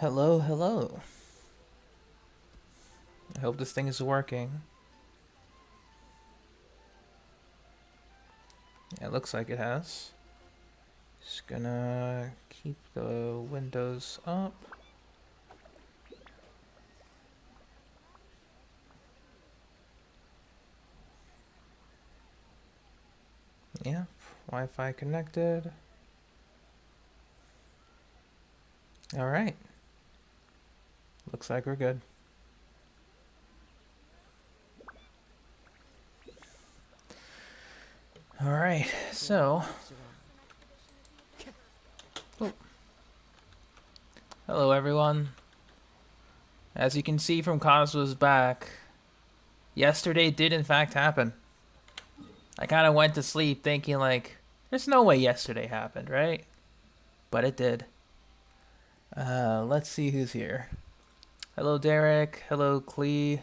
Hello, hello. I hope this thing is working. Yeah, it looks like it has. Just gonna keep the windows up. Yeah, Wi-Fi connected. Alright. Looks like we're good. Alright, so... Oh. Hello everyone. As you can see from Cosmo's back, yesterday did in fact happen. I kind of went to sleep thinking like, there's no way yesterday happened, right? But it did. Let's see who's here. Hello Derek, hello Clee,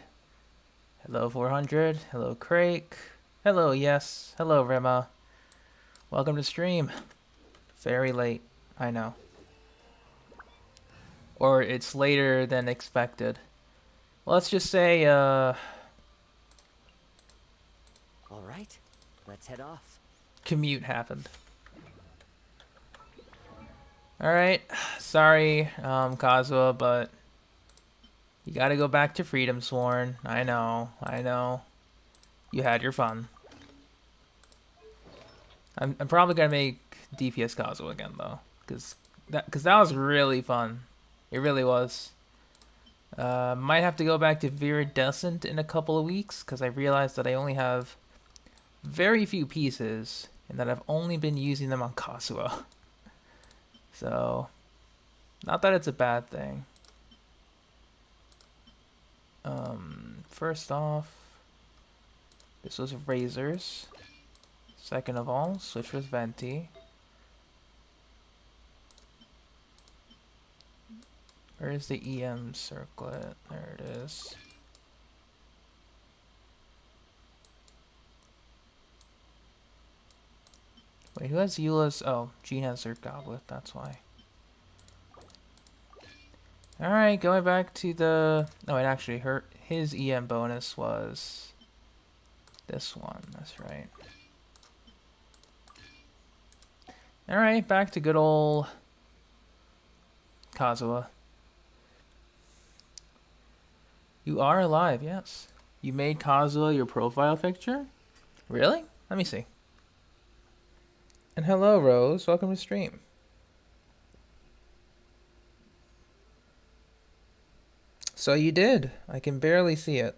hello 400, hello Crake, hello Yes, hello Rema. Welcome to stream. Very late, I know. Or it's later than expected. Let's just say, All right, let's head off. commute happened. Alright, sorry, Kazuha, but you gotta go back to Freedom Sworn. I know. You had your fun. I'm probably gonna make DPS Kazuha again, though. Cause that was really fun. It really was. Might have to go back to Viridescent in a couple of weeks, because I realized that I only have very few pieces, and that I've only been using them on Kazuha. So, not that it's a bad thing. First off, this was Razors. Second of all, switch with Venti. Where is the EM circlet? There it is. Wait, who has Eula's? Oh, Jean has her goblet, that's why. Alright, going back to the... Oh, it actually his EM bonus was this one, that's right. Alright, back to good old Kazuha. You are alive, yes. You made Kazuha your profile picture? Really? Let me see. And hello, Rose. Welcome to stream. So you did. I can barely see it.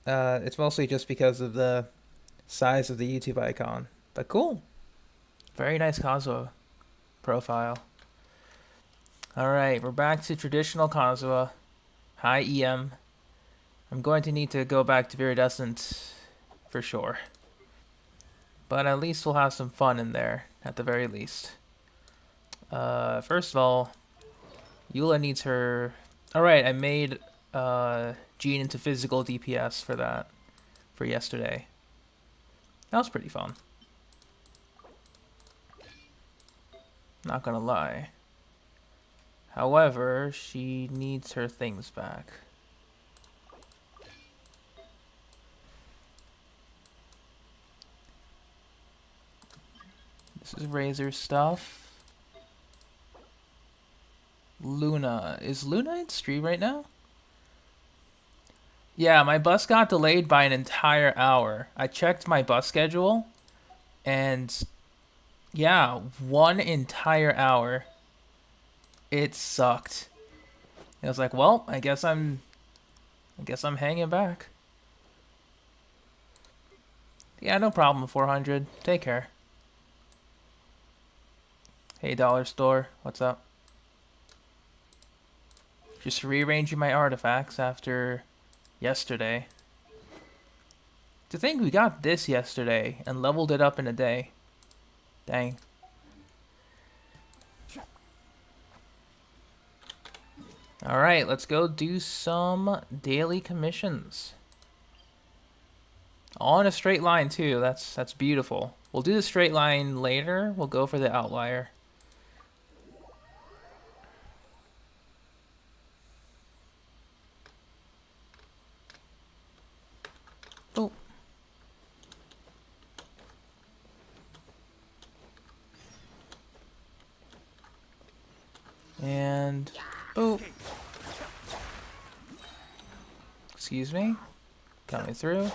It's mostly just because of the size of the YouTube icon. But cool. Very nice Kazuha profile. Alright, we're back to traditional Kazuha. Hi, EM. I'm going to need to go back to Viridescent for sure. But at least we'll have some fun in there, at the very least. First of all, Eula needs her... Alright, I made Jean into physical DPS for that, for yesterday. That was pretty fun. Not gonna lie. However, she needs her things back. This is Razor stuff. Luna. Is Luna in stream right now? Yeah, my bus got delayed by an entire hour. I checked my bus schedule, and yeah, one entire hour. It sucked. I was like, well, I guess I'm hanging back. Yeah, no problem, 400. Take care. Hey, Dollar Store, what's up? Just rearranging my artifacts after yesterday. To think we got this yesterday and leveled it up in a day. Dang. Alright, let's go do some daily commissions. All in a straight line too, that's beautiful. We'll do the straight line later, we'll go for the outlier. And boop. Excuse me. Coming through.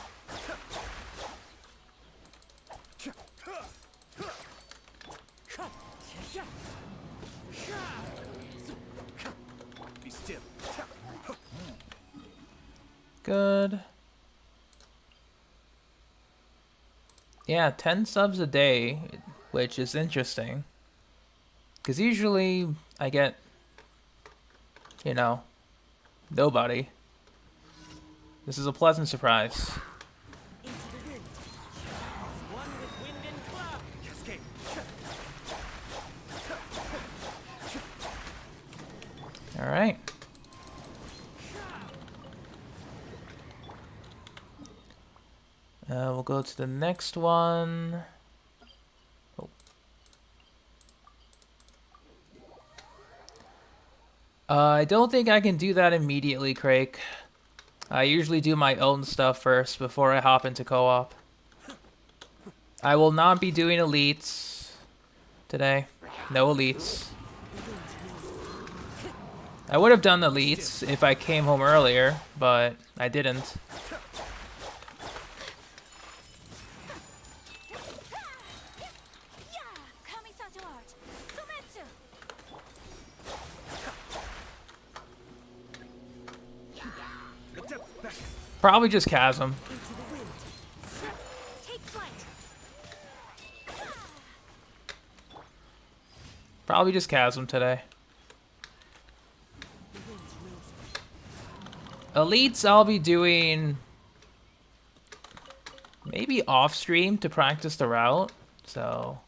Be still. Good. Yeah, 10 subs a day, which is interesting. Because usually I get, you know, nobody. This is a pleasant surprise. Into the wind. One with wind and cloud. Cascade. Alright. We'll go to the next one. Oh. I don't think I can do that immediately, Craig. I usually do my own stuff first before I hop into co-op. I will not be doing elites today. No elites. I would have done elites if I came home earlier, but I didn't. The depths back. Probably just Chasm. Into the wind. Take flight. Probably just Chasm today. The wind knows me. Elites I'll be doing maybe off stream to practice the route. So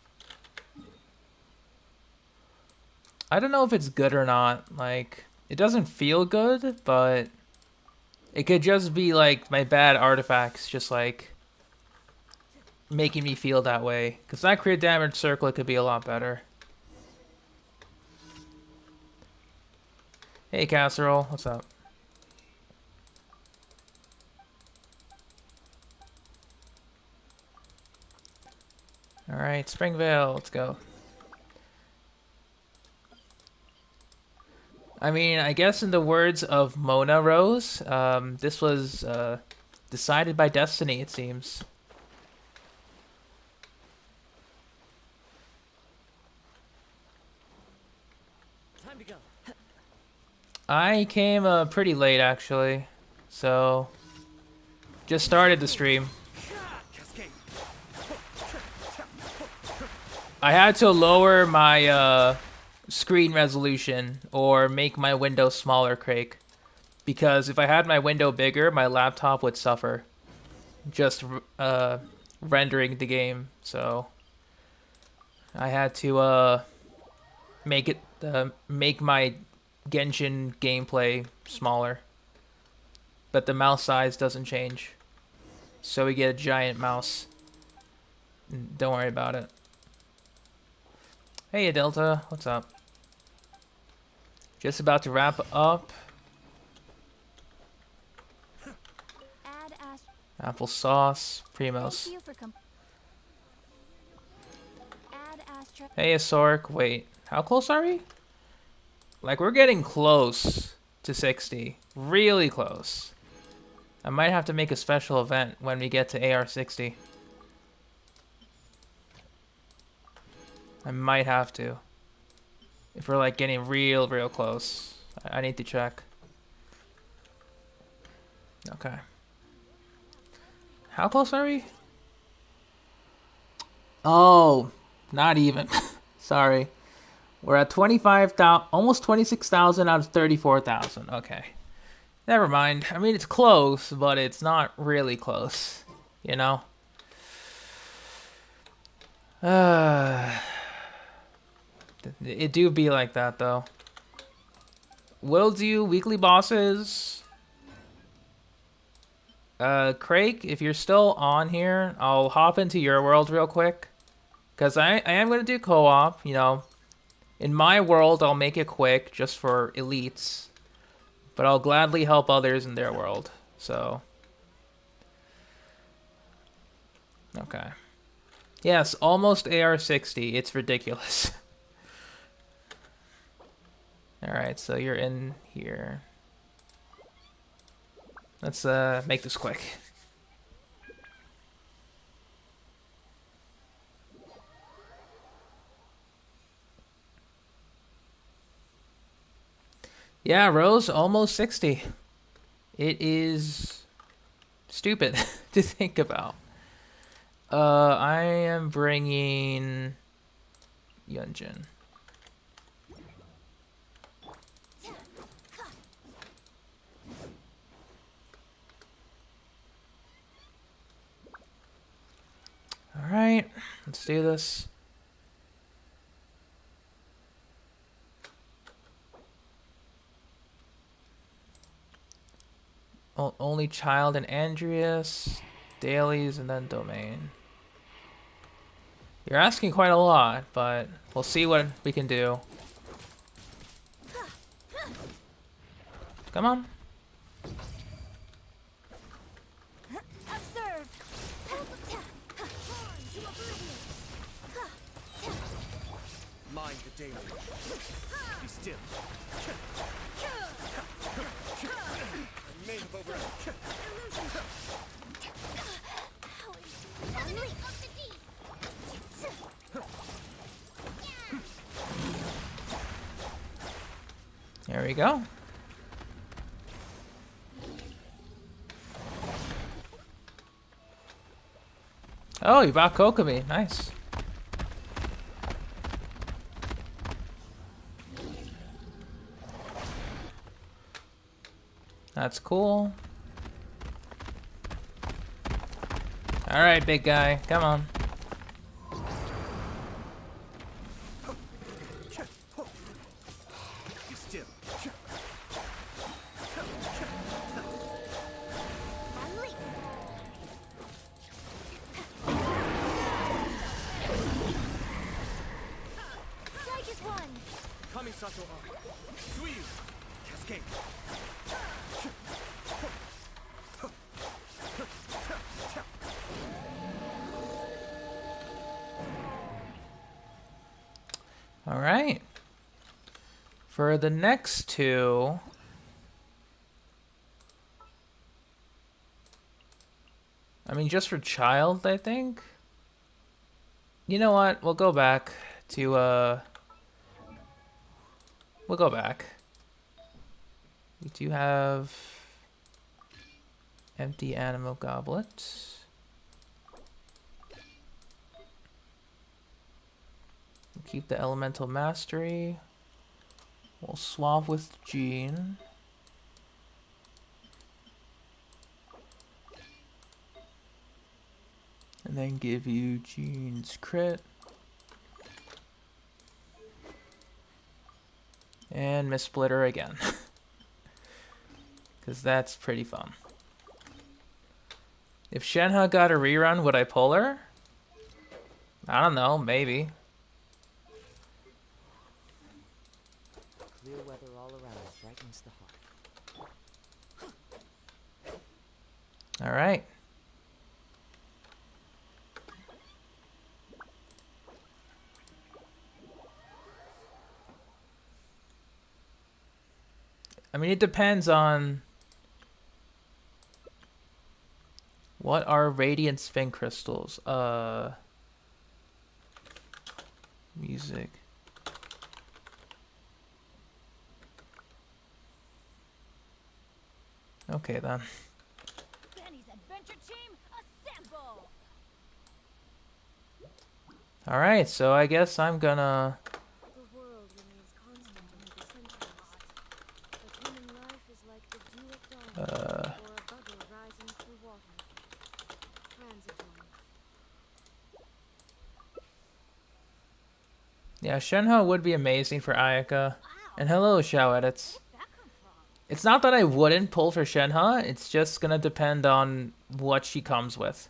I don't know if it's good or not. Like, it doesn't feel good, but it could just be like my bad artifacts just like making me feel that way. Because that crit damage circlet could be a lot better. Hey Casserole, what's up? Alright, Springvale, let's go. I mean, I guess in the words of Mona Rose, this was decided by destiny, it seems. Time to go. I came pretty late, actually. So, just started the stream. Cascade. I had to lower my screen resolution or make my window smaller, Craig. Because if I had my window bigger, my laptop would suffer. Just rendering the game. So, I had to make my Genshin gameplay smaller. But the mouse size doesn't change. So we get a giant mouse. Don't worry about it. Hey Delta, what's up? Just about to wrap up. Add Applesauce, Primos. Thank you for Add Astra. Hey Asork, wait, how close are we? Like, we're getting close to 60. Really close. I might have to make a special event when we get to AR 60. I might have to. If we're like getting real close. I need to check. Okay. How close are we? Oh, not even. Sorry. We're at 25,000, almost 26,000 out of 34,000. Okay. Never mind. I mean, it's close, but it's not really close. You know? It do be like that, though. We'll do weekly bosses. Craig, if you're still on here, I'll hop into your world real quick. Because I am going to do co-op, you know. In my world, I'll make it quick, just for elites. But I'll gladly help others in their world, so. Okay. Yes, almost AR 60. It's ridiculous. Alright, so you're in here. Let's make this quick. Yeah, Rose, almost 60. It is stupid to think about. I am bringing Yunjin. Alright, let's do this. Only child and Andreas, dailies, and then domain. You're asking quite a lot, but we'll see what we can do. Come on. Observe. Mind the daily. Be still. Remain over. There we go. Oh, you bought Kokomi. Nice. That's cool. Alright, big guy. Come on. Be still. Strike is one. Kamisato on. Suiyu. Cascade. Alright. For the next two... I mean, just for child, I think. You know what? We'll go back to, We'll go back. We do have... empty animal goblet. We'll keep the elemental mastery. We'll swap with Jean. And then give you Jean's crit. And Miss Splitter again. Because that's pretty fun. If Shenhe got a rerun, would I pull her? I don't know, maybe. Clear weather all around brightens the heart. Alright. I mean, it depends on what are radiant spin crystals. Music. Okay then. Benny's adventure team, assemble. All right, so I guess I'm gonna. The world remains constant in the centuries, but human life is like the dew at dawn, or a bubble rising through water. Transitory. Yeah, Shenhe would be amazing for Ayaka. And hello, Shao Edits. It's not that I wouldn't pull for Shenhe, it's just gonna depend on what she comes with.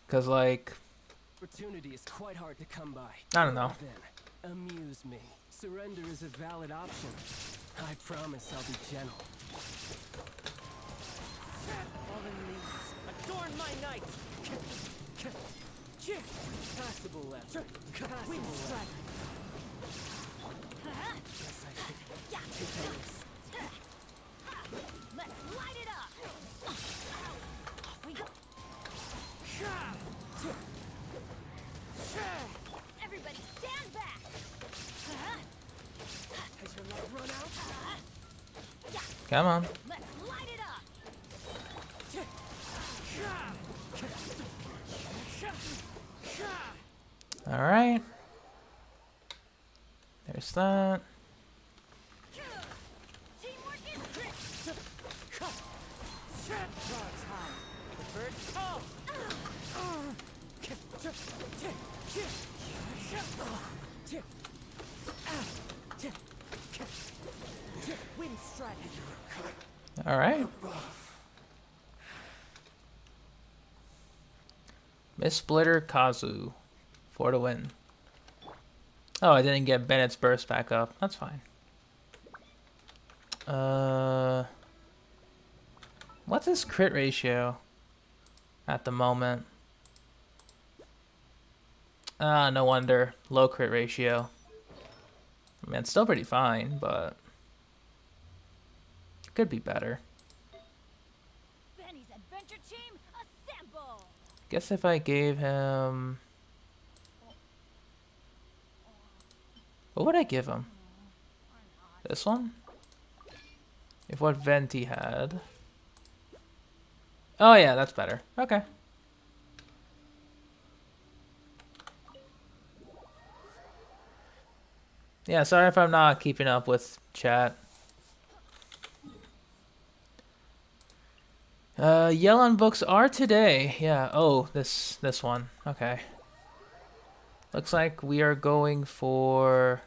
Cause like, Opportunity is quite hard to come by. I don't know. Then, amuse me. Surrender is a valid option. I promise I'll be gentle. Fallen leaves. Adorn my night. Pass Passable effort. Passable effort. Guess I should take a risk. Let's light it up! Off we go! Everybody stand back! Has your light run out? Come on. Let's light it up! All right. There's that. Teamwork is great! Frogs high. The birds call. Wind strike. All right. Miss Splitter Kazu for the win. Oh, I didn't get Bennett's burst back up. That's fine. What's his crit ratio at the moment? Ah, no wonder. Low crit ratio. I mean, it's still pretty fine, but could be better. Benny's adventure team, assemble! Guess if I gave him... What would I give him? This one? If what Venti had... Oh yeah, that's better. Okay. Yeah, sorry if I'm not keeping up with chat. Yell books are today. Yeah. Oh, this one. Okay. Looks like we are going for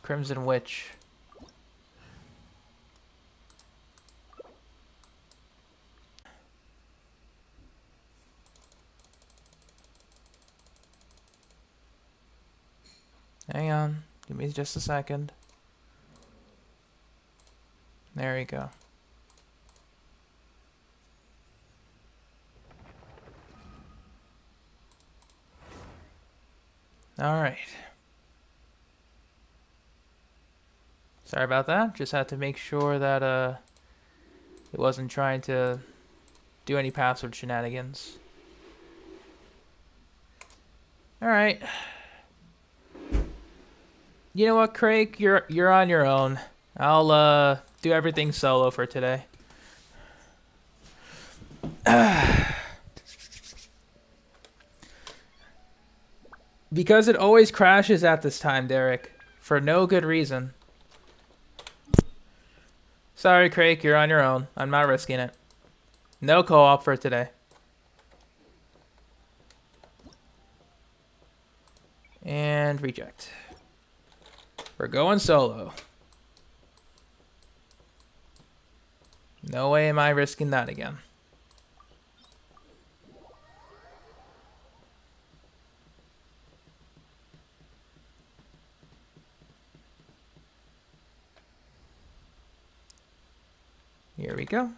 Crimson Witch. Hang on. Give me just a second. There we go. All right. Sorry about that. Just had to make sure that it wasn't trying to do any password shenanigans. All right. You know what, Craig? You're on your own. I'll do everything solo for today. Because it always crashes at this time, Derek. For no good reason. Sorry, Craig. You're on your own. I'm not risking it. No co-op for today. And reject. We're going solo. No way am I risking that again. Here we go.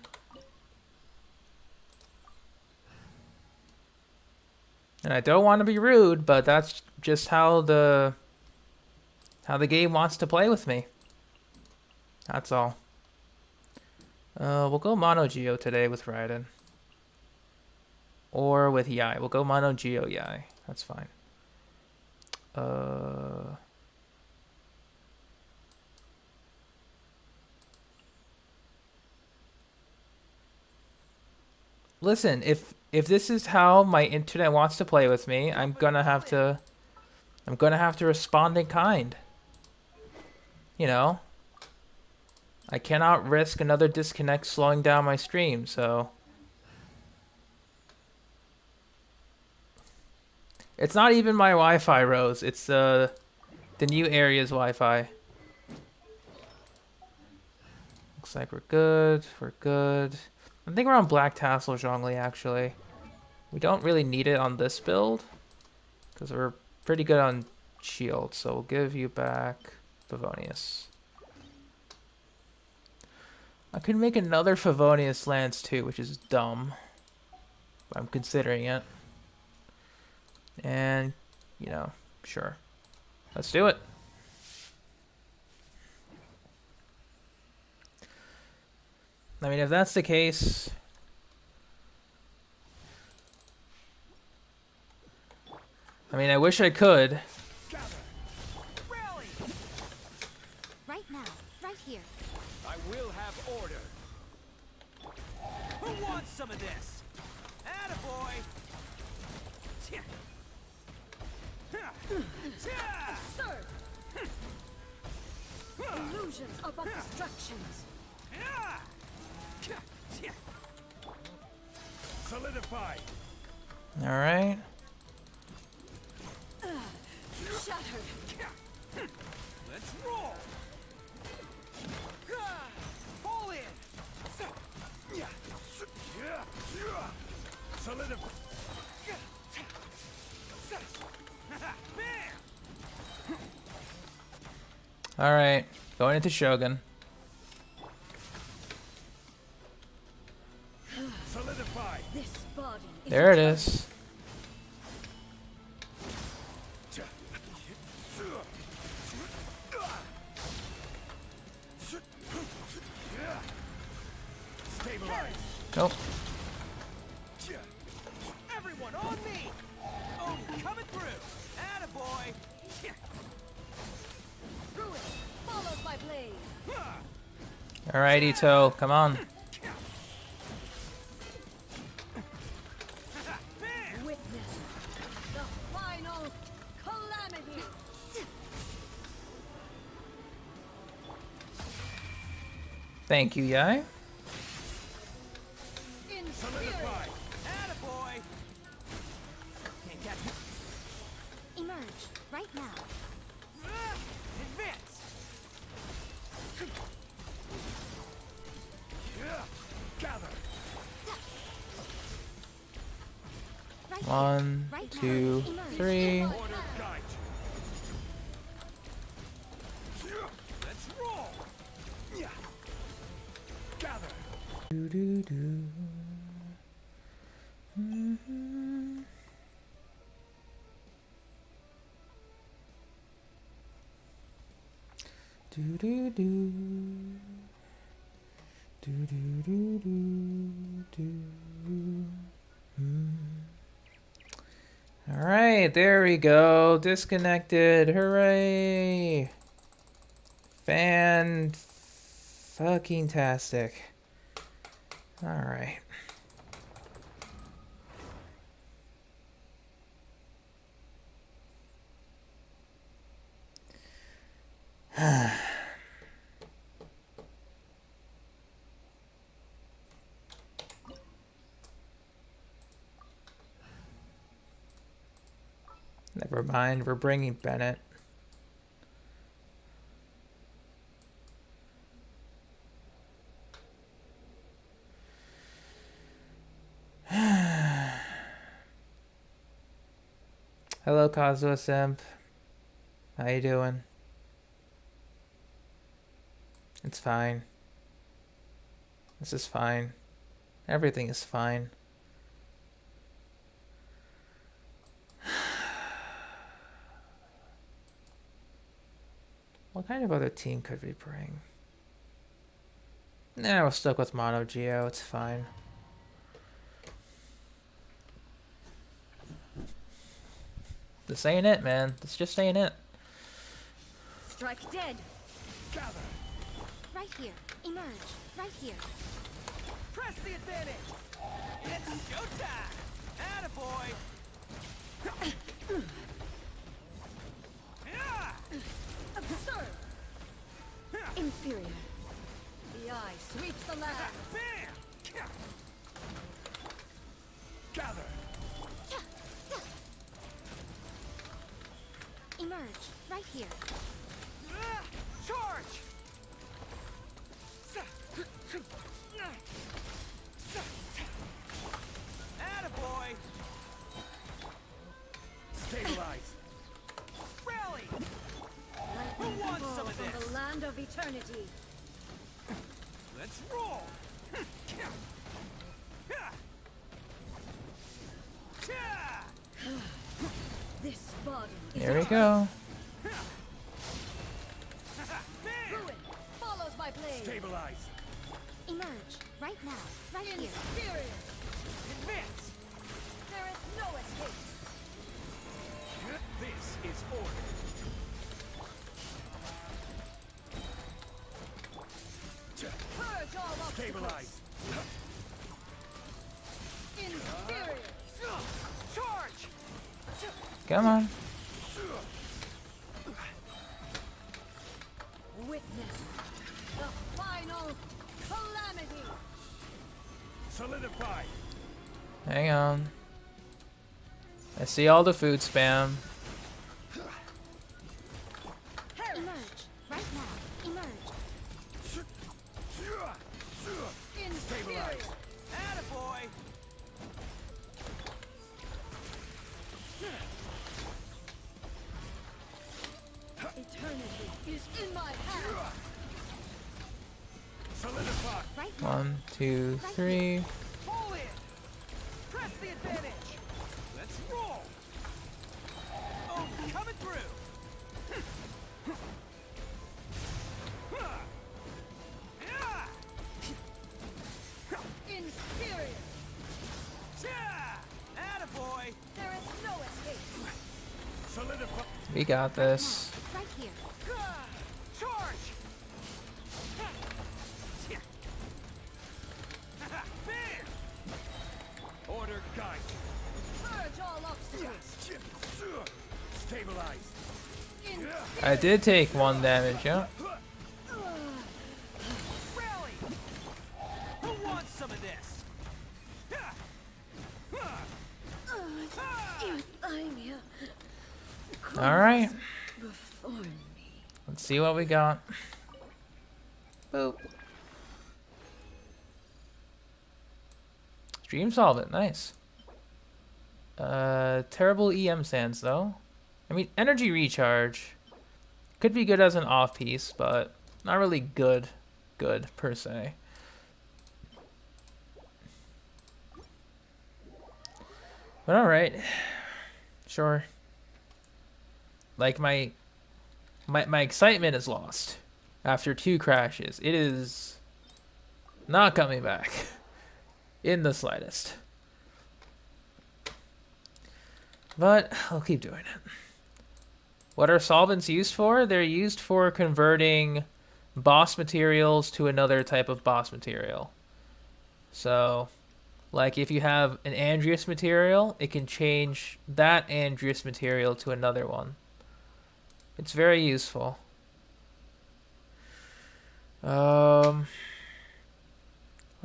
And I don't want to be rude, but that's just how the game wants to play with me. That's all. We'll go Mono Geo today with Raiden. Or with Yai. We'll go Mono Geo Yai. That's fine. Listen, if this is how my internet wants to play with me, I'm gonna have to respond in kind. You know? I cannot risk another disconnect slowing down my stream, so it's not even my Wi-Fi, Rose. It's the new area's Wi-Fi. Looks like we're good. We're good. I think we're on Black Tassel Zhongli, actually. We don't really need it on this build because we're pretty good on shield, so we'll give you back Favonius. I could make another Favonius Lance too, which is dumb, but I'm considering it. And, you know, sure. Let's do it. I mean, if that's the case... I mean, I wish I could. Rally! Right now, right here. I will have order. Who wants some of this? Attaboy! Tja. Ha. Tja. Sir! Illusions are but distractions. Yeah. Tja. Solidify. All right. Shattered. Let's roll. Pull in. Solidify. Bam! All right. Going into Shogun. Solidify. This body is There it eternal. is. Stabilize. Nope. Everyone on me. Oh, coming through. Attaboy. Ruin follows my blade. All right, Ito. Come on. Witness the final calamity. Thank you, Yai. In spirit. Solidify. Attaboy. Can't catch me. Emerge right now. Advance. Gather. Right One, Right now. two, Emerge. three. Order guide. Let's roll. Gather. Do, do, do. Mhm. Do, do, do. Do, do, do, do, do. All right, there we go. Disconnected. Hooray! Fan fucking tastic. All right. Never mind, we're bringing Bennett. Hello, Kazuo Simp. How you doing? It's fine. This is fine. Everything is fine. What kind of other team could we bring? Nah, we're stuck with Mono Geo. It's fine. This ain't it, man. This just ain't it. Strike dead. Gather. Right here. Emerge right here. Press the advantage. It's showtime. Attaboy. Yeah. Absurd. Inferior. The eye sweeps the land. Bam. Gather. Emerge right here. Charge. Attaboy. Stabilize. Rally. Lightning wants fall some of from this? the land of eternity. Let's roll. Here we go. Ruin follows my blade. Stabilize. Emerge right now, right here. Advance. There is no escape. This is order. Purge all obstacles. Stabilize. Inferior. Charge. Come on. Witness the final calamity. Solidify. Hang on. I see all the food spam. Emerge right now. Emerge. Inferior. Attaboy. Eternity is in my hand. Solidify. Right now. 1, 2, 3. Pull in. Press the advantage. Let's roll. Oh, coming through. Inferior. Attaboy. There is no escape. Solidify. We got this. Right here. Charge. Bam. Order guide. Purge all obstacles. Stabilize. I did take 1 damage, yeah. Rally. Who wants some of this? I'm here Alright. before me. Let's see what we got. Boop. Stream solvent, nice. Terrible EM sands though. I mean, energy recharge could be good as an off piece, but not really good per se. But alright. Sure. Like my excitement is lost after 2 crashes. It is not coming back in the slightest. But I'll keep doing it. What are solvents used for? They're used for converting boss materials to another type of boss material. So, like if you have an Andreas material, it can change that Andreas material to another one. It's very useful. What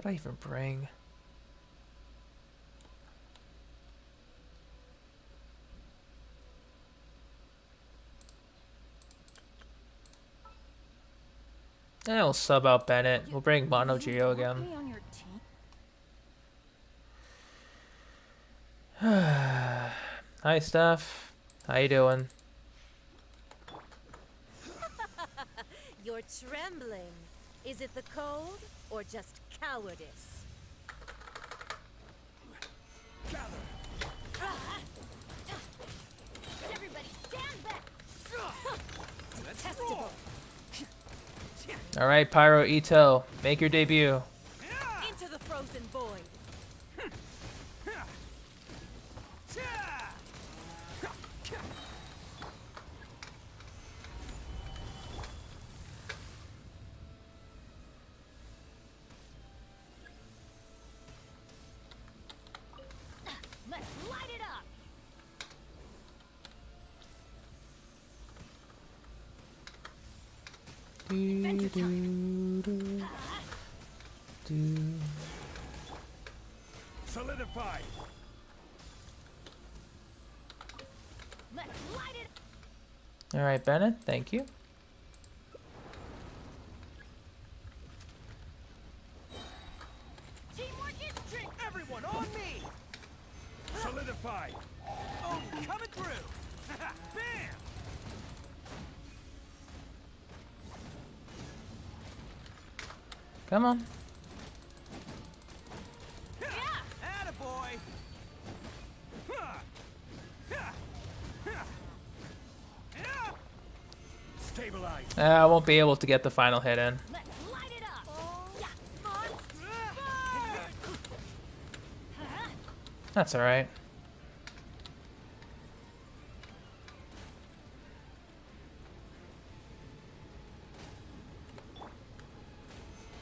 do I even bring? And we'll sub out Bennett. We'll bring Mono Geo again. Hi, Steph. How you doing? You're trembling. Is it the cold or just cowardice? Everybody stand back. Detestable. All right, Pyro Ito, make your debut. Into the frozen void. Let's light it up. Solidify. Let's light it. All right, Bennett, thank you. Teamwork is trick. Everyone on me. Solidify. Oh, coming through. Bam. Come on. Attaboy. Stabilize. I won't be able to get the final hit in. Let's light it up. That's alright.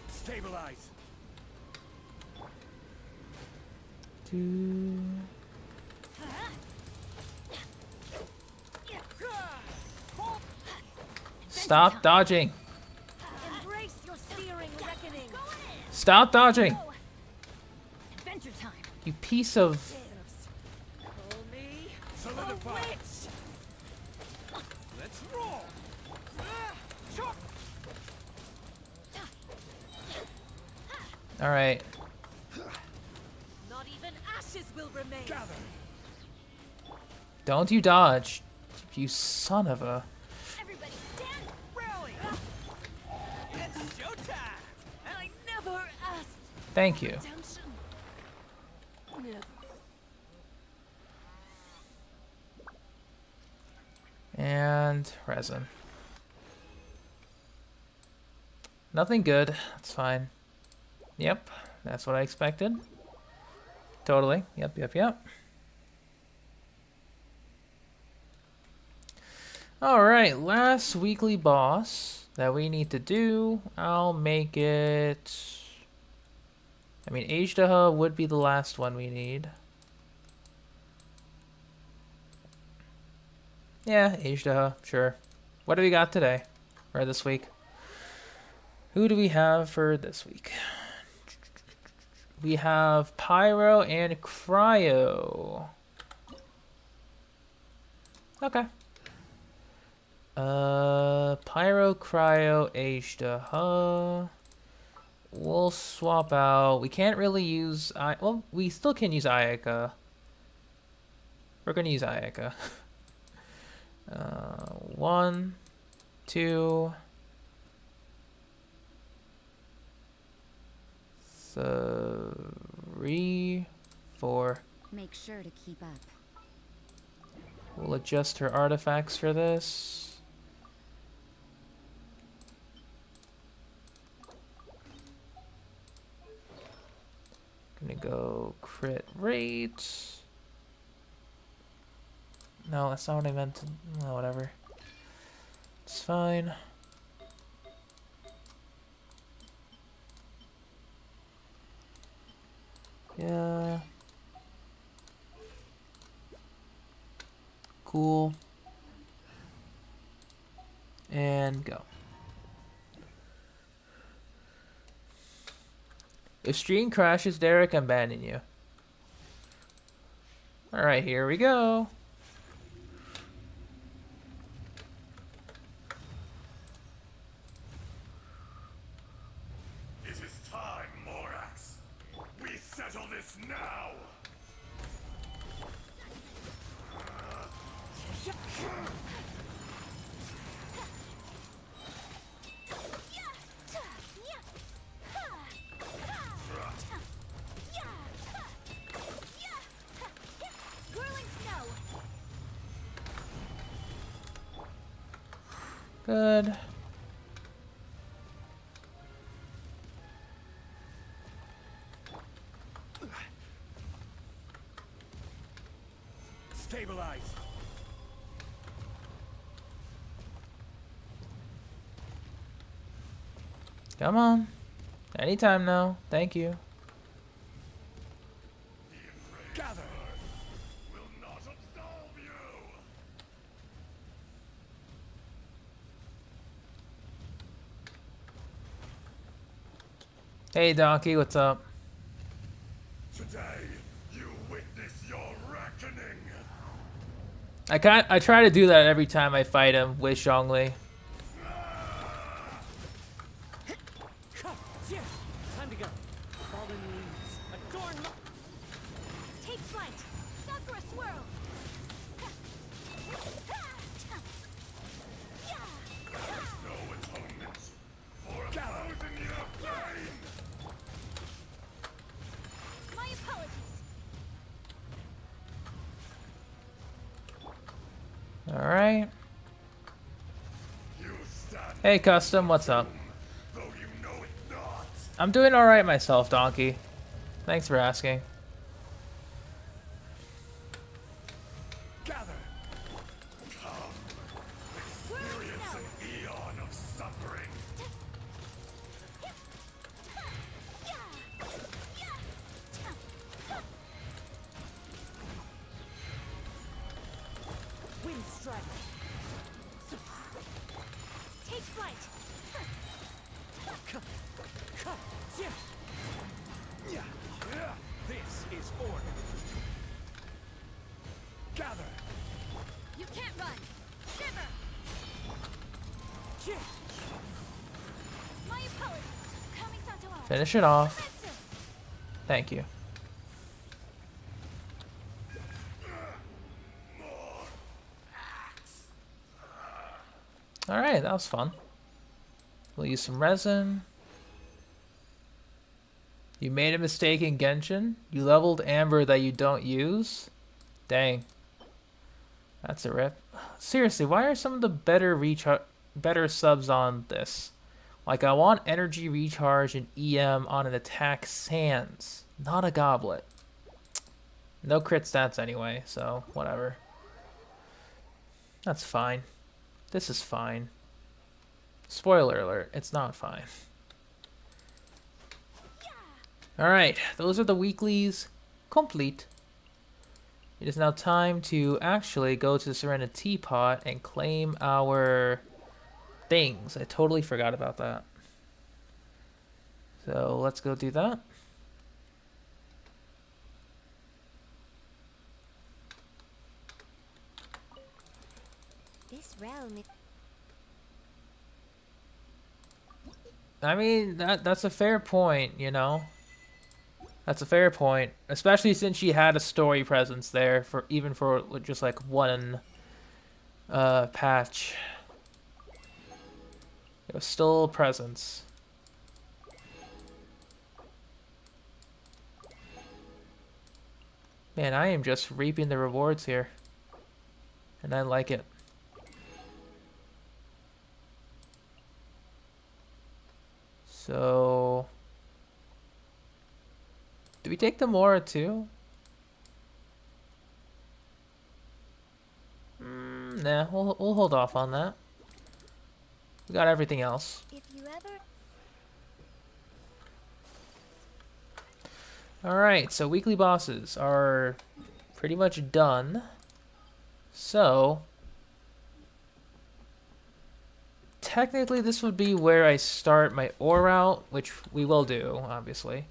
Stabilize. Stop dodging. Embrace your searing reckoning. Stop dodging. Adventure time. You piece of... Call me Solidify. a witch. Let's roll. Alright. Not even ashes will remain. Gather. Don't you dodge. You son of a... Everybody stand. Rally. It's showtime. I never asked Thank you. redemption. Never. And resin. Nothing good. That's fine. Yep, that's what I expected. Totally. Yep. Alright, last weekly boss that we need to do. I'll make it... I mean, Ajdaha would be the last one we need. Yeah, Ajdaha, sure. What do we got today? Or this week? Who do we have for this week? We have Pyro and Cryo. Okay. Pyro, Cryo, Ajdaha. We'll swap out. We can't really use... well, we still can use Ayaka. We're going to use Ayaka. 1, 2... 3, 4. Make sure to keep up. We'll adjust her artifacts for this. Gonna go crit rate. No, that's not what I meant to... No, whatever. It's fine. Yeah. Cool. And go. If stream crashes, Derek, I'm banning you. Alright, here we go. It is time, Morax. We settle this now. Whirling snow. Good. Stabilize. Come on. Anytime now. Thank you. Gather. Will not absolve you. Hey, Donkey, what's up? Today, you witness your reckoning. I try to do that every time I fight him with Zhongli. Time to go. Fallen leaves. Adorn my... Take flight. Sakura swirl. No atonement for a thousand-year pain. My apologies. Alright. You Hey, Custom, what's up? though you know it not. I'm doing alright myself, Donkey. Thanks for asking. Gather. Come. Experience an eon of suffering. Wind strike. Take flight. This is order. Gather. You can't run. Shiver. My apologies. Coming Sato. Finish it off. Thank you. Alright, that was fun. We'll use some resin. You made a mistake in Genshin. You leveled Amber that you don't use. Dang. That's a rip. Seriously, why are some of the better subs on this? Like, I want energy recharge and EM on an attack sans, not a goblet. No crit stats anyway, so whatever. That's fine. This is fine. Spoiler alert, it's not fine. Alright, those are the weeklies complete. It is now time to actually go to the Serenity Teapot and claim our things. I totally forgot about that. So let's go do that. This realm. I mean, that's a fair point, you know? That's a fair point, especially since she had a story presence there for even for just like one patch. It was still a presence. Man, I am just reaping the rewards here. And I like it. So, do we take the Mora too? Nah, we'll hold off on that. We got everything else. If you ever. Alright, so weekly bosses are pretty much done. So, technically this would be where I start my ore route, which we will do, obviously.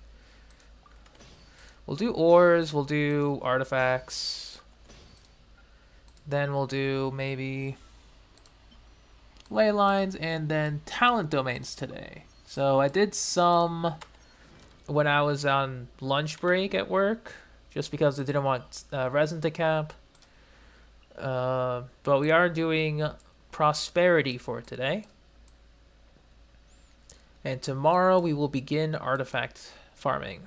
We'll do ores, we'll do artifacts. Then we'll do maybe ley lines and then talent domains today. So I did some when I was on lunch break at work, just because I didn't want resin to cap. But we are doing prosperity for today. And tomorrow we will begin artifact farming.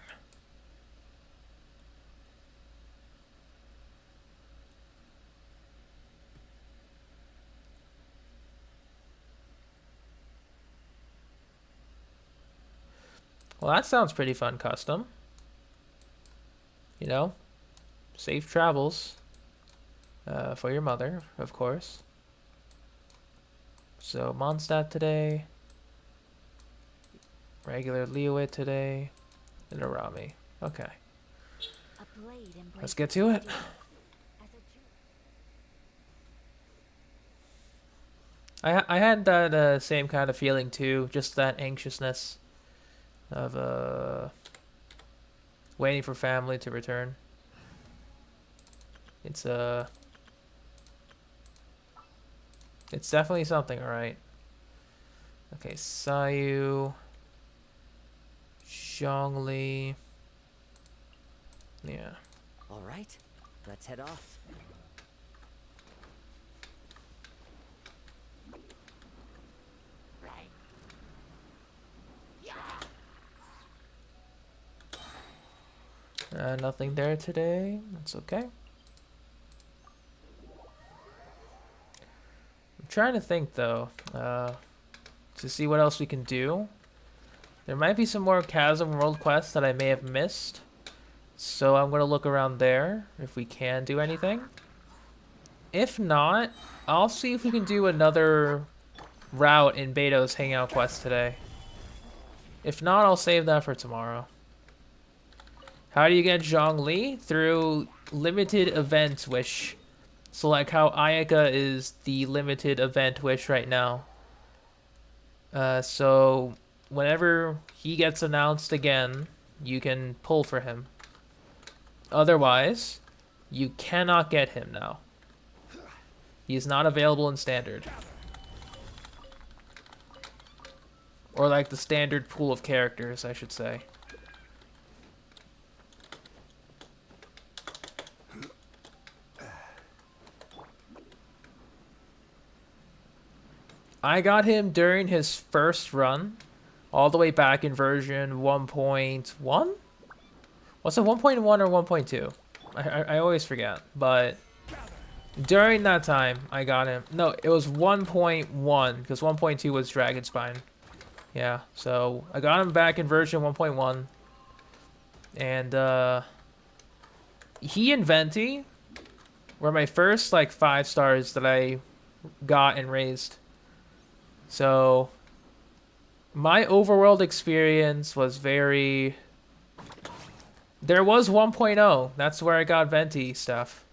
Well, that sounds pretty fun, Custom. You know, safe travels for your mother, of course. So, Mondstadt today, regular Leoit today, and Arami. Okay, A blade let's get to it. I had that same kind of feeling too, just that anxiousness of waiting for family to return. It's definitely something, alright. Okay, Sayu, Zhongli. Yeah. All right, let's head off. Nothing there today. That's okay. I'm trying to think though. to see what else we can do. There might be some more Chasm World quests that I may have missed. So I'm going to look around there if we can do anything. If not, I'll see if we can do another route in Beto's Hangout quest today. If not, I'll save that for tomorrow. How do you get Zhongli? Through limited event wish. So like how Ayaka is the limited event wish right now. So whenever he gets announced again, you can pull for him. Otherwise, you cannot get him now. He is not available in standard. Or like the standard pool of characters, I should say. I got him during his first run, all the way back in version 1.1? Was it 1.1 or 1.2? I always forget, but during that time, I got him. No, it was 1.1, because 1.2 was Dragonspine. Yeah, so I got him back in version 1.1. And, he and Venti were my first, like, 5 stars that I got and raised. So, my overworld experience was very... There was 1.0. That's where I got Venti stuff.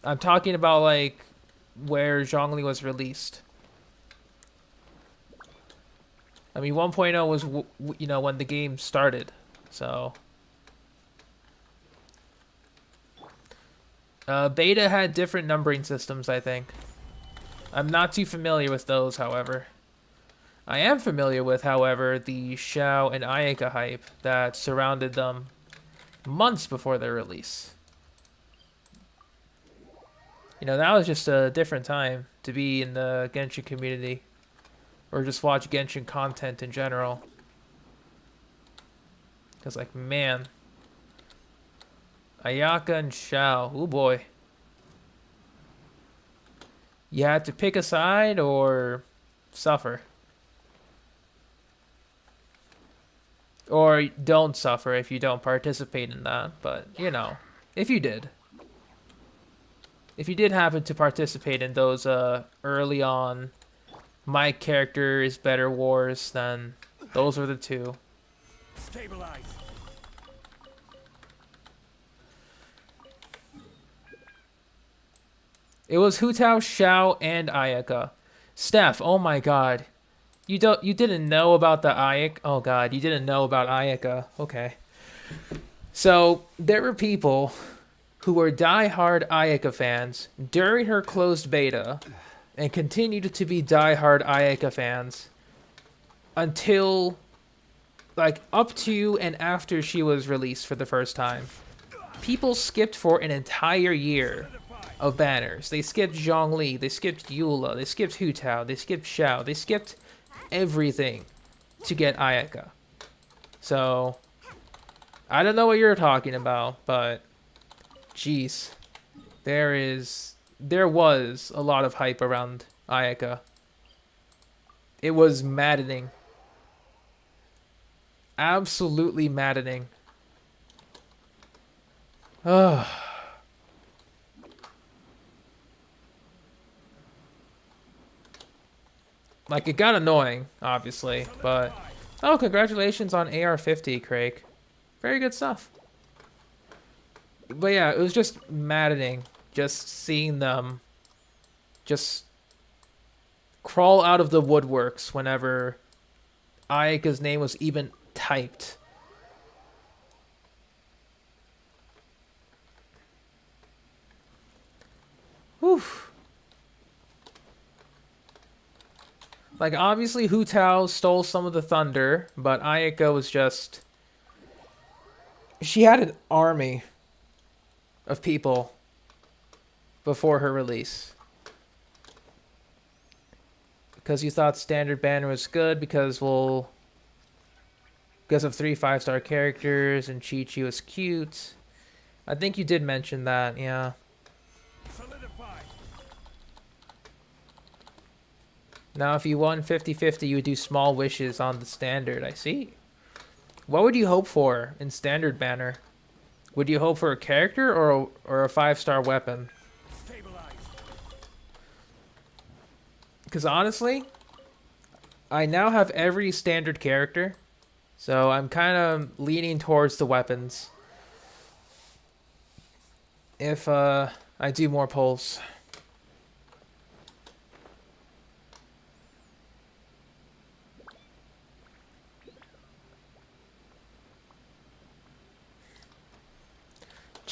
I'm talking about, like, where Zhongli was released. I mean, 1.0 was, you know, when the game started. So... Beta had different numbering systems, I think. I'm not too familiar with those, however. I am familiar with, however, the Xiao and Ayaka hype that surrounded them months before their release. You know, that was just a different time to be in the Genshin community. Or just watch Genshin content in general. Because, like, man. Ayaka and Xiao. Oh boy. You had to pick a side or suffer. Or don't suffer if you don't participate in that. But, you know, if you did. If you did happen to participate in those early on, my character is better wars, then those are the two. Stabilize. It was Hu Tao, Xiao, and Ayaka. Steph, oh my god. You didn't know about the Ayaka? Oh god, you didn't know about Ayaka. Okay. So, there were people who were die-hard Ayaka fans during her closed beta and continued to be die-hard Ayaka fans until, like, up to and after she was released for the first time. People skipped for an entire year of banners. They skipped Zhongli, they skipped Eula, they skipped Hu Tao, they skipped Xiao, they skipped everything to get Ayaka. So, I don't know what you're talking about, but jeez, there was a lot of hype around Ayaka. It was maddening. Absolutely maddening. Ugh. Like, it got annoying, obviously, but... Oh, congratulations on AR-50, Craig. Very good stuff. But yeah, it was just maddening, just seeing them just crawl out of the woodworks whenever Ayaka's name was even typed. Whew. Like, obviously, Hu Tao stole some of the thunder, but Ayaka was just... She had an army of people before her release. Because you thought standard banner was good because, well... Because of 3 5-star characters and Chi-Chi was cute. I think you did mention that, yeah. Now, if you won 50-50, you would do small wishes on the standard. I see. What would you hope for in standard banner? Would you hope for a character or a 5-star weapon? Stabilize. Because honestly, I now have every standard character, so I'm kind of leaning towards the weapons. If I do more polls.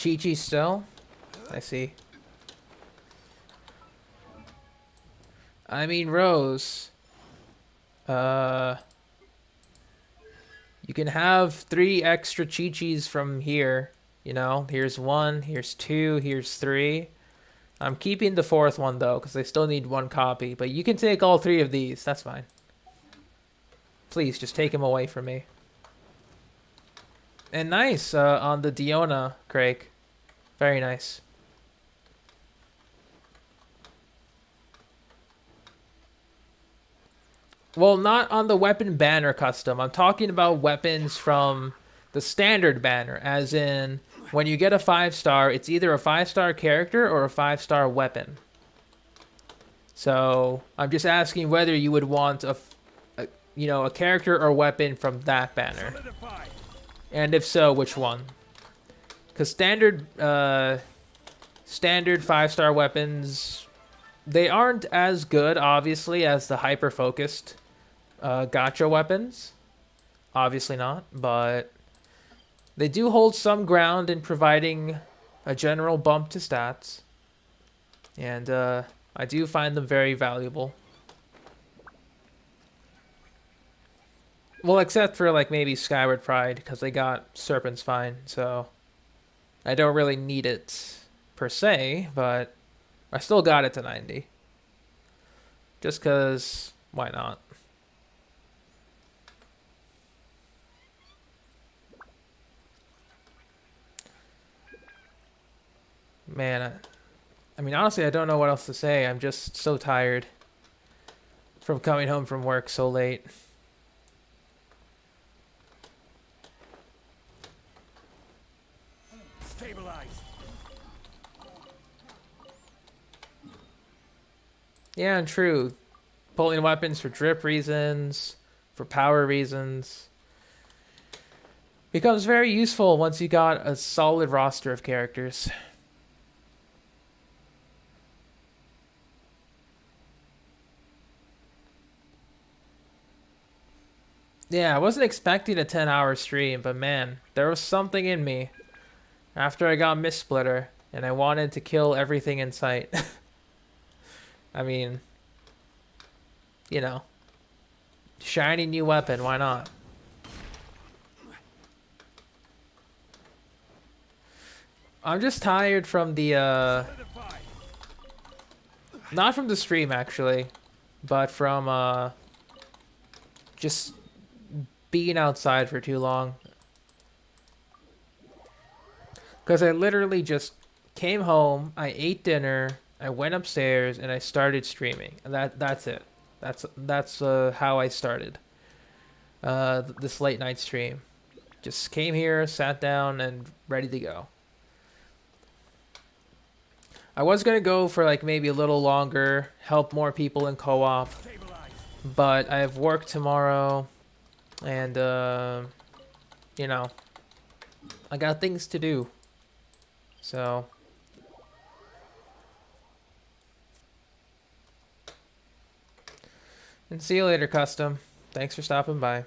Chi-Chi still? I see. I mean, Rose. You can have 3 extra Chi-Chis from here. You know, here's 1, here's 2, here's 3. I'm keeping the 4th one, though, because I still need 1 copy. But you can take all 3 of these. That's fine. Please, just take him away from me. And nice on the Diona, Craig. Very nice. Well, not on the weapon banner custom. I'm talking about weapons from the standard banner. As in, when you get a 5-star, it's either a 5-star character or a 5-star weapon. So, I'm just asking whether you would want a character or weapon from that banner. Solidify. And if so, which one? Because standard 5-star weapons, they aren't as good, obviously, as the hyper-focused gacha weapons. Obviously not, but they do hold some ground in providing a general bump to stats. And I do find them very valuable. Well, except for, like, maybe Skyward Pride, because they got Serpent's Fine, so I don't really need it, per se, but I still got it to 90. Just because, why not? Man, I mean, honestly, I don't know what else to say. I'm just so tired from coming home from work so late. Stabilize. Yeah, and true. Pulling weapons for drip reasons, for power reasons. Becomes very useful once you got a solid roster of characters. Yeah, I wasn't expecting a 10-hour stream, but man, there was something in me after I got Mist Splitter, and I wanted to kill everything in sight. I mean, you know, shiny new weapon, why not? I'm just tired from the, Solidify. not from the stream actually, but from, just being outside for too long. Because I literally just came home, I ate dinner, I went upstairs, and I started streaming. And that's it. That's how I started this late night stream. Just came here, sat down, and ready to go. I was gonna go for like maybe a little longer, help more people in co-op, Stabilize. but I have work tomorrow, and you know, I got things to do. So and see you later, Custom. Thanks for stopping by.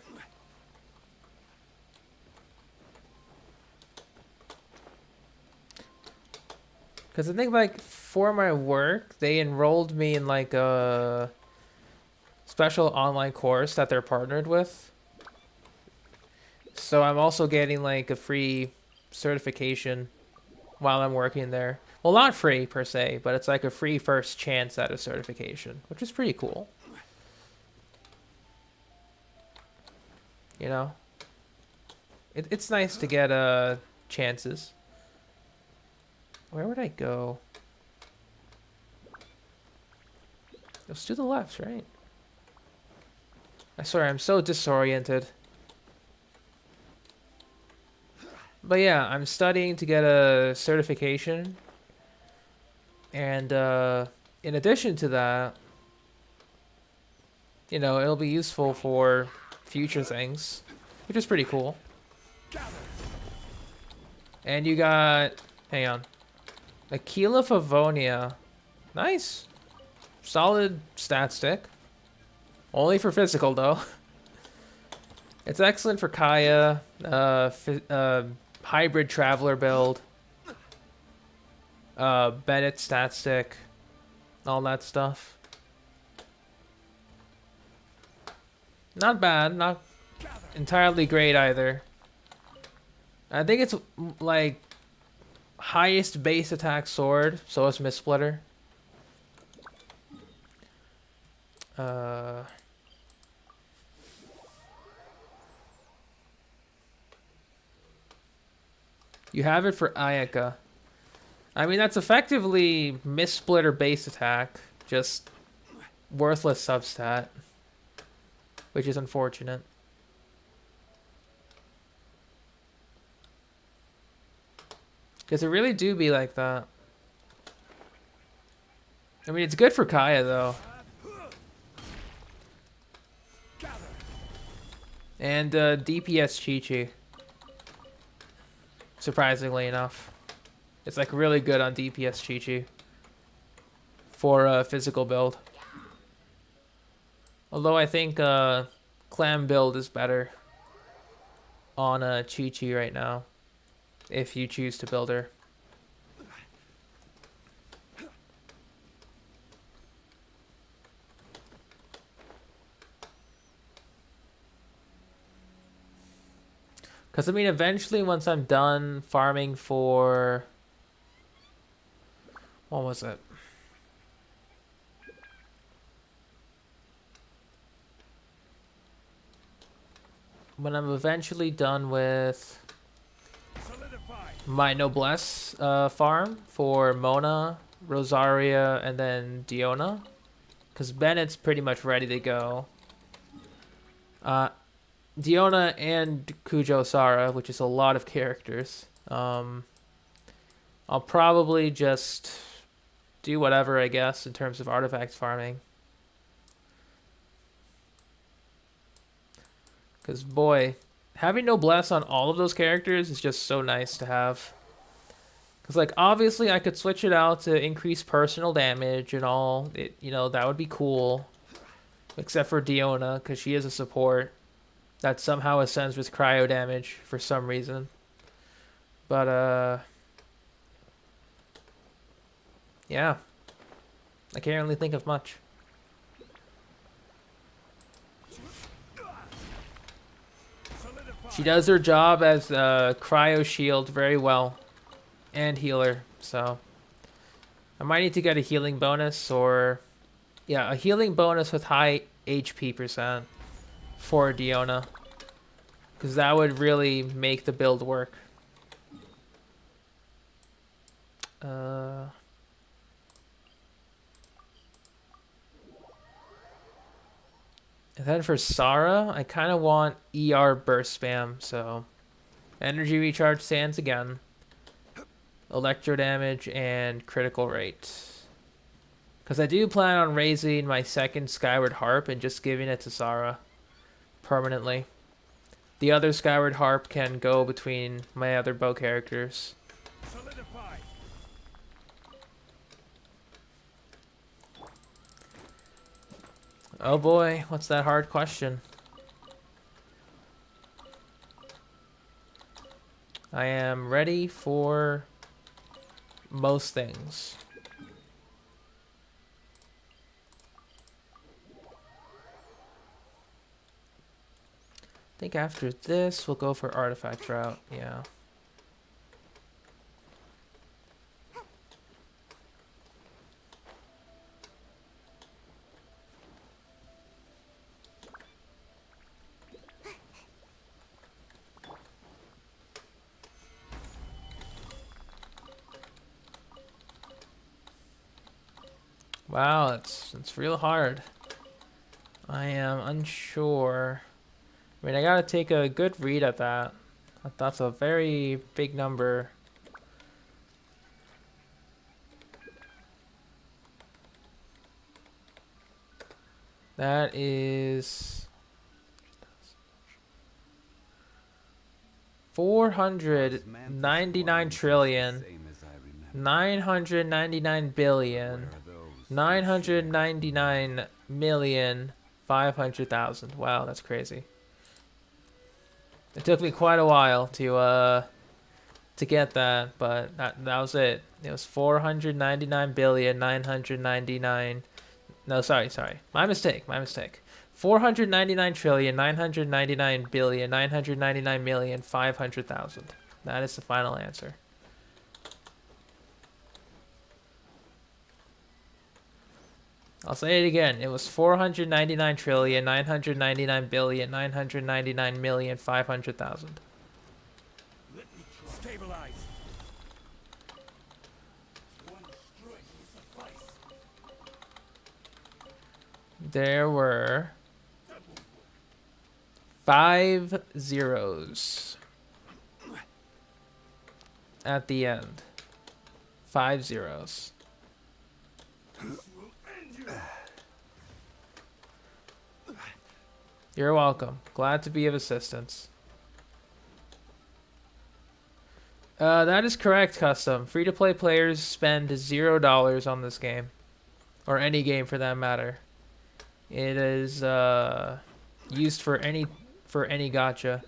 Because I think, like, for my work, they enrolled me in, like, a special online course that they're partnered with. So I'm also getting, like, a free certification while I'm working there. Well, not free, per se, but it's, like, a free first chance at a certification, which is pretty cool. You know? It's nice to get, chances. Where would I go? Let's do the left, right? I swear, I'm so disoriented. But yeah, I'm studying to get a certification. And in addition to that, you know, it'll be useful for future things, which is pretty cool. And you got, hang on, Aquila Favonia. Nice. Solid stat stick. Only for physical, though. It's excellent for Kaya, hybrid traveler build, Bennett stat stick, all that stuff. Not bad, not entirely great either. I think it's like highest base attack sword, so it's Miss Splitter. You have it for Ayaka. I mean, that's effectively Miss Splitter base attack, just worthless substat, which is unfortunate. Because it really do be like that. I mean, it's good for Kaya, though. And DPS Chi-Chi. Surprisingly enough. It's like really good on DPS Chi-Chi. For a physical build. Although I think clan build is better on Chi-Chi right now. If you choose to build her. Because, I mean, eventually once I'm done farming for... What was it? When I'm eventually done with my Noblesse farm for Mona, Rosaria, and then Diona. Because Bennett's pretty much ready to go. Diona and Kujo Sara, which is a lot of characters. I'll probably just do whatever, I guess, in terms of artifact farming. Because, boy, having Noblesse on all of those characters is just so nice to have. Because, like, obviously I could switch it out to increase personal damage and all. You know, that would be cool. Except for Diona, because she is a support that somehow ascends with cryo damage for some reason. But, yeah. I can't really think of much. She does her job as a cryo shield very well. And healer, so. I might need to get a healing bonus or... Yeah, a healing bonus with high HP percent for Diona. Because that would really make the build work. And then for Sara, I kind of want ER burst spam, so energy recharge sands again, electro damage, and critical rate. Because I do plan on raising my second Skyward Harp and just giving it to Sara permanently. The other Skyward Harp can go between my other bow characters. Oh boy, what's that hard question? I am ready for most things. I think after this, we'll go for artifact route, yeah. Wow, it's real hard. I am unsure. I mean, I gotta take a good read at that. That's a very big number. That is 499 trillion, 999 billion, 999 million, 500,000. Wow, that's crazy. It took me quite a while to get that, but that was it. It was 499 billion, 999. No, sorry. My mistake. 499 trillion, 999 billion, 999 million, 500,000. That is the final answer. I'll say it again. It was 499 trillion, 999 billion, 999 million, 500,000. Stabilize. One strike will suffice. There were 5 zeros at the end. 5 zeros. You're welcome. Glad to be of assistance. That is correct, Custom. Free-to-play players spend $0 on this game. Or any game for that matter. It is used for any gacha.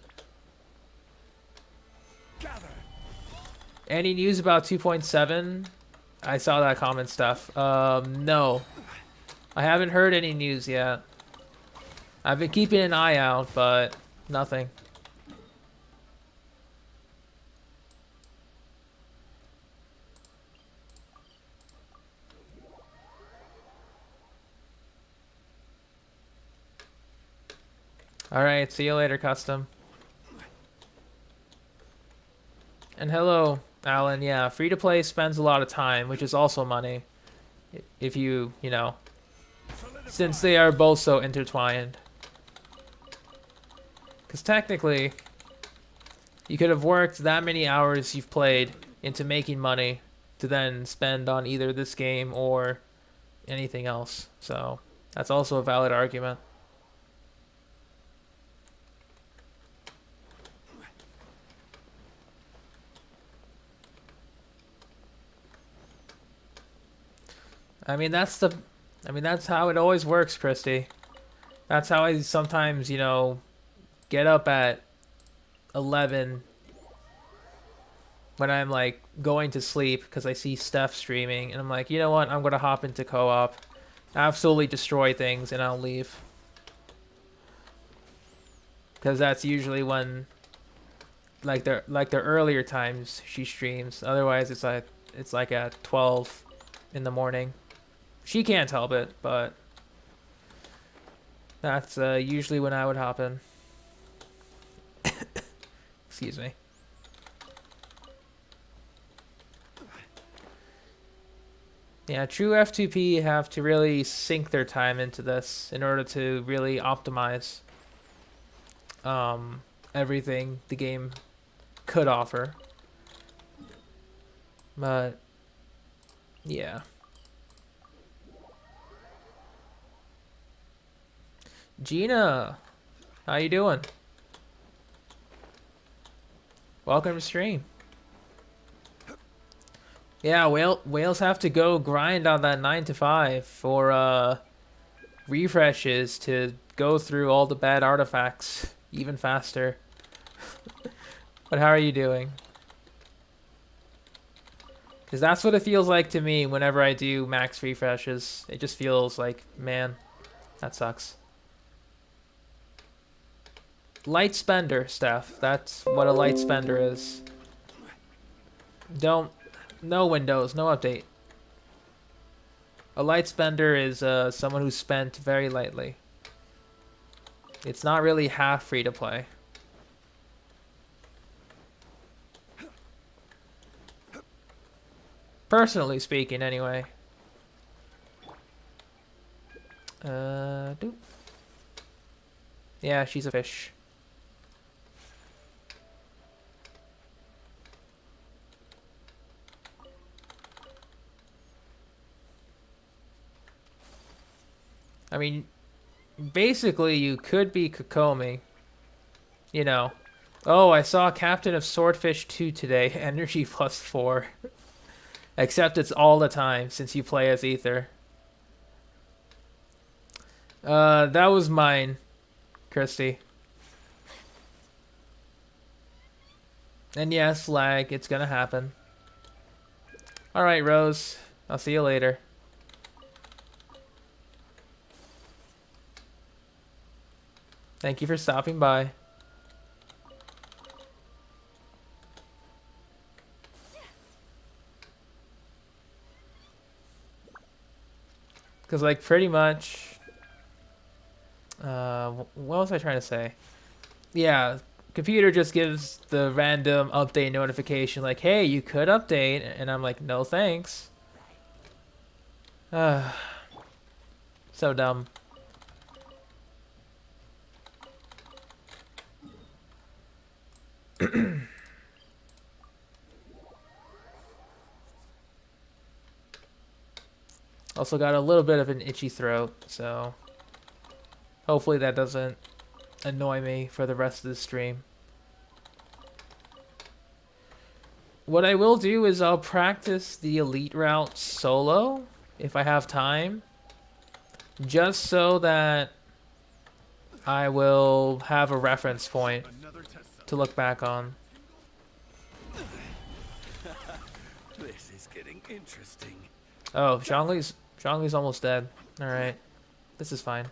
Any news about 2.7? I saw that comment stuff. No. I haven't heard any news yet. I've been keeping an eye out, but nothing. Alright, see you later, Custom. And hello, Alan. Yeah, free-to-play spends a lot of time, which is also money. If you know, since they are both so intertwined. Because technically, you could have worked that many hours you've played into making money to then spend on either this game or anything else. So, that's also a valid argument. I mean, that's how it always works, Christy. That's how I sometimes, get up at 11 when I'm like going to sleep because I see Steph streaming and I'm like, you know what? I'm gonna hop into co-op, absolutely destroy things, and I'll leave. Because that's usually when, like the earlier times she streams. Otherwise, it's like at 12 in the morning. She can't help it, but that's usually when I would hop in. Excuse me. Yeah, true F2P have to really sink their time into this in order to really optimize everything the game could offer. But yeah. Gina, how you doing? Welcome to stream. Yeah, whales have to go grind on that 9 to 5 for refreshes to go through all the bad artifacts even faster. But how are you doing? Because that's what it feels like to me whenever I do max refreshes. It just feels like, man, that sucks. Light spender, Steph. That's what a light spender is. No Windows, no update. A light spender is someone who's spent very lightly. It's not really half free to play. Personally speaking, anyway. Doop. Yeah, she's a fish. I mean, basically, you could be Kokomi. You know. Oh, I saw Captain of Swordfish 2 today. Energy +4. Except it's all the time, since you play as Ether. That was mine, Christy. And yes, lag. It's gonna happen. Alright, Rose. I'll see you later. Thank you for stopping by. Because, like, pretty much... what was I trying to say? Yeah, computer just gives the random update notification, like, hey, you could update, and I'm like, no thanks. So dumb. Also got a little bit of an itchy throat, so hopefully that doesn't annoy me for the rest of the stream. What I will do is I'll practice the elite route solo if I have time, just so that I will have a reference point to look back on. This is getting interesting. Oh, Zhongli's almost dead. Alright. This is fine.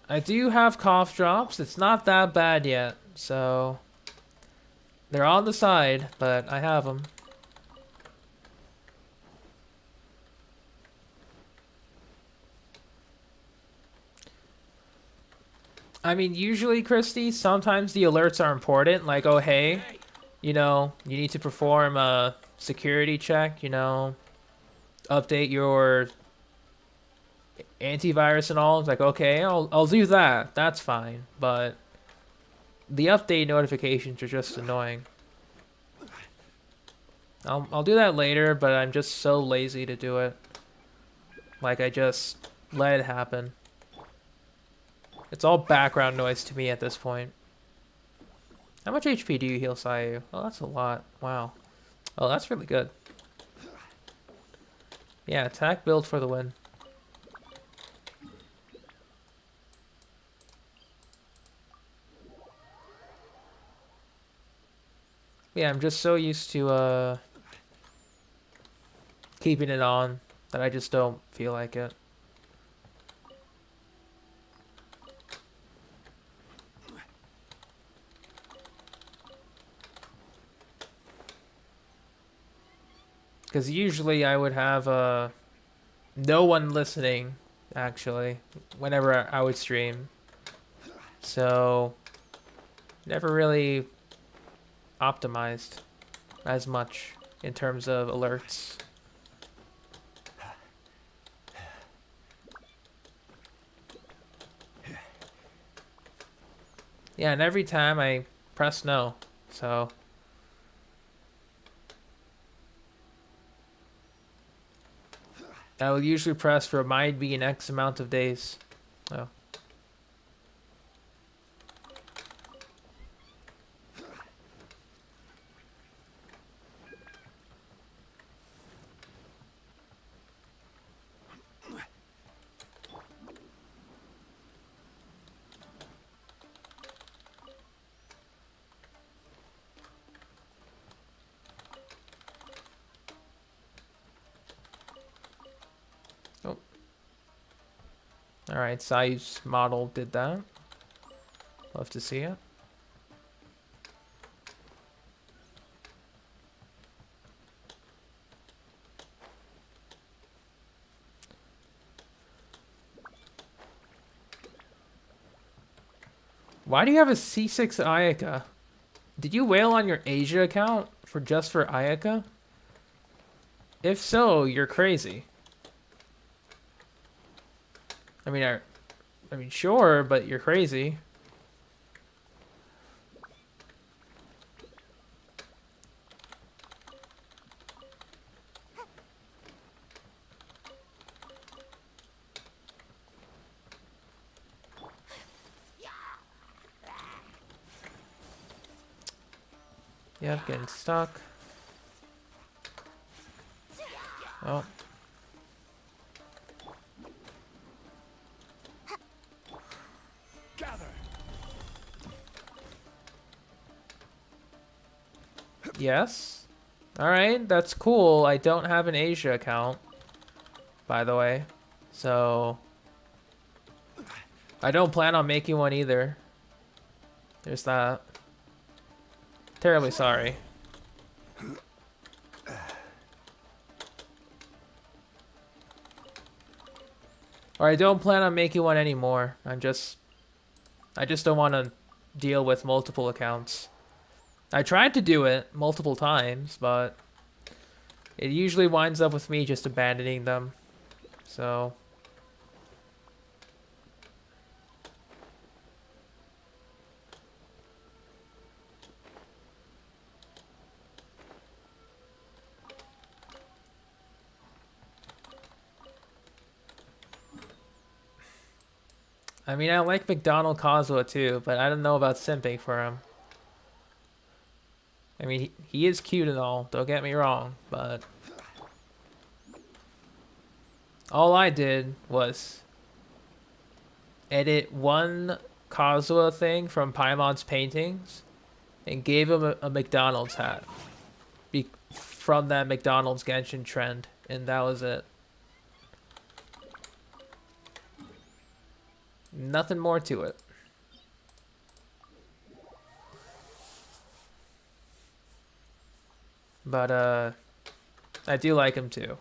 I do have cough drops. It's not that bad yet, so... They're on the side, but I have them. I mean, usually, Christy, sometimes the alerts are important. Like, oh, hey, you know, you need to perform a security check, you know, update your antivirus and all. It's like, okay, I'll do that. That's fine. But the update notifications are just annoying. I'll do that later, but I'm just so lazy to do it. Like, I just let it happen. It's all background noise to me at this point. How much HP do you heal Sayu? Oh, that's a lot. Wow. Oh, that's really good. Yeah, attack build for the win. Yeah, I'm just so used to keeping it on that I just don't feel like it. Because usually I would have no one listening, actually, whenever I would stream. So, never really optimized as much in terms of alerts. Yeah, and every time I press no, so... I will usually press remind me in X amount of days. Oh. Alright, Sayu's model did that. Love to see it. Why do you have a C6 Ayaka? Did you whale on your Asia account for Ayaka? If so, you're crazy. I mean, I mean, sure, but you're crazy. Yep, getting stuck. Oh. Gather. Yes. Alright, that's cool. I don't have an Asia account, by the way. So, I don't plan on making one either. There's that. Terribly sorry. Or I don't plan on making one anymore. I just don't want to deal with multiple accounts. I tried to do it multiple times, but it usually winds up with me just abandoning them. So, I mean, I like McDonald Kazuha too, but I don't know about simping for him. I mean, he is cute and all, don't get me wrong, but all I did was edit one Kazuha thing from Paimon's paintings and gave him a McDonald's hat from that McDonald's Genshin trend, and that was it. Nothing more to it. But I do like him too.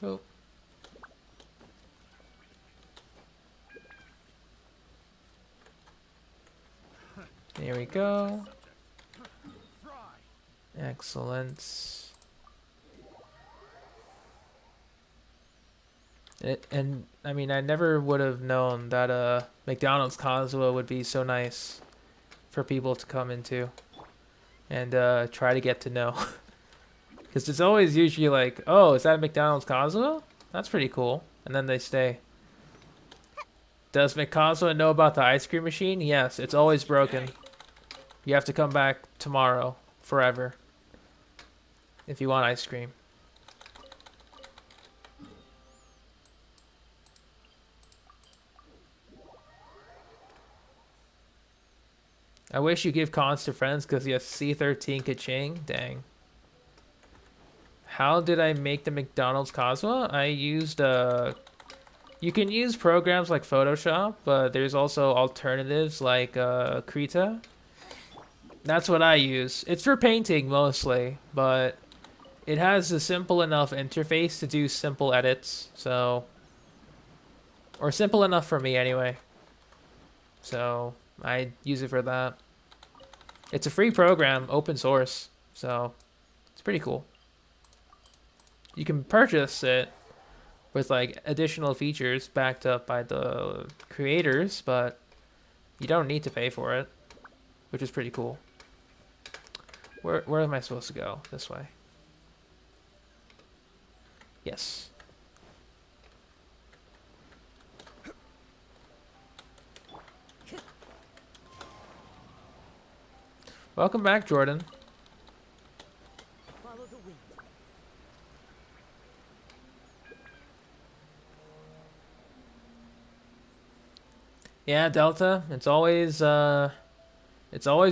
Oh. There we go. Excellent. And I mean, I never would have known that McDonald's Kazuha would be so nice for people to come into and try to get to know. Because it's always usually like, oh, is that McDonald's Kazuha? That's pretty cool. And then they stay. Does McCauseway know about the ice cream machine? Yes, it's always broken. You have to come back tomorrow, forever, if you want ice cream. I wish you give cons to friends because you have C13 Kaching. Dang. How did I make the McDonald's Kazuha? I used you can use programs like Photoshop, but there's also alternatives like Krita. That's what I use. It's for painting mostly, but it has a simple enough interface to do simple edits, so, or simple enough for me anyway. So I use it for that. It's a free program, open source, so it's pretty cool. You can purchase it with like additional features backed up by the creators, but you don't need to pay for it, which is pretty cool. Where am I supposed to go? This way. Yes. Welcome back, Jordan. Follow the wind. Yeah, Delta, it's always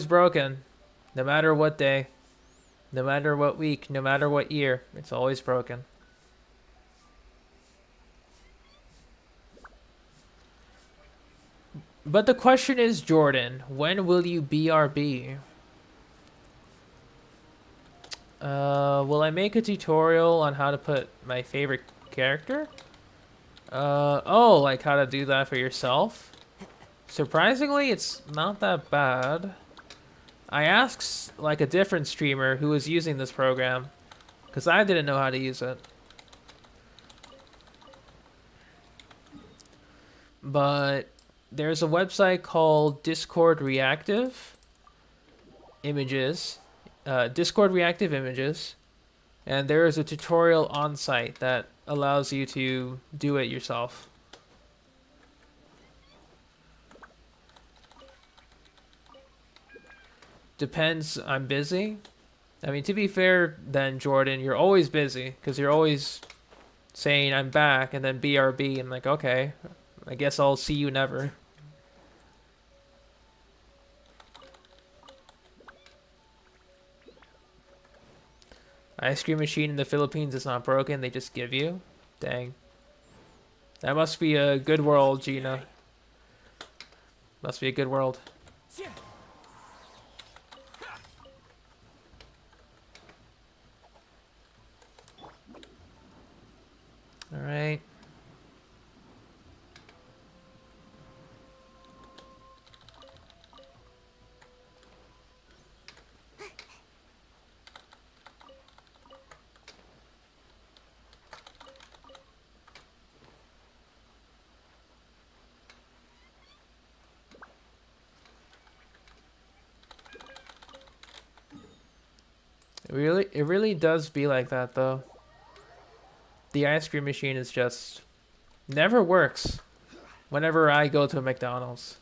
broken. No matter what day, no matter what week, no matter what year, it's always broken. But the question is, Jordan, when will you BRB? Will I make a tutorial on how to put my favorite character? Oh, like how to do that for yourself? Surprisingly, it's not that bad. I asked like a different streamer who was using this program because I didn't know how to use it. But there's a website called Discord Reactive Images, Discord Reactive Images, and there is a tutorial on site that allows you to do it yourself. Depends, I'm busy. I mean, to be fair, then Jordan, you're always busy because you're always saying I'm back and then BRB and like, okay, I guess I'll see you never. Ice cream machine in the Philippines is not broken, they just give you. Dang. That must be a good world, Gina. Must be a good world. Alright. It really does be like that though. The ice cream machine is just never works whenever I go to a McDonald's.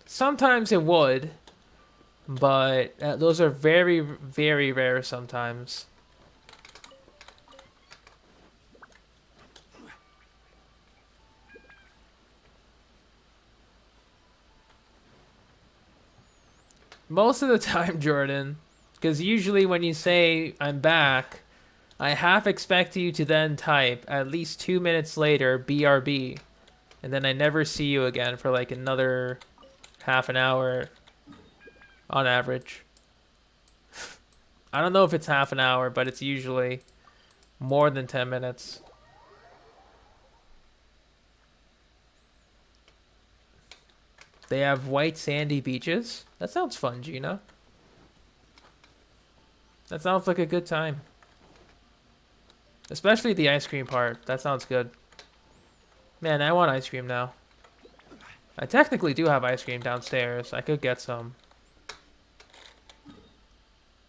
Sometimes it would, but those are very, very rare sometimes. Most of the time, Jordan, because usually when you say I'm back, I half expect you to then type at least 2 minutes later BRB, and then I never see you again for like another half an hour on average. I don't know if it's half an hour, but it's usually more than 10 minutes. They have white sandy beaches. That sounds fun, Gina. That sounds like a good time. Especially the ice cream part. That sounds good. Man, I want ice cream now. I technically do have ice cream downstairs. I could get some.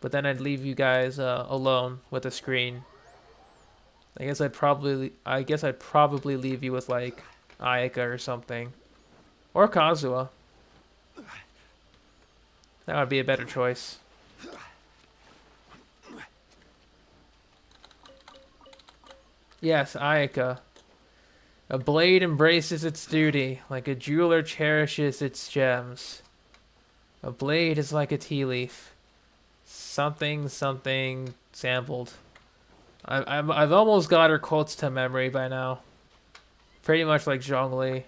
But then I'd leave you guys alone with the screen. I guess I'd probably leave you with like Ayaka or something. Or Kazuha. That would be a better choice. Yes, Ayaka. A blade embraces its duty, like a jeweler cherishes its gems. A blade is like a tea leaf. Something sampled. I've almost got her quotes to memory by now. Pretty much like Zhongli.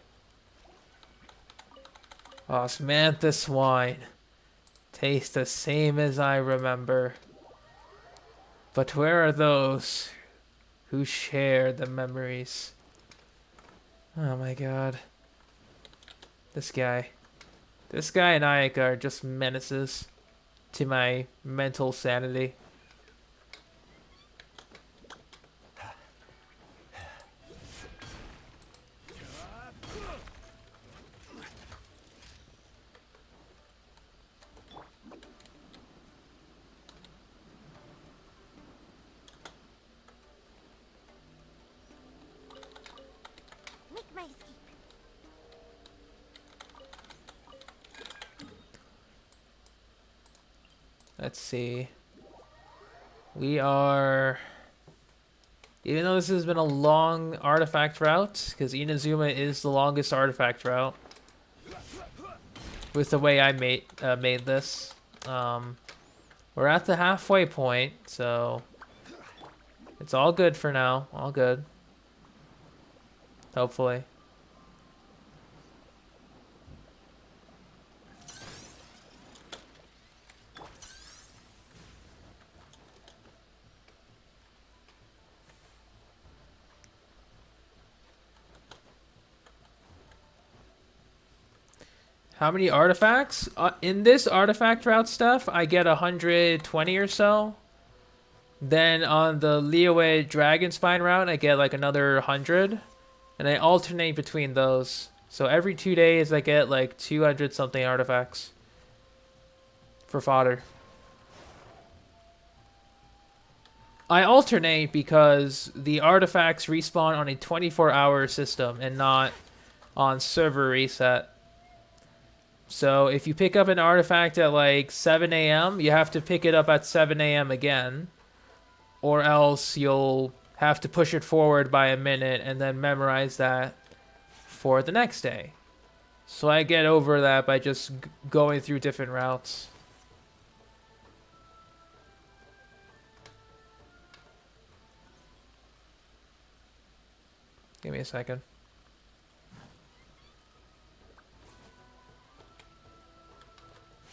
Osmanthus wine. Tastes the same as I remember. But where are those who share the memories? Oh my god. This guy and Ayaka are just menaces to my mental sanity. Make my escape. Let's see. We are... Even though this has been a long artifact route, because Inazuma is the longest artifact route, with the way I made this, we're at the halfway point, so it's all good for now. All good. Hopefully. How many artifacts? In this artifact route stuff, I get 120 or so. Then on the Liyue Dragon Spine route, I get like another 100. And I alternate between those. So every 2 days, I get like 200 something artifacts for fodder. I alternate because the artifacts respawn on a 24-hour system and not on server reset. So if you pick up an artifact at like 7 a.m., you have to pick it up at 7 a.m. again. Or else you'll have to push it forward by a minute and then memorize that for the next day. So I get over that by just going through different routes. Give me a second.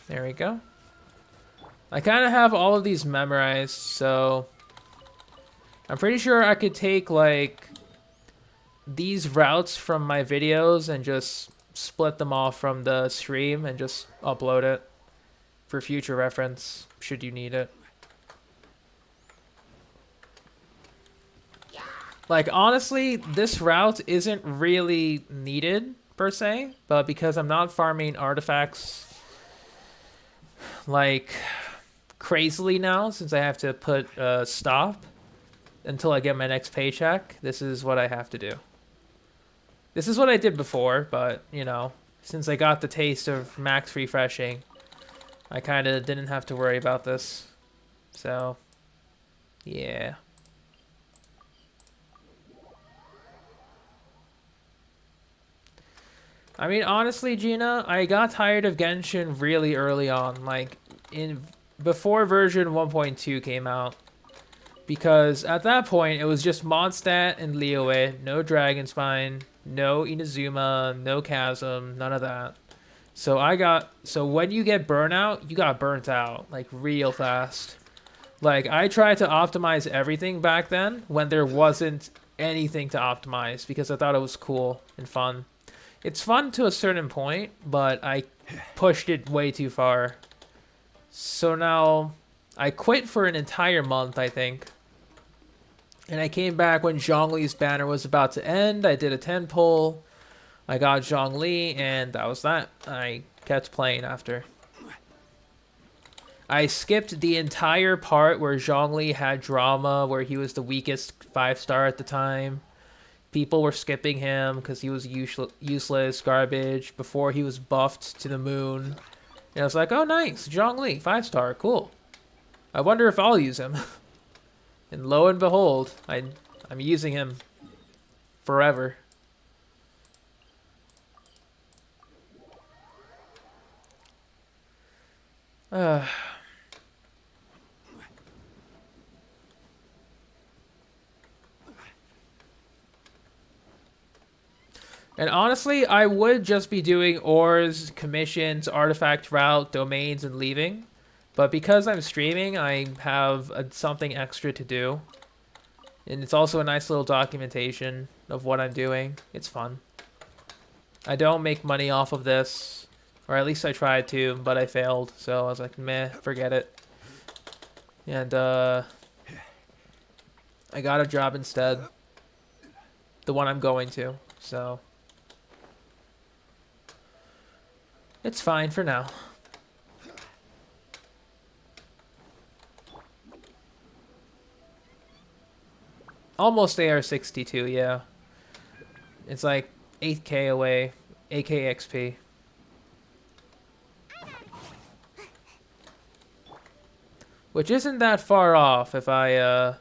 There we go. I kind of have all of these memorized, so I'm pretty sure I could take like these routes from my videos and just split them off from the stream and just upload it for future reference should you need it. Like, honestly, this route isn't really needed, per se, but because I'm not farming artifacts, like, crazily now, since I have to put a stop until I get my next paycheck, this is what I have to do. This is what I did before, but, you know, since I got the taste of max refreshing, I kind of didn't have to worry about this. So, yeah. I mean, honestly, Gina, I got tired of Genshin really early on, like before version 1.2 came out, because at that point it was just Mondstadt and Liyue, no Dragonspine, no Inazuma, no Chasm, none of that. So when you get burnout, you got burnt out like real fast. Like I tried to optimize everything back then when there wasn't anything to optimize because I thought it was cool and fun. It's fun to a certain point, but I pushed it way too far. So now I quit for an entire month, I think. And I came back when Zhongli's banner was about to end. I did a 10 pull. I got Zhongli, and that was that. I kept playing after. I skipped the entire part where Zhongli had drama, where he was the weakest 5-star at the time. People were skipping him because he was useless, garbage, before he was buffed to the moon. And I was like, oh, nice, Zhongli, 5-star, cool. I wonder if I'll use him. And lo and behold, I'm using him forever. And honestly, I would just be doing ores, commissions, artifact route, domains, and leaving. But because I'm streaming, I have something extra to do. And it's also a nice little documentation of what I'm doing. It's fun. I don't make money off of this. Or at least I tried to, but I failed. So I was like, meh, forget it. And I got a job instead. The one I'm going to. So it's fine for now. Almost AR62, yeah. It's like 8k away, 8k XP. Which isn't that far off if I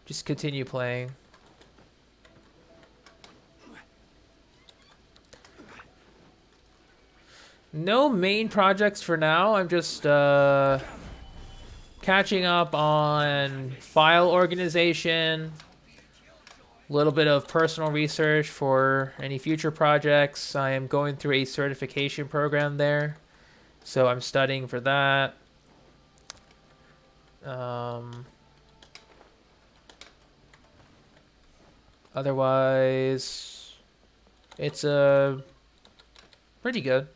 just continue playing. No main projects for now. I'm just catching up on file organization, a little bit of personal research for any future projects. I am going through a certification program there, so I'm studying for that. Otherwise, it's pretty good.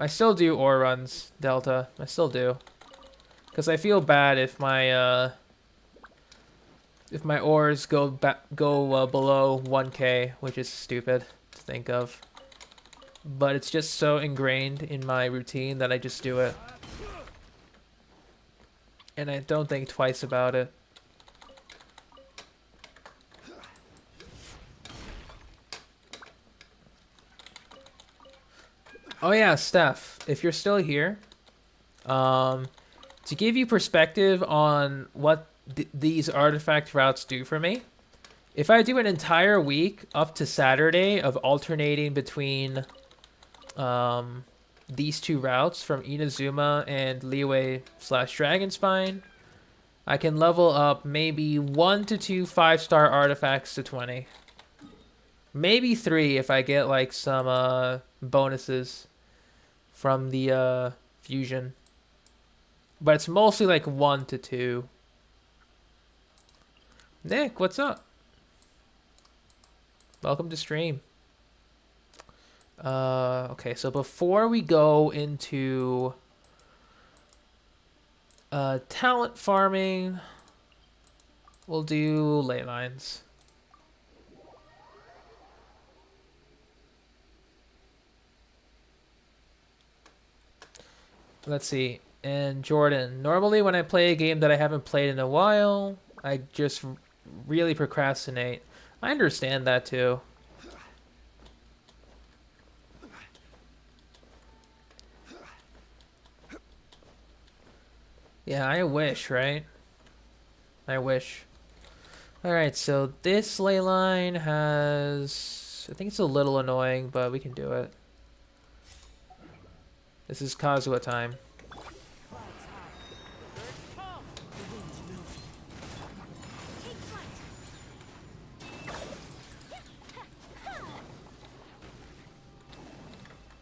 I still do ore runs, Delta. I still do. Because I feel bad if my ores go below 1k, which is stupid to think of. But it's just so ingrained in my routine that I just do it. And I don't think twice about it. Oh yeah, Steph, if you're still here, to give you perspective on what these artifact routes do for me, if I do an entire week up to Saturday of alternating between these two routes from Inazuma and Liyue / Dragonspine, I can level up maybe 1 to 2 5-star artifacts to 20. Maybe 3 if I get like some bonuses from the fusion. But it's mostly like 1 to 2. Nick, what's up? Welcome to stream. Okay, so before we go into talent farming, we'll do ley lines. Let's see. And Jordan, normally when I play a game that I haven't played in a while, I just really procrastinate. I understand that too. Yeah, I wish, right? I wish. Alright, so this ley line has... I think it's a little annoying, but we can do it. This is Kazuha time.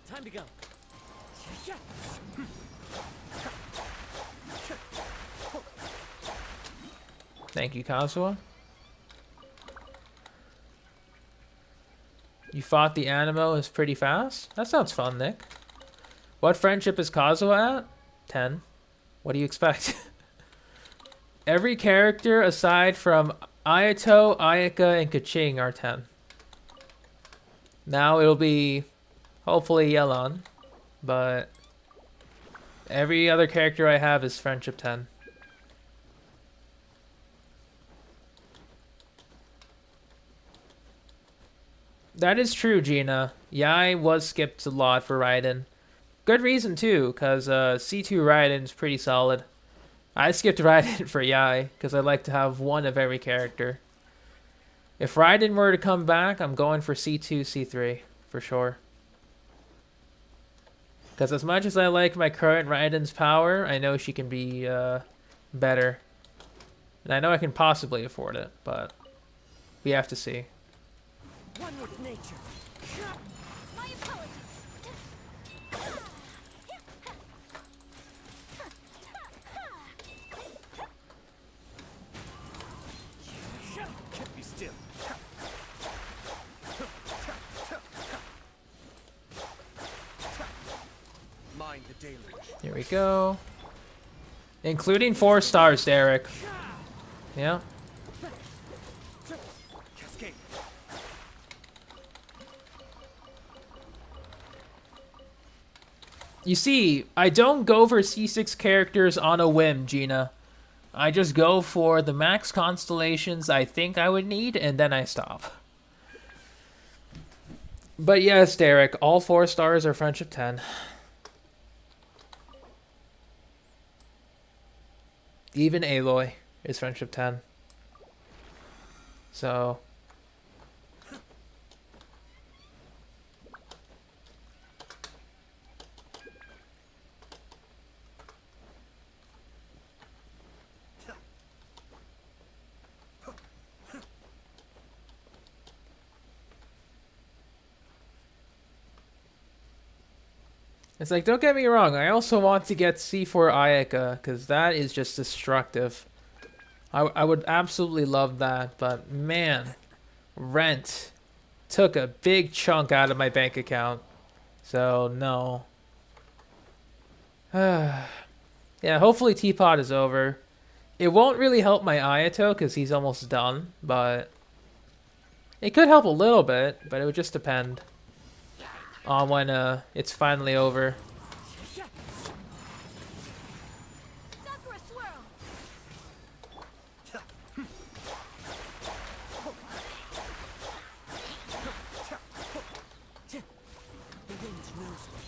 Time to go. Thank you, Kazuha. You fought the Animo is pretty fast? That sounds fun, Nick. What friendship is Kazuha at? 10. What do you expect? Every character aside from Ayato, Ayaka, and Kaching are 10. Now it'll be hopefully Yelan, but every other character I have is friendship 10. That is true, Gina. Yai was skipped a lot for Raiden. Good reason too, because C2 Raiden is pretty solid. I skipped Raiden for Yai, because I like to have one of every character. If Raiden were to come back, I'm going for C2, C3, for sure. Because as much as I like my current Raiden's power, I know she can be better. And I know I can possibly afford it, but we have to see. One with nature. My apologies. Can't be still. Mind the deluge. Here we go. Including 4 stars, Derek. Yeah. Cascade. You see, I don't go for C6 characters on a whim, Gina. I just go for the max constellations I think I would need, and then I stop. But yes, Derek, all 4 stars are friendship 10. Even Aloy is friendship 10. So... It's like, don't get me wrong, I also want to get C4 Ayaka, because that is just destructive. I would absolutely love that, but man, rent took a big chunk out of my bank account. So, no. Yeah, hopefully Teapot is over. It won't really help my Ayato because he's almost done, but it could help a little bit, but it would just depend on when it's finally over. Sakura swirl. The wind knows me.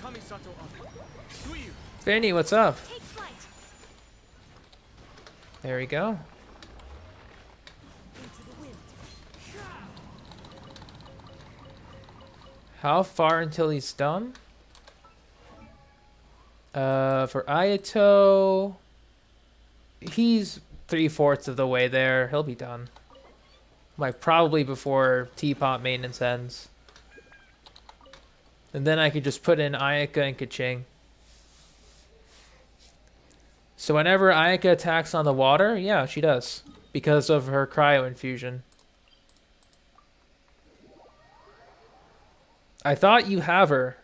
Kamisato up. Suiyu. Fanny, what's up? Take flight. There we go. Into the wind. How far until he's done? For Ayato, he's 3/4 of the way there. He'll be done. Like, probably before Teapot maintenance ends. And then I could just put in Ayaka and Kaching. So whenever Ayaka attacks on the water, yeah, she does. Because of her cryo infusion. I thought you have her.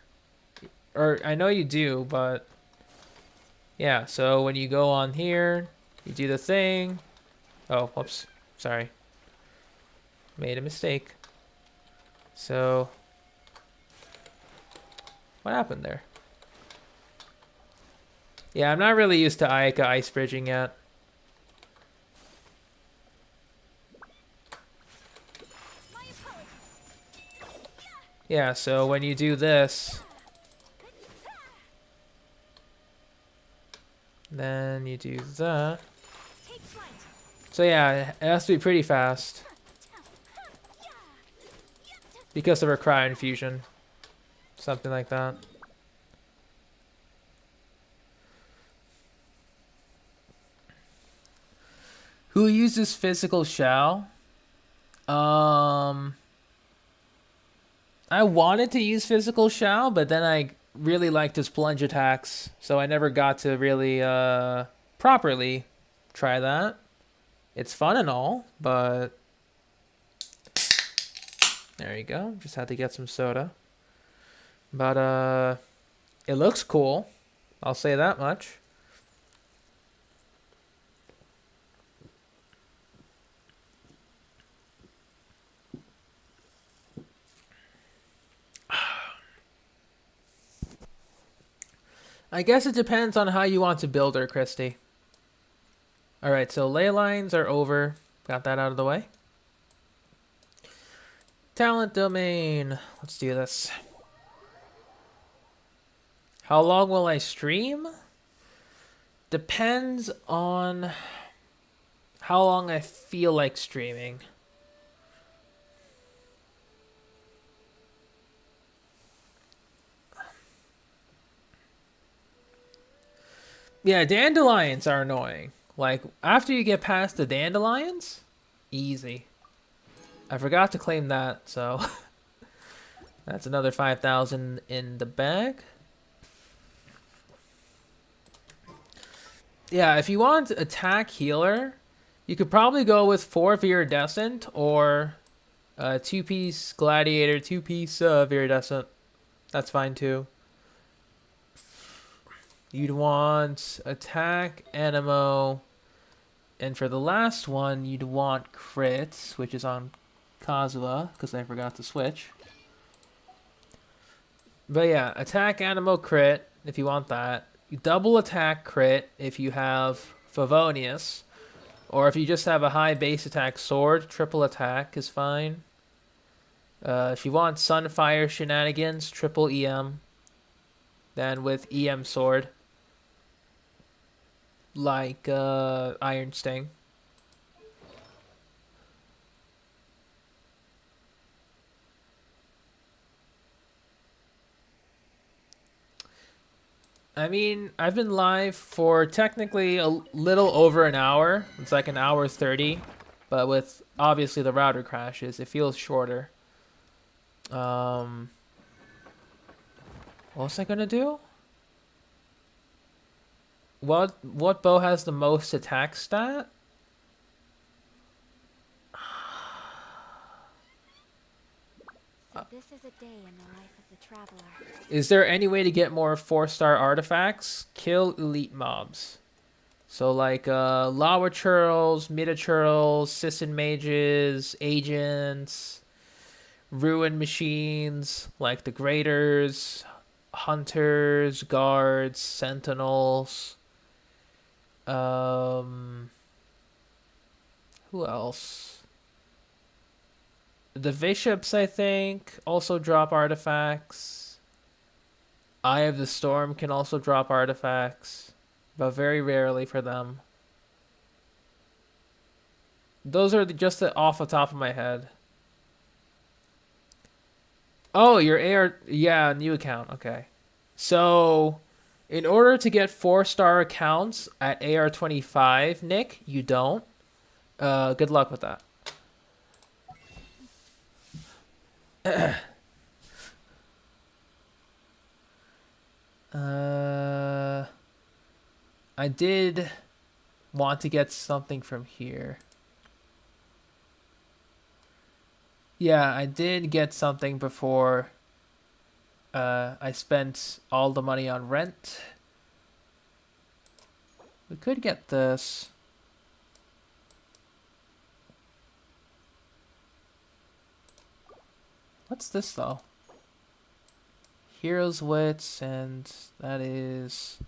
Or, I know you do, but... Yeah, so when you go on here, you do the thing. Oh, whoops. Sorry. Made a mistake. So... What happened there? Yeah, I'm not really used to Ayaka ice bridging yet. My apologies. Yeah, so when you do this, then you do that. Take flight. So yeah, it has to be pretty fast because of her cryo infusion. Something like that. Who uses physical shell? I wanted to use physical shell, but then I really liked his plunge attacks, so I never got to really properly try that. It's fun and all, but there you go. Just had to get some soda. But it looks cool. I'll say that much. I guess it depends on how you want to build her, Christy. Alright, so ley lines are over. Got that out of the way. Talent domain. Let's do this. How long will I stream? Depends on how long I feel like streaming. Yeah, dandelions are annoying. Like, after you get past the dandelions, easy. I forgot to claim that, so that's another 5,000 in the bag. Yeah, if you want attack healer, you could probably go with 4 Viridescent or 2-piece Gladiator, 2-piece Viridescent. That's fine too. You'd want attack, Animo, and for the last one, you'd want crits, which is on Kazuha, because I forgot to switch. But yeah, attack, Animo, crit, if you want that. Double attack crit if you have Favonius, or if you just have a high base attack sword, triple attack is fine. If you want Sunfire shenanigans, triple EM. Then with EM sword, like Iron Sting. I mean, I've been live for technically a little over an hour. It's like an hour 30, but with obviously the router crashes, it feels shorter. What was I gonna do? What bow has the most attack stat? This is a day in the life of the traveler. Is there any way to get more 4-star artifacts? Kill elite mobs. So like lava churls, meta churls, Sisson mages, agents, ruin machines like the graders, hunters, guards, sentinels. Who else? The bishops, I think, also drop artifacts. Eye of the Storm can also drop artifacts, but very rarely for them. Those are just off the top of my head. Oh, your AR... Yeah, new account. Okay. So, in order to get 4-star accounts at AR25, Nick, you don't. Good luck with that. I did want to get something from here. Yeah, I did get something before I spent all the money on rent. We could get this. What's this though? Heroes Wits, and that is...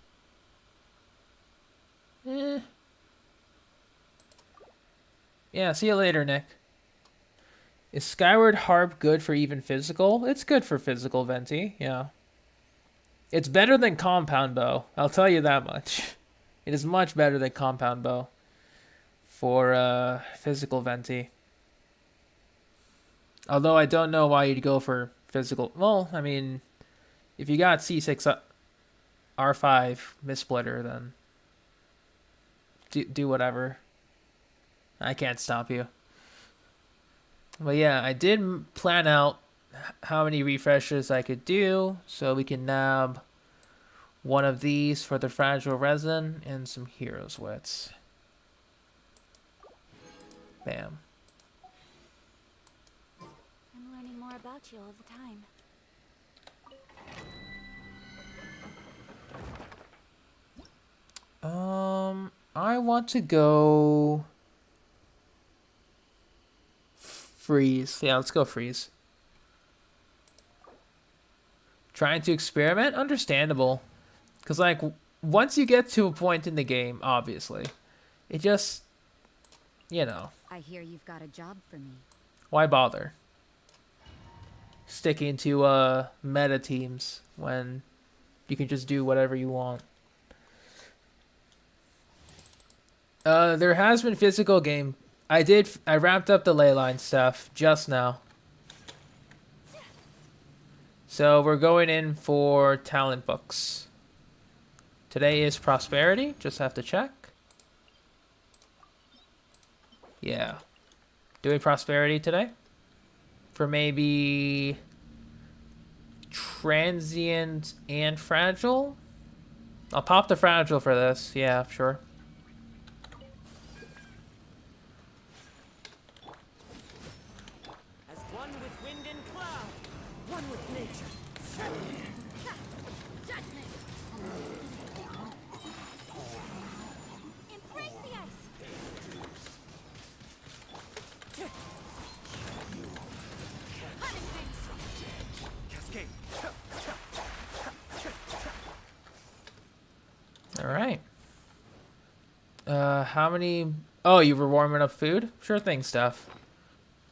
Yeah, see you later, Nick. Is Skyward Harp good for even physical? It's good for physical, Venti, yeah. It's better than Compound Bow, I'll tell you that much. It is much better than Compound Bow for physical, Venti. Although I don't know why you'd go for physical. Well, I mean, if you got C6 R5 Missplitter, then do whatever. I can't stop you. But yeah, I did plan out how many refreshes I could do, so we can nab one of these for the fragile resin and some heroes wits. Bam. I'm learning more about you all the time. I want to go freeze. Yeah, let's go freeze. Trying to experiment? Understandable. Because, like, once you get to a point in the game, obviously, it just, you know. I hear you've got a job for me. Why bother sticking to meta teams when you can just do whatever you want? There has been physical game. I wrapped up the ley line stuff just now. So we're going in for talent books. Today is prosperity. Just have to check. Yeah. Doing prosperity today. For maybe transient and fragile. I'll pop the fragile for this. Yeah, sure. As one with wind and cloud, one with nature. Judgment! Embrace the ice! Cascade. All right. How many? Oh, you were warming up food? Sure thing, Steph.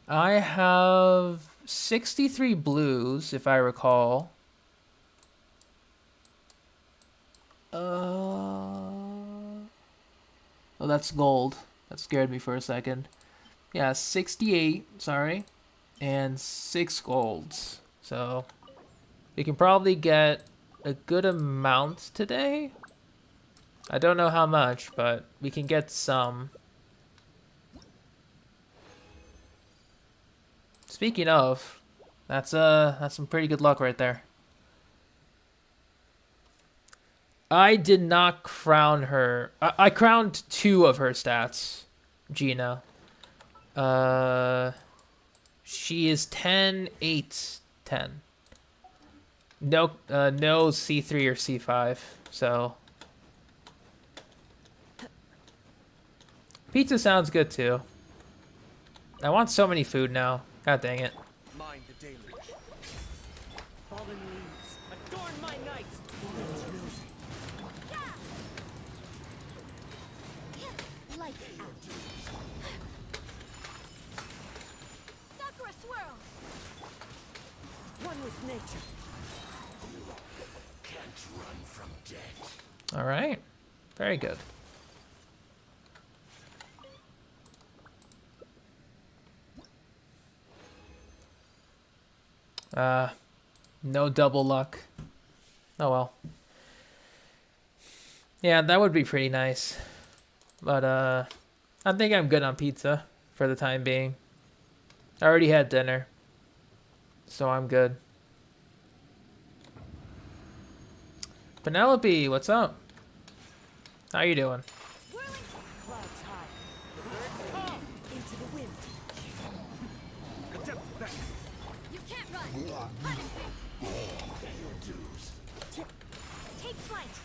I have 63 blues, if I recall. Oh, that's gold. That scared me for a second. Yeah, 68, sorry. And 6 golds. So, we can probably get a good amount today. I don't know how much, but we can get some. Speaking of, that's some pretty good luck right there. I did not crown her. I crowned 2 of her stats, Gina. She is 10, 8, 10. No, no C3 or C5. So pizza sounds good too. I want so many food now. God dang it. Mind the deluge. Fallen leaves, adorn my night. Light out. Sakura swirl. One with nature. Can't run from death. All right. Very good. No double luck. Oh well. Yeah, that would be pretty nice. But I think I'm good on pizza for the time being. I already had dinner, so I'm good. Penelope, what's up? How you doing? Clouds high. The birds call. Into the wind. Attempt back. You can't run. Take flight.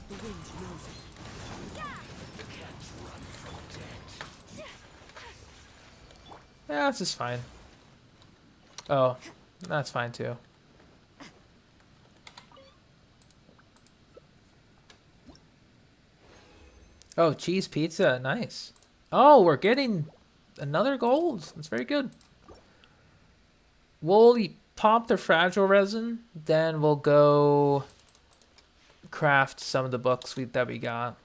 The wind knows it. Yeah, this is fine. Oh, that's fine too. Oh, cheese pizza, nice. Oh, we're getting another gold. That's very good. We'll pop the fragile resin, then we'll go craft some of the books that we got.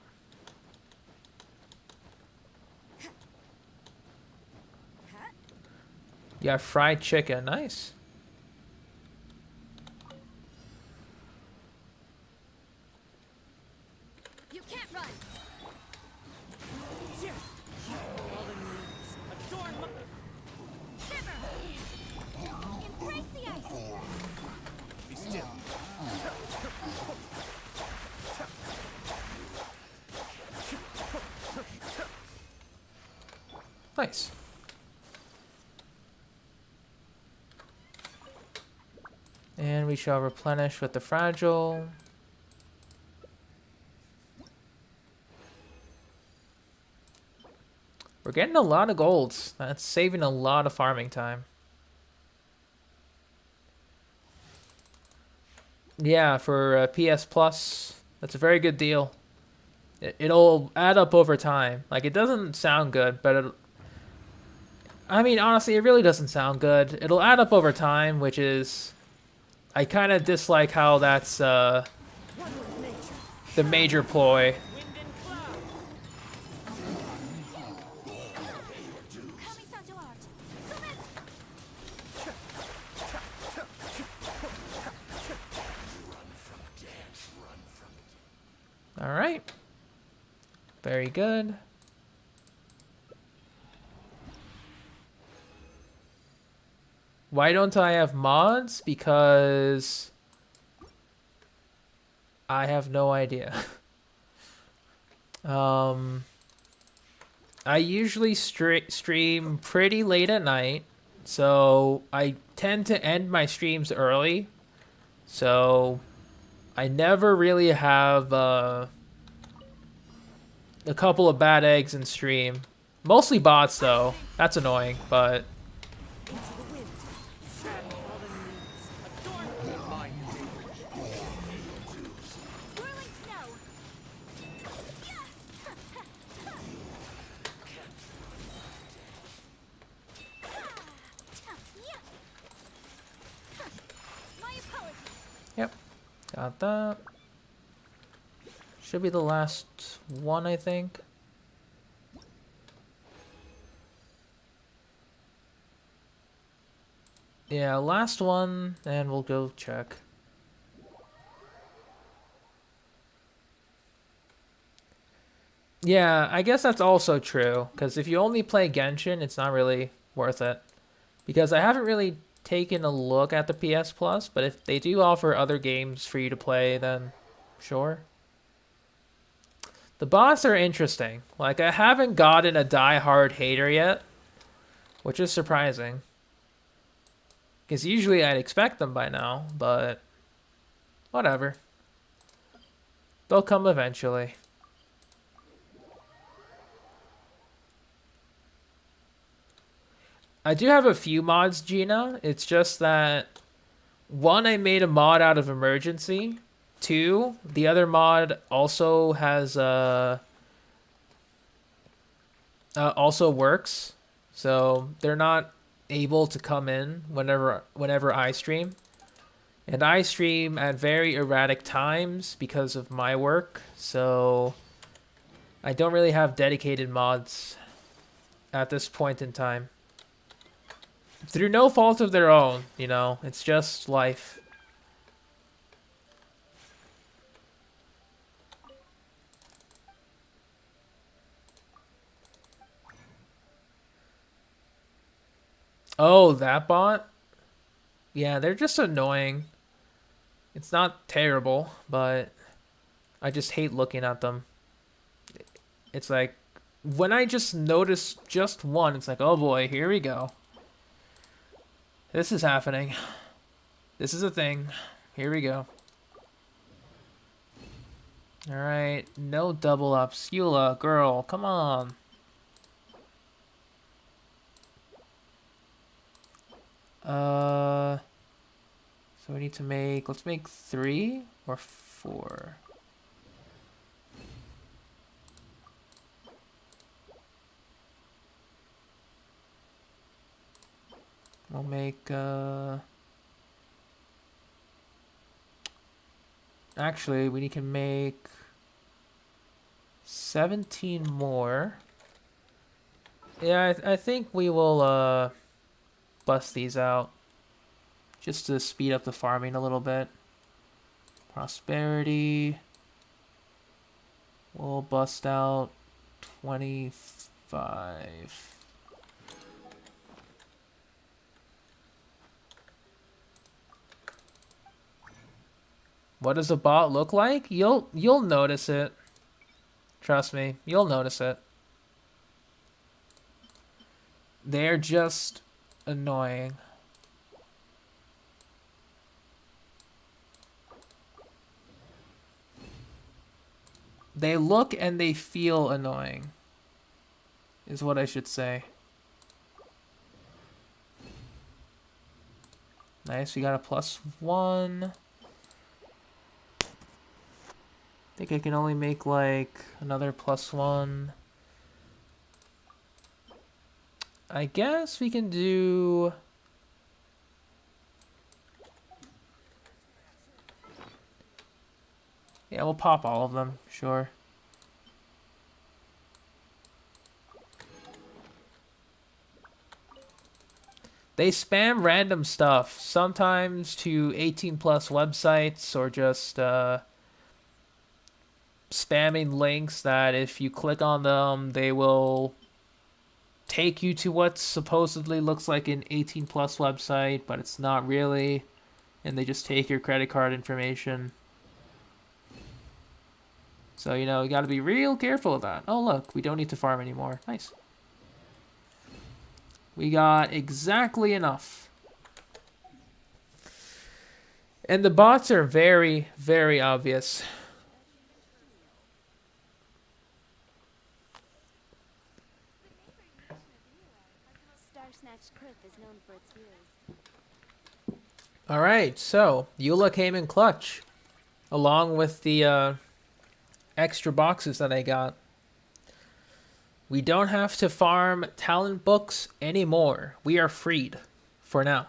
Yeah, fried chicken, nice. You can't run. Fallen leaves, adorn my... Shiver. Embrace the ice. Be still. Nice. And we shall replenish with the fragile. We're getting a lot of golds. That's saving a lot of farming time. Yeah, for PS Plus, that's a very good deal. It'll add up over time. Like, it doesn't sound good, but I mean, honestly, it really doesn't sound good. It'll add up over time, which is... I kind of dislike how that's the major ploy. Wind and cloud. Kami-santo art. Submit. All right. Very good. Why don't I have mods? Because I have no idea. I usually stream pretty late at night, so I tend to end my streams early. So I never really have a couple of bad eggs in stream. Mostly bots though. That's annoying, but Whirling snow. My apologies. yep. Got that. Should be the last one, I think. Yeah, last one, and we'll go check. Yeah, I guess that's also true, because if you only play Genshin, it's not really worth it. Because I haven't really taken a look at the PS Plus, but if they do offer other games for you to play, then sure. The bots are interesting. Like, I haven't gotten a die-hard hater yet, which is surprising. Because usually I'd expect them by now, but whatever. They'll come eventually. I do have a few mods, Gina. It's just that, one, I made a mod out of emergency. Two, the other mod also has also works, so they're not able to come in whenever I stream. And I stream at very erratic times because of my work, so I don't really have dedicated mods at this point in time. Through no fault of their own, you know, it's just life. Oh, that bot? Yeah, they're just annoying. It's not terrible, but I just hate looking at them. It's like, when I just notice just one, it's like, oh boy, here we go. This is happening. This is a thing. Here we go. Alright, no double ups. Eula, girl, come on. So we need to make, let's make 3 or 4. We'll make, actually, we can make 17 more. Yeah, I think we will, bust these out just to speed up the farming a little bit. Prosperity. We'll bust out 25. What does a bot look like? You'll notice it. Trust me, you'll notice it. They're just annoying. They look and they feel annoying, is what I should say. Nice, we got a +1. I think I can only make like another +1. I guess we can do... Yeah, we'll pop all of them, sure. They spam random stuff, sometimes to 18+ websites, or just spamming links that if you click on them, they will take you to what supposedly looks like an 18+ website, but it's not really, and they just take your credit card information. So, you know, you got to be real careful of that. Oh, look, we don't need to farm anymore. Nice. We got exactly enough. And the bots are very, very obvious. Star-Snatched Cliff is known for its viewers. Alright, so Eula came in clutch. Along with the extra boxes that I got. We don't have to farm talent books anymore. We are freed for now.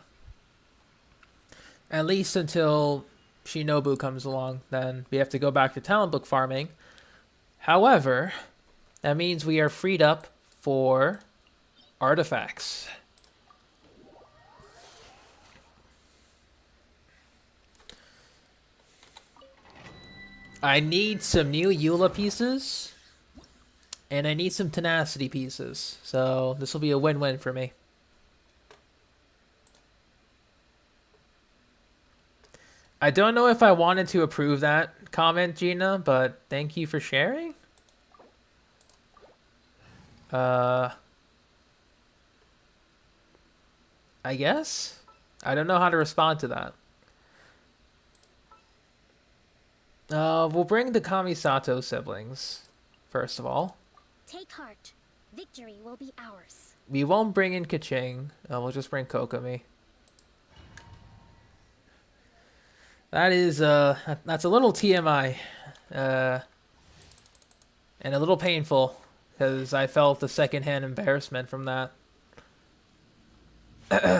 At least until Shinobu comes along, then we have to go back to talent book farming. However, that means we are freed up for artifacts. I need some new Eula pieces, and I need some tenacity pieces, so this will be a win-win for me. I don't know if I wanted to approve that comment, Gina, but thank you for sharing. I guess? I don't know how to respond to that. We'll bring the Kamisato siblings, first of all. Take heart. Victory will be ours. We won't bring in Kaching. We'll just bring Kokomi. That is, that's a little TMI. And a little painful, because I felt the secondhand embarrassment from that. Birds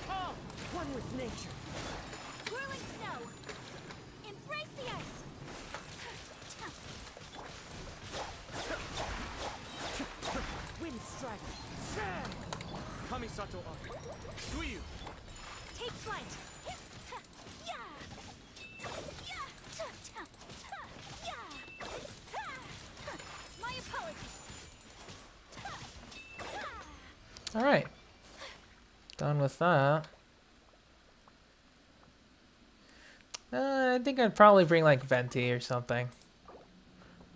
call. One with nature. Whirling snow. Embrace the ice. Wind strike. Kamisato up. Suyu. Take flight. My apologies. Alright. Done with that. I think I'd probably bring like Venti or something.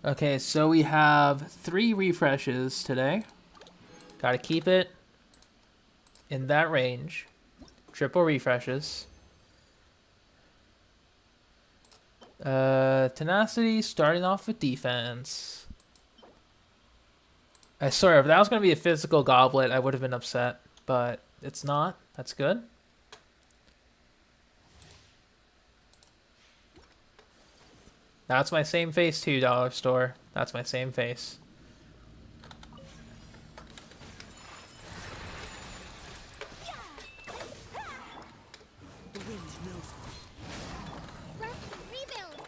Okay, so we have 3 refreshes today. Gotta keep it in that range. Triple refreshes. Tenacity starting off with defense. I swear, if that was going to be a physical goblet, I would have been upset. But it's not. That's good. That's my same face too, dollar store. That's my same face. The wind knows me. Rest and rebuild.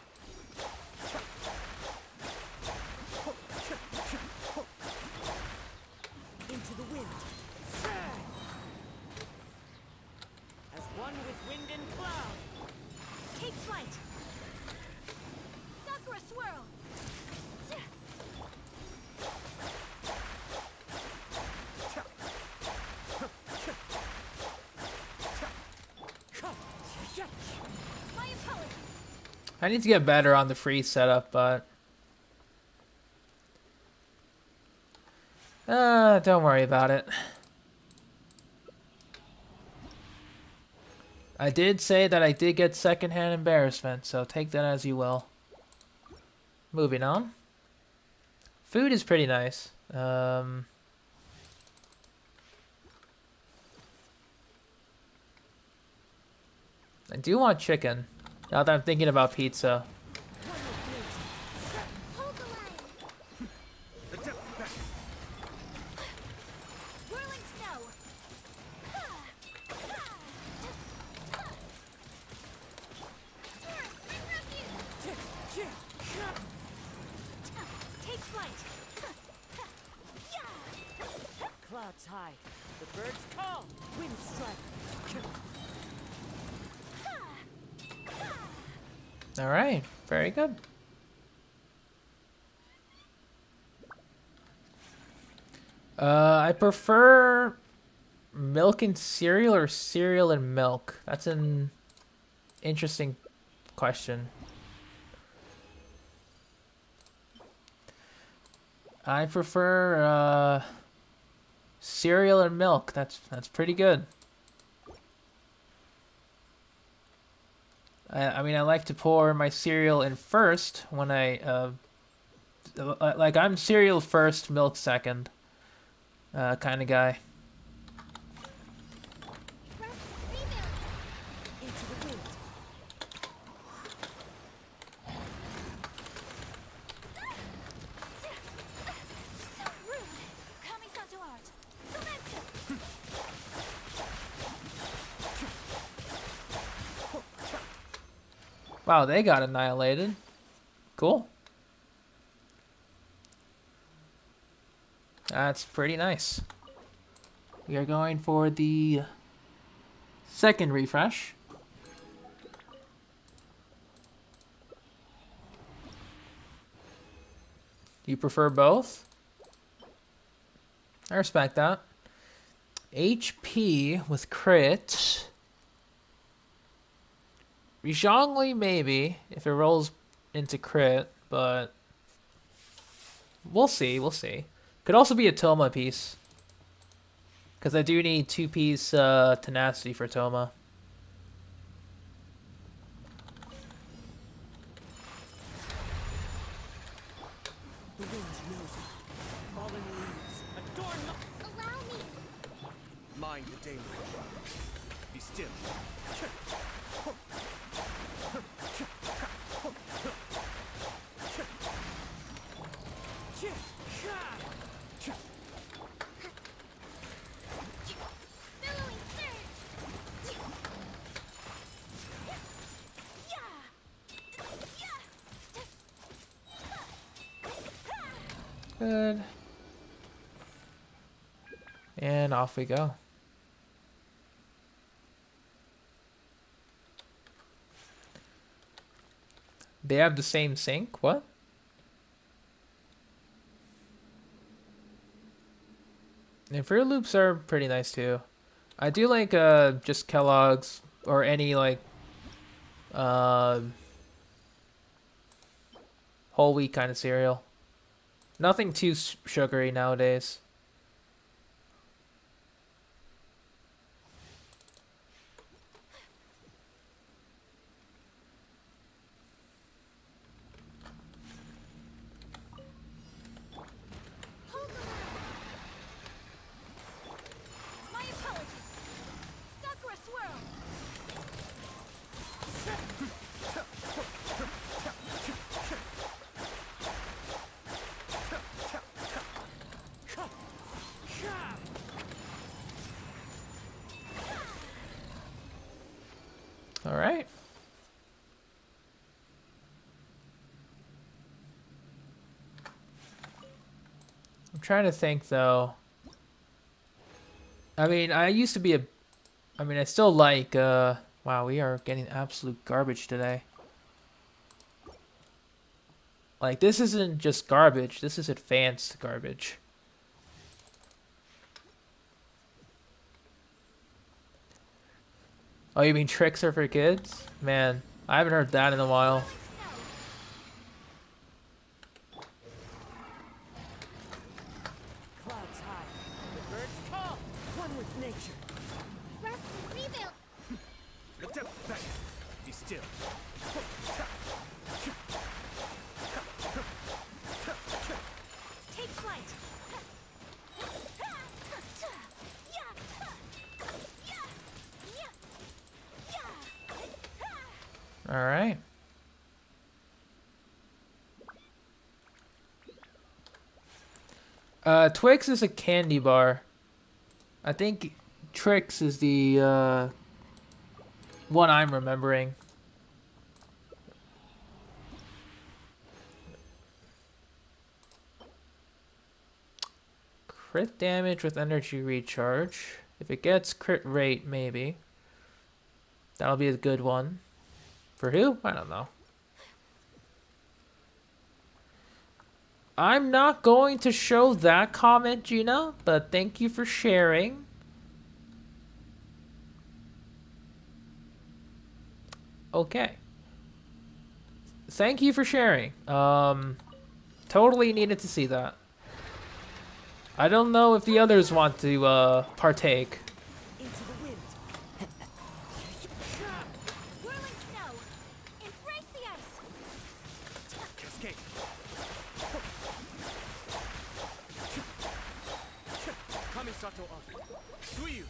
Into the wind. As one with wind and cloud. Take flight. Sakura swirl. My apologies. I need to get better on the freeze setup, but... don't worry about it. I did say that I did get secondhand embarrassment, so take that as you will. Moving on. Food is pretty nice. I do want chicken, now that I'm thinking about pizza. Hold the line. The depth back. Whirling snow. Bring refuge. Take flight. Clouds high. The birds call. Wind strike. All right, very good. I prefer milk and cereal or cereal and milk. That's an interesting question. I prefer cereal and milk. That's pretty good. I mean, I like to pour my cereal in first when I like I'm cereal first, milk second, kind of guy. Rest and rebuild. Into the wind. So rude. Kamisato art. Samantha. Wow, they got annihilated. Cool. That's pretty nice. We are going for the second refresh. You prefer both? I respect that. HP with crit. Zhongli maybe, if it rolls into crit, but we'll see, we'll see. Could also be a Toma piece. Because I do need 2-piece tenacity for Toma. The wind knows it. Fallen leaves. Adorn my... Allow me. Mind the danger. Be still. Billowing surge. Good. And off we go. They have the same sync? What? And Fruit Loops are pretty nice too. I do like just Kellogg's or any like whole wheat kind of cereal. Nothing too sugary nowadays. My apologies. Sakura swirl. All right. I'm trying to think though. I mean, I used to be a I mean, I still like wow, we are getting absolute garbage today. Like this isn't just garbage, this is advanced garbage. Oh, you mean tricks are for kids? Man, I haven't heard that in a while. Clouds high. The birds call. One with nature. Rest and rebuild. Lift up back. Be still. Take flight. All right. Twix is a candy bar. I think Trix is the one I'm remembering. Crit damage with energy recharge. If it gets crit rate, maybe. That'll be a good one. For who? I don't know. I'm not going to show that comment, Gina, but thank you for sharing. Okay. Thank you for sharing. Totally needed to see that. I don't know if the others want to partake. Into the wind. Whirling snow. Embrace the ice. Cascade. Kamisato up. Suyu.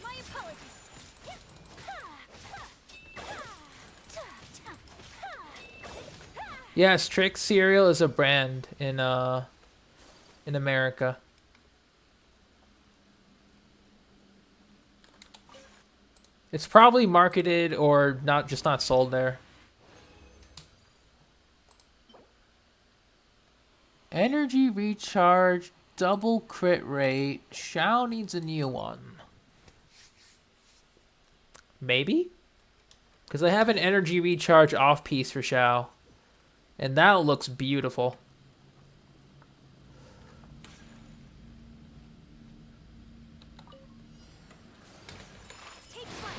My apologies. Yes, Trix cereal is a brand in America. It's probably marketed or not sold there. Energy recharge, double crit rate. Shao needs a new one. Maybe? Because I have an energy recharge off piece for Shao. And that looks beautiful. Take flight.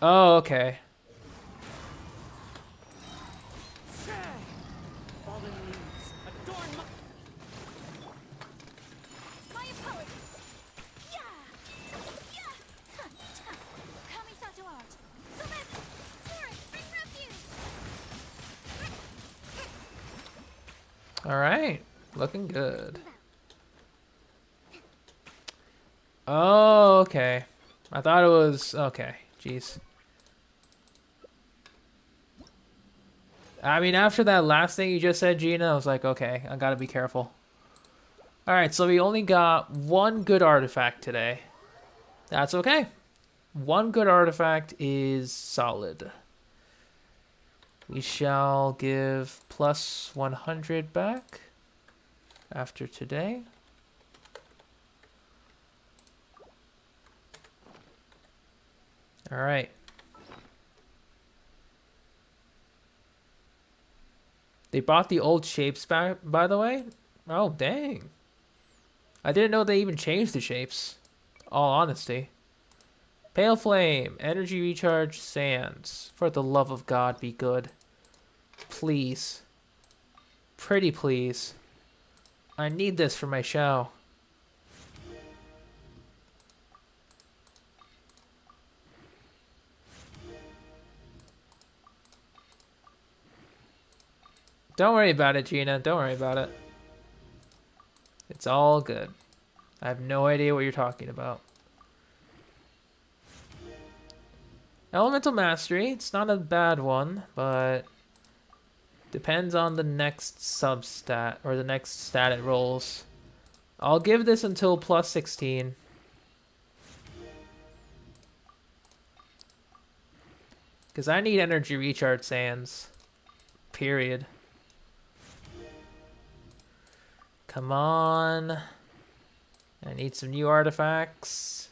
Oh, okay. Fallen leaves. Adorn my... All right, looking good. Oh, okay. I thought it was okay. Jeez. I mean, after that last thing you just said, Gina, I was like, okay, I gotta be careful. All right, so we only got one good artifact today. That's okay. One good artifact is solid. We shall give plus 100 back after today. All right. They bought the old shapes back, by the way. Oh, dang. I didn't know they even changed the shapes. All honesty. Pale Flame, Energy Recharge, Sands. For the love of God, be good. Please. Pretty please. I need this for my show. Don't worry about it, Gina. Don't worry about it. It's all good. I have no idea what you're talking about. Elemental Mastery. It's not a bad one, but depends on the next substat or the next stat it rolls. I'll give this until plus 16. Because I need energy recharge sands. Period. Come on. I need some new artifacts.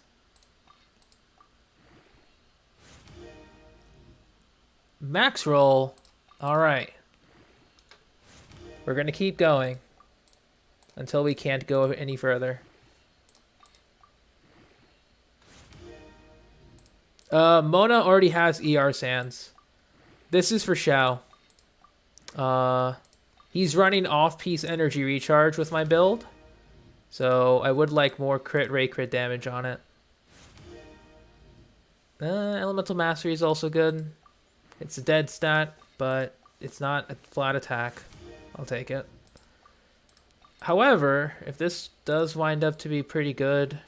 Max roll. Alright. We're going to keep going until we can't go any further. Mona already has ER Sands. This is for Xiao. He's running off-piece energy recharge with my build. So I would like more crit rate, crit damage on it. Elemental Mastery is also good. It's a dead stat, but it's not a flat attack. I'll take it. However, if this does wind up to be pretty good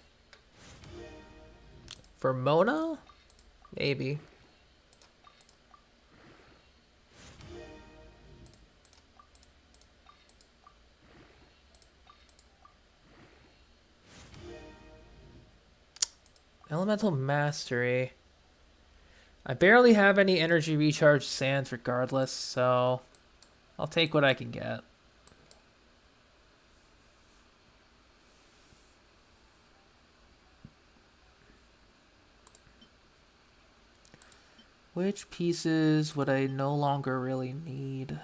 for Mona, maybe. Elemental Mastery. I barely have any energy recharge sands regardless, so I'll take what I can get. Which pieces would I no longer really need?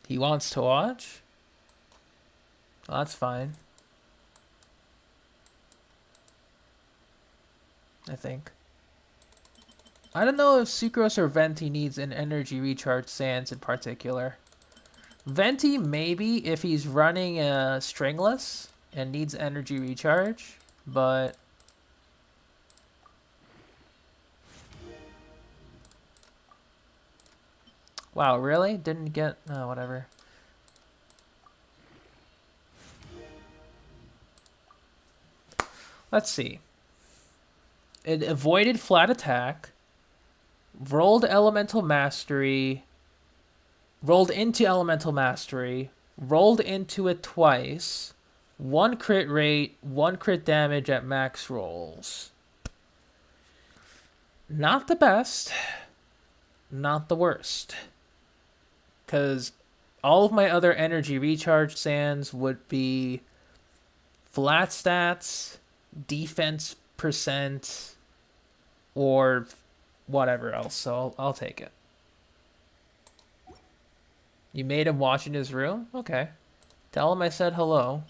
He wants to watch? Well, that's fine. I think. I don't know if Sucrose or Venti needs an energy recharge sands in particular. Venti maybe if he's running a stringless and needs energy recharge, but wow, really? Didn't get oh, whatever. Let's see. It avoided flat attack, rolled elemental mastery, rolled into elemental mastery, rolled into it twice, 1 crit rate, 1 crit damage at max rolls. Not the best, not the worst. Because all of my other energy recharge sands would be flat stats, defense percent, or whatever else. So I'll take it. You made him watch in his room? Okay. Tell him I said hello.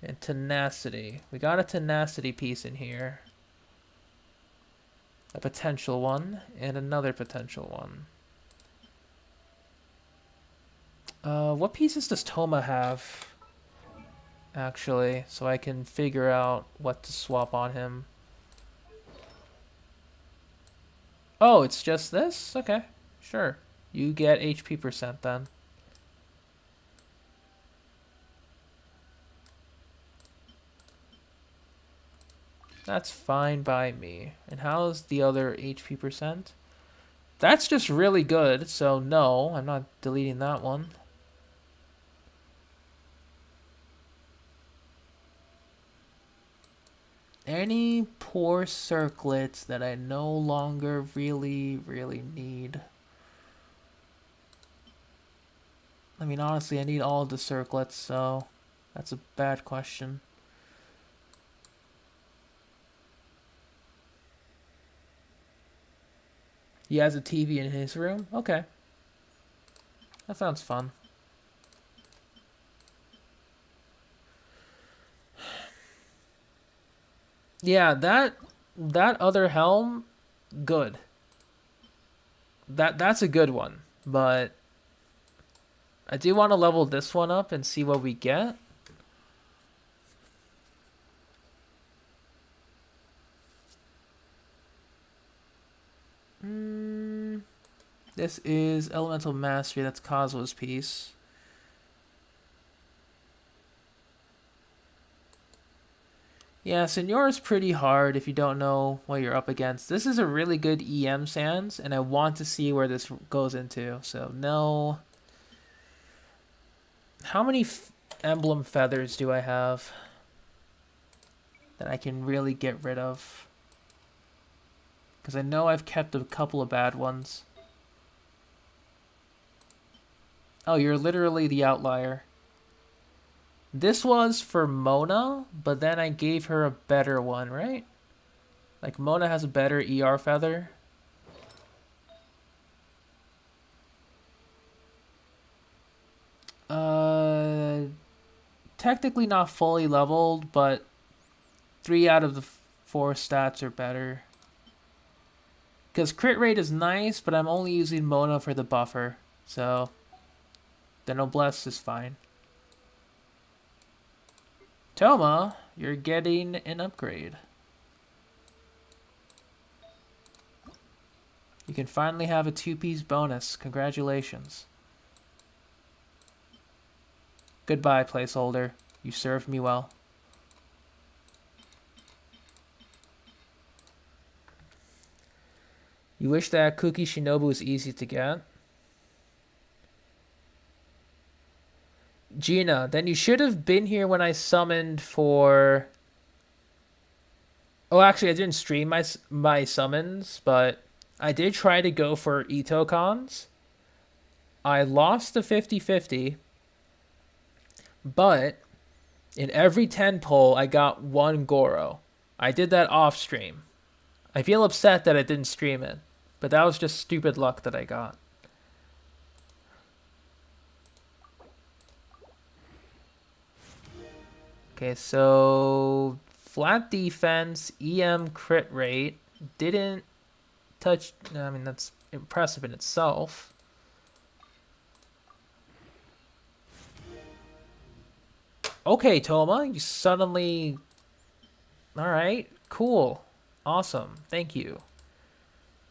And tenacity. We got a tenacity piece in here. A potential one and another potential one. What pieces does Toma have? Actually, so I can figure out what to swap on him. Oh, it's just this? Okay, sure. You get HP percent then. That's fine by me. And how's the other HP percent? That's just really good, so no, I'm not deleting that one. Any poor circlets that I no longer really need? I mean, honestly, I need all the circlets, so that's a bad question. He has a TV in his room? Okay. That sounds fun. Yeah, that other helm, good. That's a good one, but I do want to level this one up and see what we get. This is Elemental Mastery, that's Kazuo's piece. Yeah, Senor is pretty hard if you don't know what you're up against. This is a really good EM Sans, and I want to see where this goes into. So, no. How many emblem feathers do I have that I can really get rid of? Because I know I've kept a couple of bad ones. Oh, you're literally the outlier. This was for Mona, but then I gave her a better one, right? Like, Mona has a better ER feather. Technically not fully leveled, but 3 out of the 4 stats are better. Because crit rate is nice, but I'm only using Mona for the buffer, so the Noblesse is fine. Toma, you're getting an upgrade. You can finally have a 2-piece bonus. Congratulations. Goodbye, placeholder. You served me well. You wish that Kuki Shinobu was easy to get? Gina, then you should have been here when I summoned for... Oh, actually, I didn't stream my summons, but I did try to go for Ito cons. I lost the 50-50, but in every 10 pull, I got 1 Goro. I did that off stream. I feel upset that I didn't stream it, but that was just stupid luck that I got. Okay, so flat defense, EM crit rate, didn't touch... I mean, that's impressive in itself. Okay, Toma, you suddenly... Alright, cool. Awesome, thank you.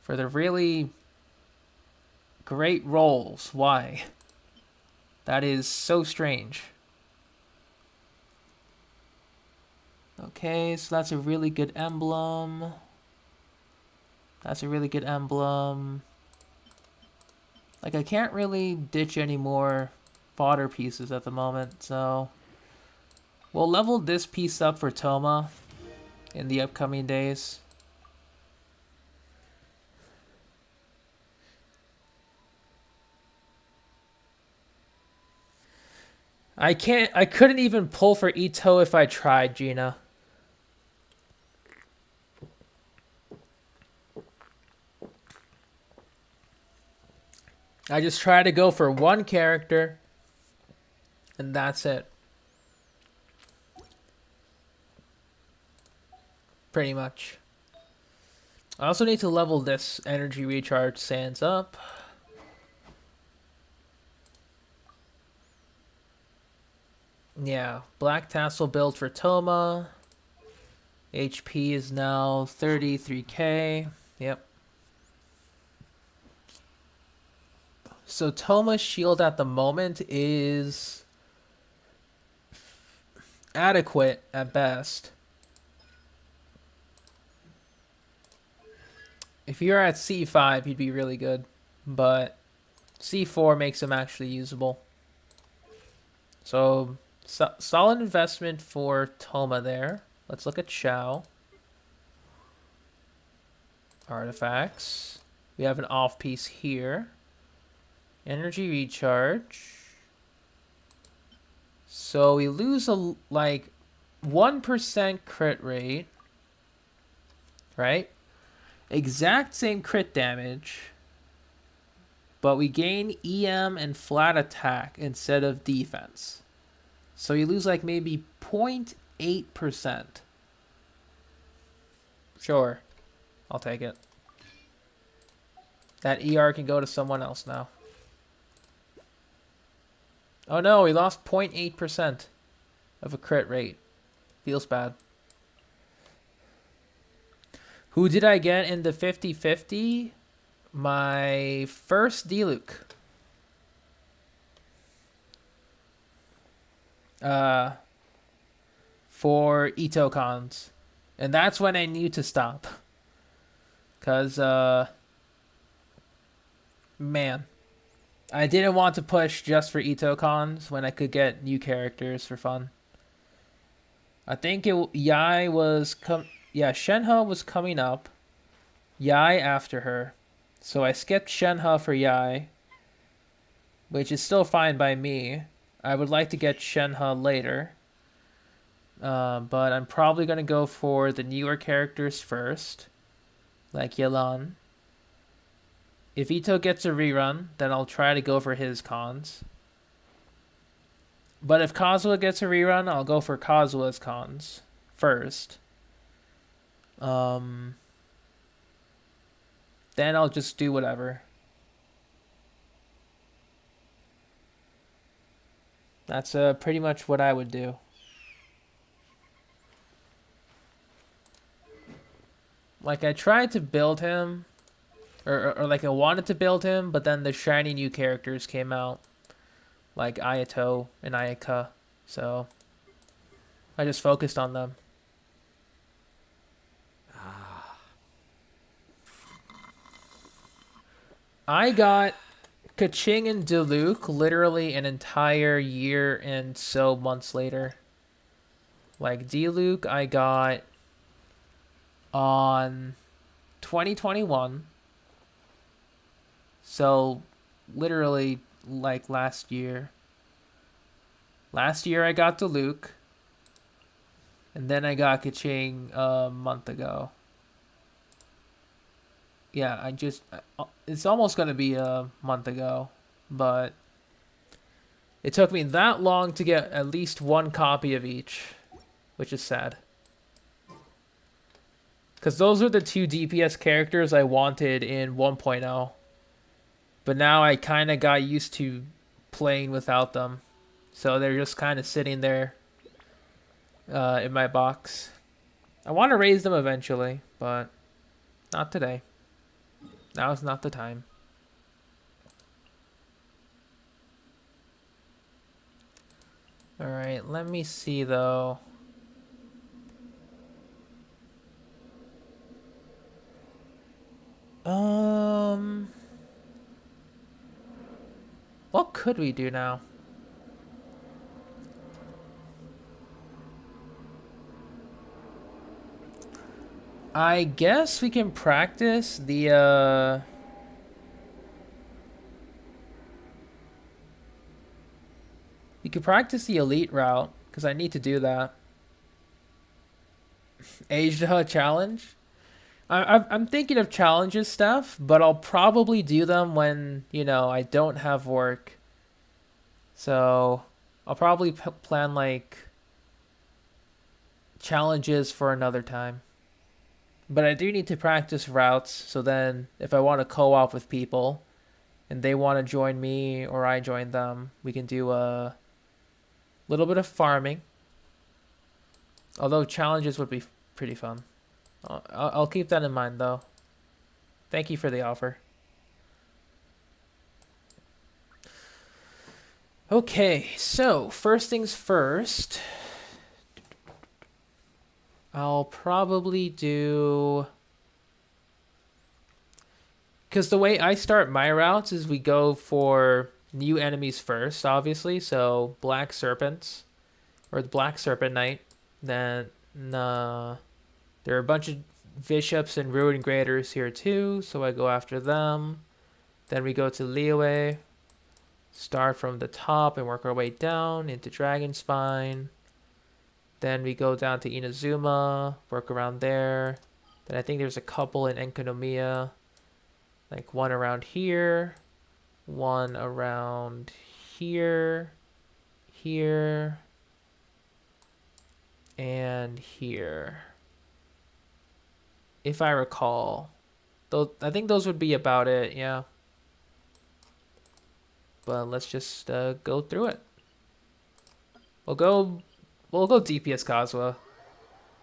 For the really great rolls. Why? That is so strange. Okay, so that's a really good emblem. That's a really good emblem. Like, I can't really ditch any more fodder pieces at the moment, so... We'll level this piece up for Toma in the upcoming days. I couldn't even pull for Ito if I tried, Gina. I just try to go for one character, and that's it. Pretty much. I also need to level this energy recharge sands up. Yeah, Black Tassel build for Toma. HP is now 33k. Yep. So Toma's shield at the moment is adequate at best. If you're at C5, he'd be really good. But C4 makes him actually usable. So, solid investment for Toma there. Let's look at Shao. Artifacts. We have an off piece here. Energy recharge. So we lose a like 1% crit rate. Right? Exact same crit damage. But we gain EM and flat attack instead of defense. So you lose like maybe 0.8%. Sure. I'll take it. That ER can go to someone else now. Oh no, we lost 0.8% of a crit rate. Feels bad. Who did I get in the 50-50? My first Diluc. For Itokons. And that's when I knew to stop. Because, man. I didn't want to push just for Itokons when I could get new characters for fun. I think Yai was Shenhe was coming up. Yai after her. So I skipped Shenhe for Yai, which is still fine by me. I would like to get Shenhe later. But I'm probably going to go for the newer characters first, like Yelan. If Ito gets a rerun, then I'll try to go for his cons. But if Kazuha gets a rerun, I'll go for Kazuha's cons first. Then I'll just do whatever. That's pretty much what I would do. Like, I tried to build him, or like I wanted to build him, but then the shiny new characters came out, like Ayato and Ayaka, so I just focused on them. I got Kaching and Diluc literally an entire year and so months later. Like, Diluc I got on 2021. So, literally, like, last year. Last year I got Diluc. And then I got Kaching a month ago. Yeah, it's almost going to be a month ago. But it took me that long to get at least one copy of each. Which is sad. Because those are the two DPS characters I wanted in 1.0. But now I kind of got used to playing without them. So they're just kind of sitting there in my box. I want to raise them eventually, but not today. Now is not the time. Alright, let me see though. What could we do now? I guess we can practice the we could practice the elite route because I need to do that. Asia challenge. I'm thinking of challenges stuff, but I'll probably do them when, you know, I don't have work. So I'll probably plan like challenges for another time. But I do need to practice routes, so then if I want to co-op with people and they want to join me or I join them, we can do little bit of farming. Although challenges would be pretty fun. I'll keep that in mind, though. Thank you for the offer. Okay, so first things first. I'll probably do... Because the way I start my routes is we go for new enemies first, obviously. So Black Serpents, or the Black Serpent Knight. Then there are a bunch of Bishops and Ruin Graders here too, so I go after them. Then we go to Liyue, start from the top and work our way down into Dragon Spine. Then we go down to Inazuma, work around there. Then I think there's a couple in Enkanomiya. Like one around here, one around here, here, and here. If I recall. I think those would be about it, yeah. But let's just go through it. We'll go DPS Kazuha.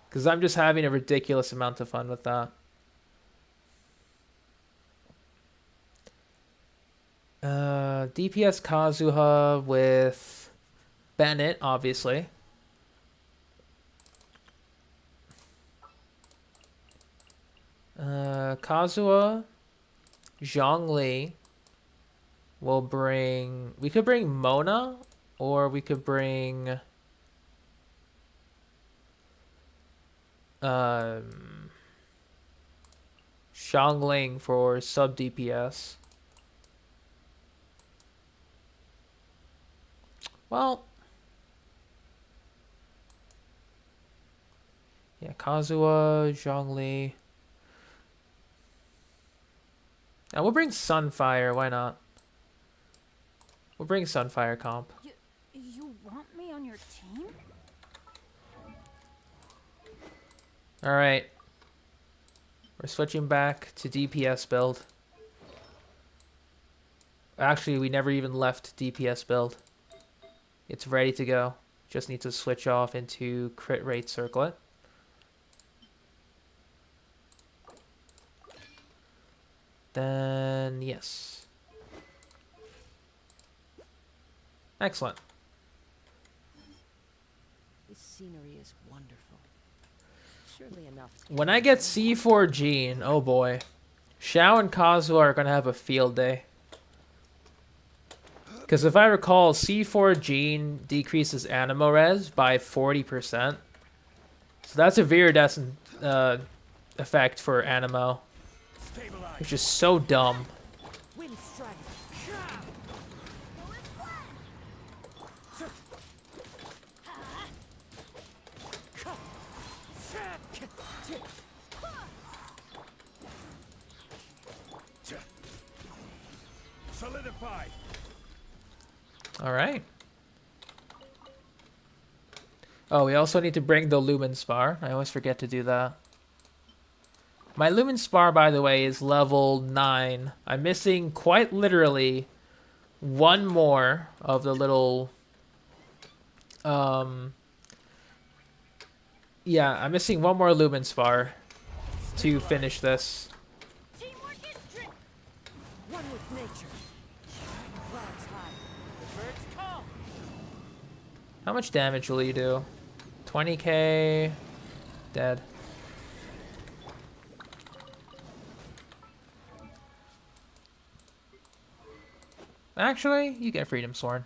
Because I'm just having a ridiculous amount of fun with that. DPS Kazuha with Bennett, obviously. Kazuha, Zhongli will bring... We could bring Mona, or we could bring... Xiangling for sub DPS. Well, yeah, Kazuha, Zhongli. And we'll bring Sunfire, why not? We'll bring Sunfire comp. You want me on your team? Alright. We're switching back to DPS build. Actually, we never even left DPS build. It's ready to go. Just need to switch off into crit rate circlet. Then, yes. Excellent. This scenery is wonderful. Surely enough. When I get C4 Gene, oh boy. Xiao and Kazuha are going to have a field day. Because if I recall, C4 Gene decreases Animo Res by 40%. So that's a viridescent effect for Animo. Which is so dumb. Wind strike. Solidify. Alright. Oh, we also need to bring the Lumen Spar. I always forget to do that. My Lumen Spar, by the way, is level 9. I'm missing, quite literally, one more of the little... Yeah, I'm missing one more Lumen Spar to finish this. Teamwork is strict. One with nature. Clouds high. The birds call. How much damage will you do? 20k. Dead. Actually, you get Freedom Sworn.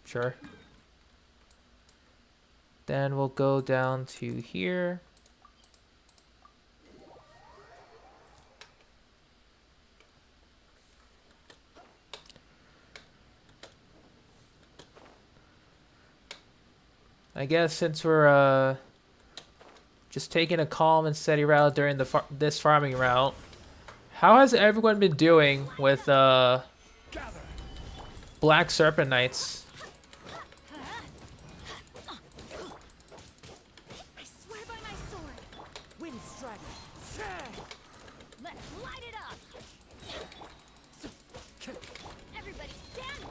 Sure. Then we'll go down to here. I guess since we're just taking a calm and steady route during this farming route, how has everyone been doing with Black Serpent Knights? I swear by my sword. Wind strike. Let's light it up. Everybody stand.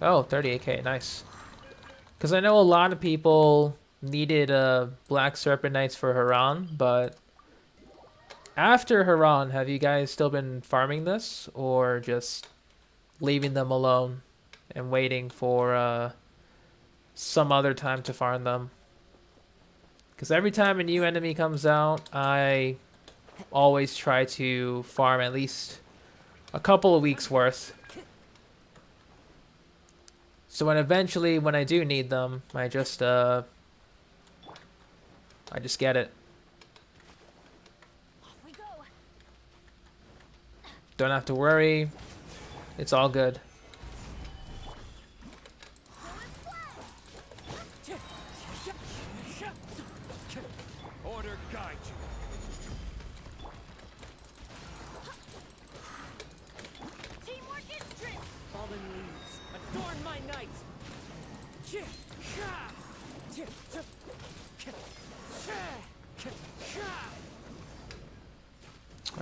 Oh, 38k, nice. Because I know a lot of people needed Black Serpent Knights for Haran, but after Haran, have you guys still been farming this, or just leaving them alone and waiting for some other time to farm them? Because every time a new enemy comes out, I always try to farm at least a couple of weeks worth. So when I do need them, I just get it. Off we go. Don't have to worry. It's all good. Order guide you. Teamwork is strength. Fallen leaves, adorn my night.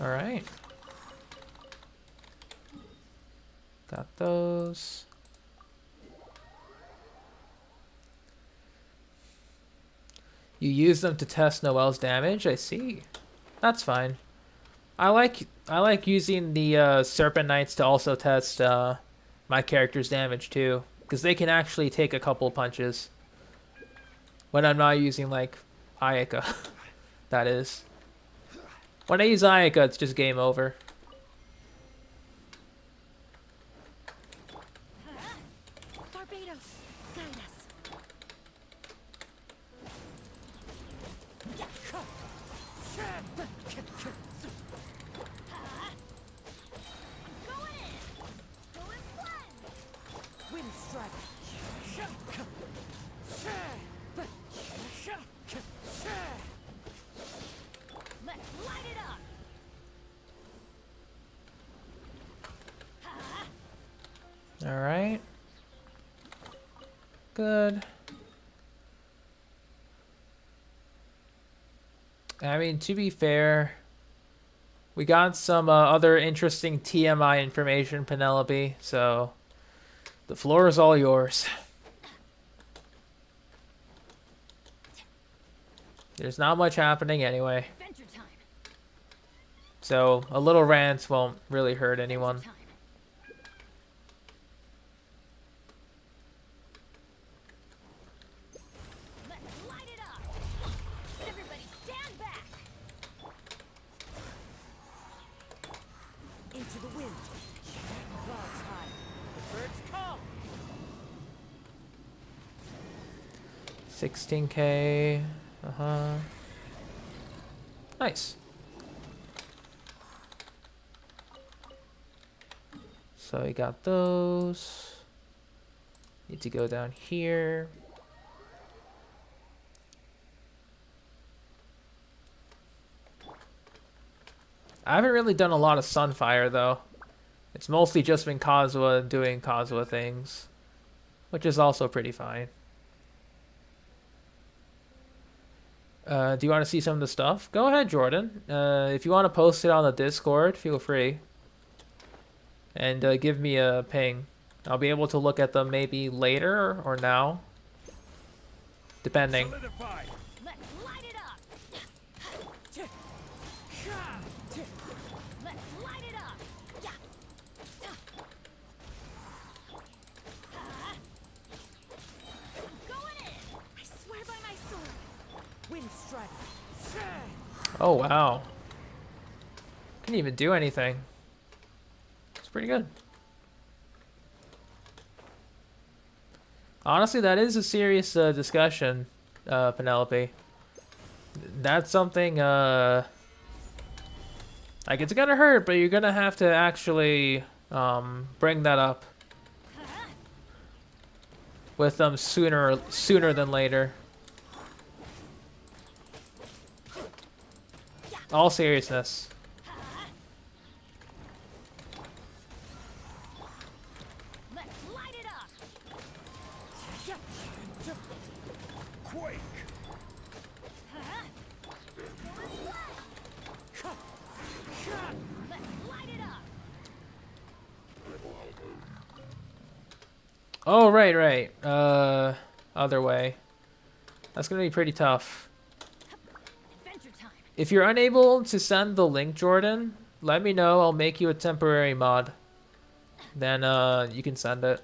All right. Got those. You use them to test Noelle's damage? I see. That's fine. I like using the Serpent Knights to also test my character's damage too, because they can actually take a couple punches when I'm not using like Ayaka. That is. When I use Ayaka, it's just game over. Barbados, guide us. Going in. Going flying. Wind strike. Let's light it up. All right. Good. I mean, to be fair, we got some other interesting TMI information, Penelope, so the floor is all yours. There's not much happening anyway, Adventure time. so a little rant won't really hurt anyone. Time. Let's light it up. Everybody stand back. Into the wind. Clouds high. The birds come. 16k. Nice. So we got those. Need to go down here. I haven't really done a lot of Sunfire though. It's mostly just been Kazuha doing Kazuha things, which is also pretty fine. Do you want to see some of the stuff? Go ahead, Jordan. If you want to post it on the Discord, feel free. And give me a ping. I'll be able to look at them maybe later or now. Depending. Solidify. Let's light it up. Let's light it up. Going in. I swear by my sword. Wind strike. Oh, wow. Couldn't even do anything. It's pretty good. Honestly, that is a serious discussion, Penelope. That's something, like, it's gonna hurt, but you're gonna have to actually bring that up with them sooner than later. All seriousness. Let's light it up. Quake. Let's light it up. Oh, right. Other way. That's gonna be pretty tough. Adventure time. If you're unable to send the link, Jordan, let me know. I'll make you a temporary mod. Then you can send it.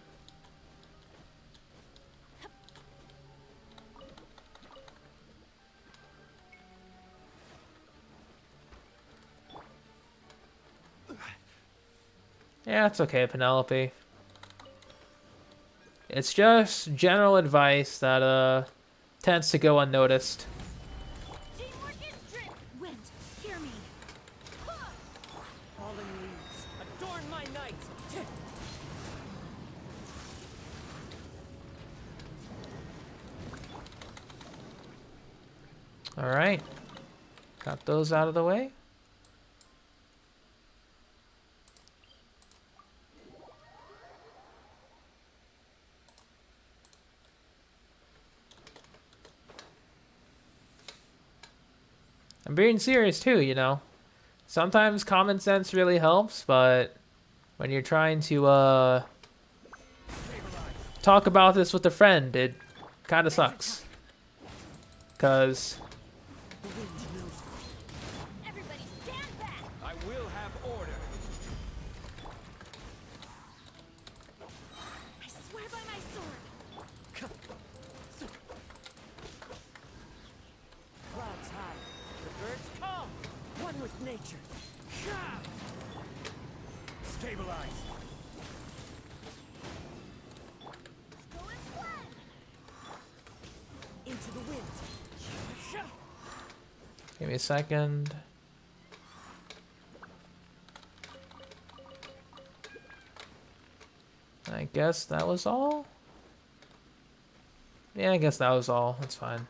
Yeah, it's okay, Penelope. It's just general advice that tends to go unnoticed. Teamwork is strength. Wind, hear me. Fallen leaves, adorn my night. All right, got those out of the way. I'm being serious too, you know. Sometimes common sense really helps, but when you're trying to talk about this with a friend, it kind of sucks. Cause Everybody stand back. I will have order. I swear by my sword. Clouds high. The birds come. One with nature. Stabilize. Go and spread. Into the wind. give me a second. I guess that was all. Yeah, I guess that was all. That's fine.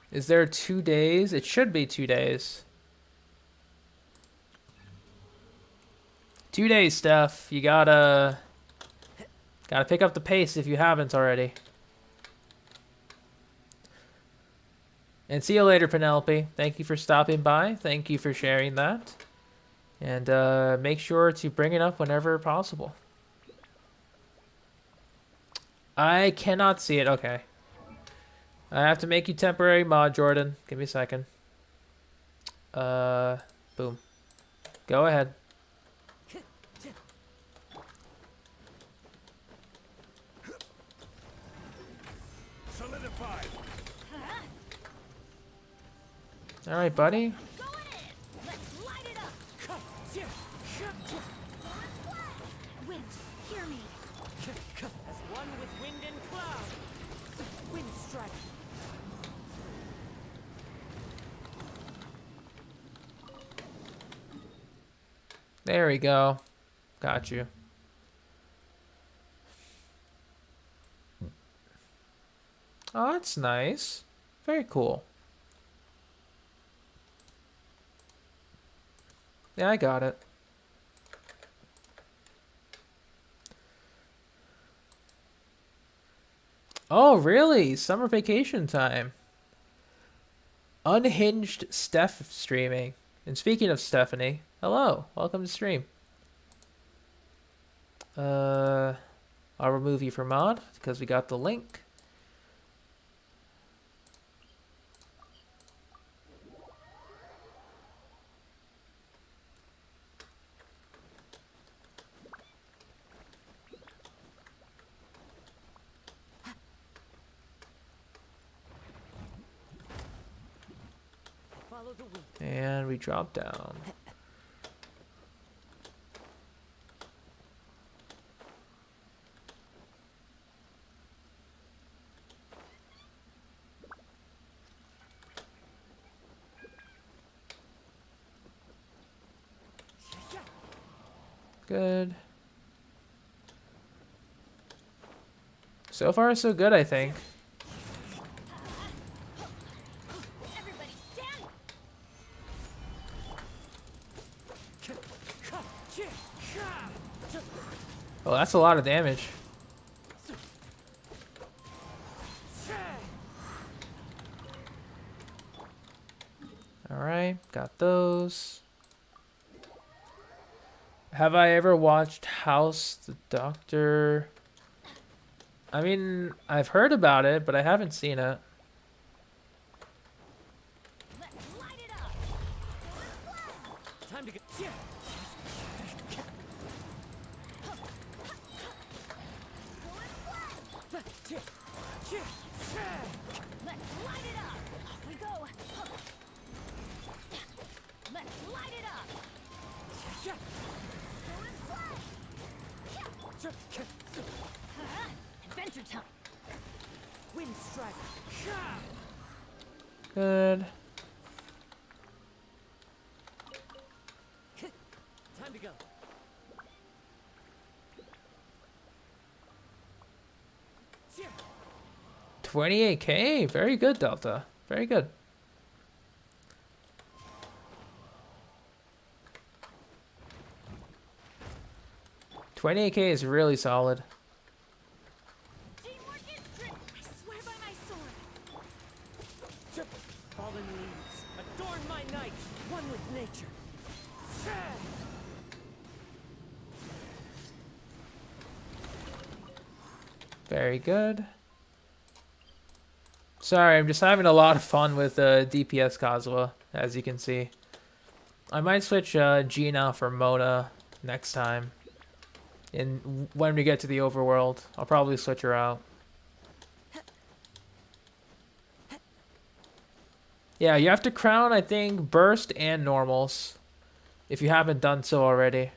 Is there 2 days? It should be 2 days. 2 days, Steph. You gotta pick up the pace if you haven't already. And see you later, Penelope. Thank you for stopping by. Thank you for sharing that. And make sure to bring it up whenever possible. I cannot see it. Okay. I have to make you temporary mod, Jordan. Give me a second. Boom. Go ahead. Solidified. All right, buddy. Go in. Let's light it up. Go and spread. Wind, hear me. As one with wind and cloud. Wind strike. There we go. Got you. Oh, that's nice. Very cool. Yeah, I got it. Oh, really? Summer vacation time. Unhinged Steph streaming. And speaking of Stephanie, hello. Welcome to stream. I'll remove you from mod because we got the link. Follow the wind. And we drop down. Good. So far, so good, I think. Everybody stand. Oh, that's a lot of damage. Alright, got those. Have I ever watched House the Doctor? I mean, I've heard about it, but I haven't seen it. Let's light it up. Time to get. Let's light it up. Off we go. Let's light it up. Adventure time. Wind strike. Good. Time to go. 28K, very good, Delta. Very good. $28K is really solid. Teamwork is great. I swear by my sword. Fallen leaves. Adorn my night. One with nature. Very good. Sorry, I'm just having a lot of fun with DPS Kazuha, as you can see. I might switch Gina for Mona next time. And when we get to the overworld, I'll probably switch her out. Yeah, you have to crown, I think, burst and normals, if you haven't done so already.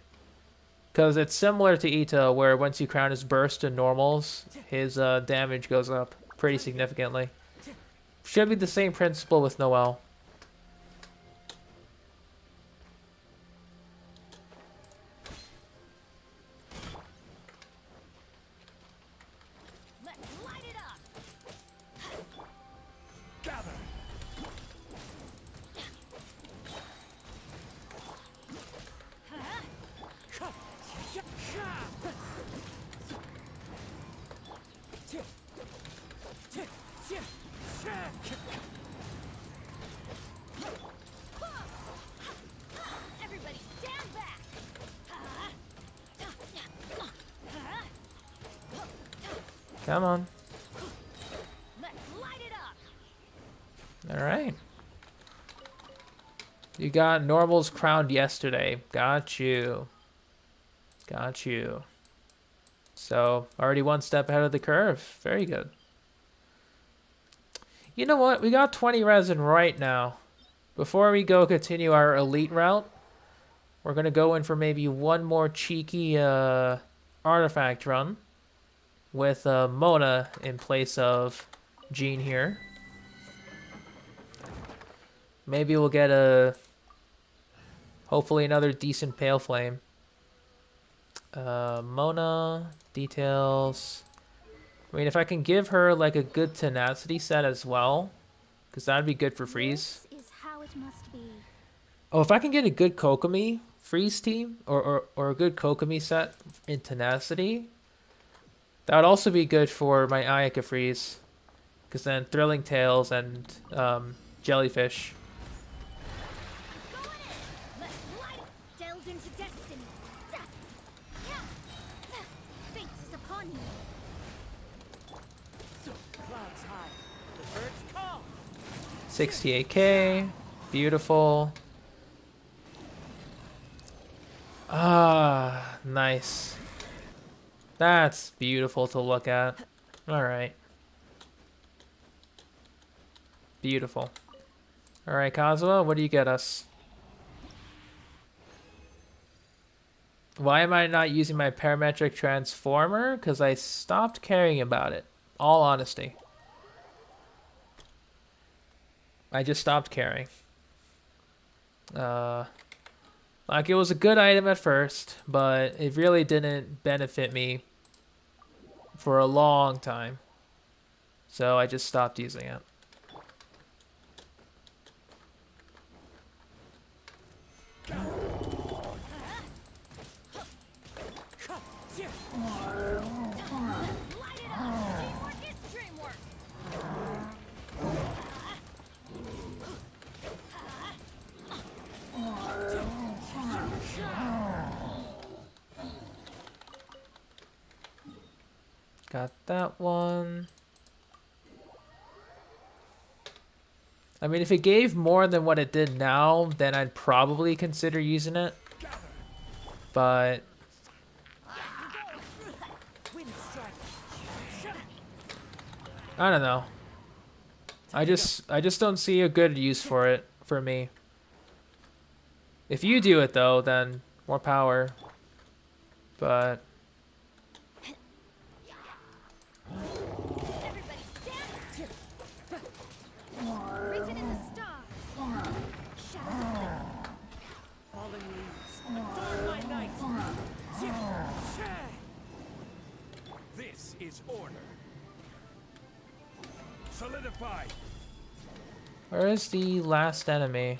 Because it's similar to Ito, where once you crown his burst and normals, his damage goes up pretty significantly. Should be the same principle with Noelle. Let's light it up. Gather. Everybody stand back. Come on. Let's light it up. Alright. You got normals crowned yesterday. Got you. Got you. So, already one step ahead of the curve. Very good. You know what? We got 20 resin right now. Before we go continue our elite route, we're going to go in for maybe one more cheeky artifact run with Mona in place of Jean here. Maybe we'll get hopefully another decent Pale Flame. Mona, details. I mean, if I can give her like a good tenacity set as well, because that'd be good for freeze. This is how it must be. Oh, if I can get a good Kokomi freeze team or a good Kokomi set in tenacity, that would also be good for my Ayaka freeze, because then Thrilling Tales and Jellyfish. Go in. Let's light it. Delve into destiny. Fate is upon you. Clouds high. The birds call. 68K, beautiful. Ah, nice. That's beautiful to look at. All right. Beautiful. All right, Kazuha, what do you get us? Why am I not using my parametric transformer? Because I stopped caring about it. All honesty. I just stopped caring. Like, it was a good item at first, but it really didn't benefit me for a long time. So I just stopped using it. Light it up. Teamwork is dreamwork. Got that one. I mean, if it gave more than what it did now, then I'd probably consider using it. But Wind strike. I don't know. I just don't see a good use for it for me. If you do it though, then more power. But Everybody stand! Written in the stars. Shadows of fate. Falling leaves. Adorn my night. This is order. Solidify. where is the last enemy?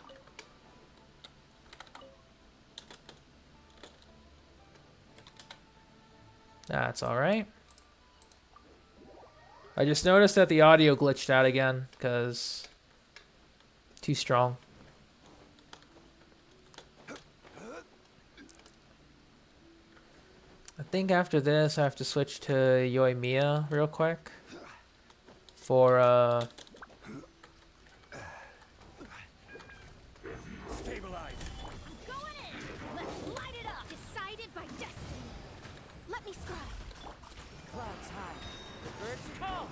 That's alright. I just noticed that the audio glitched out again, because too strong. I think after this I have to switch to Yoimiya real quick for Stabilize. Going in! Let's light it up! Decided by destiny. Let me scribe. Clouds high. The birds call.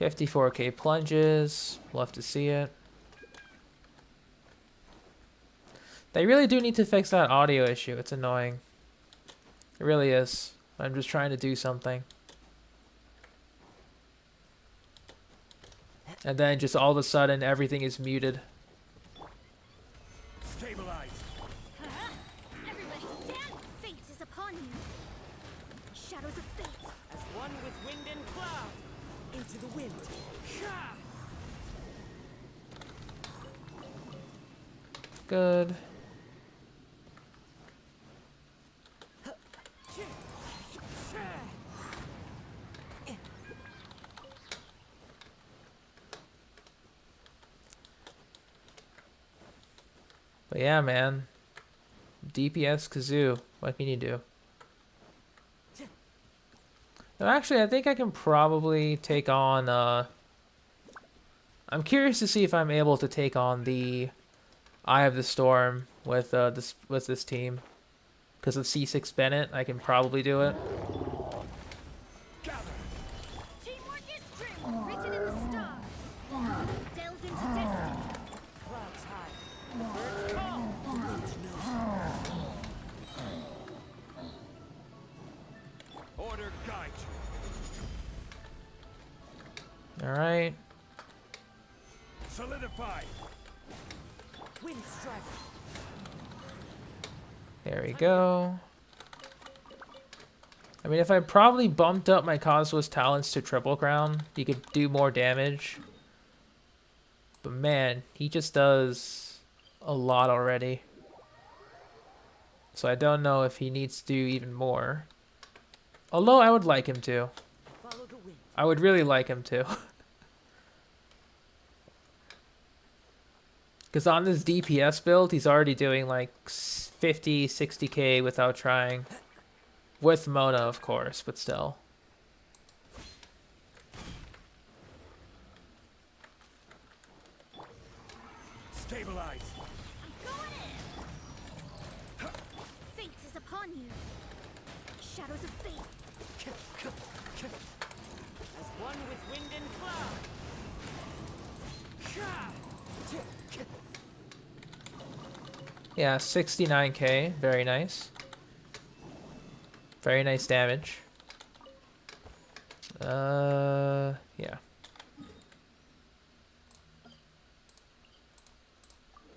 54k plunges. We'll have to see it. They really do need to fix that audio issue. It's annoying. It really is. I'm just trying to do something. And then just all of a sudden everything is muted. Stabilize. Everybody stand! Fate is upon you. Shadows of fate. As one with wind and cloud. Into the wind. Good. But yeah, man. DPS Kazoo. What can you do? No, actually, I think I can probably take on, I'm curious to see if I'm able to take on the Eye of the Storm with this team. Because of C6 Bennett, I can probably do it. Teamwork is strength. Written in the stars. Delves into destiny. Clouds high. The birds call. The wind knows. Order guide you. Alright. Solidify. Wind strike. There we go. I mean, if I probably bumped up my Kazuha's talents to Triple Crown, he could do more damage. But man, he just does a lot already. So I don't know if he needs to do even more. Although I would like him to. Follow the wind. I would really like him to. Because on this DPS build, he's already doing like 50, 60k without trying. With Mona, of course, but still. Stabilize. I'm going in! Fate is upon you. Shadows of fate. As one with wind and cloud. Yeah, 69k. Very nice. Very nice damage. Yeah. I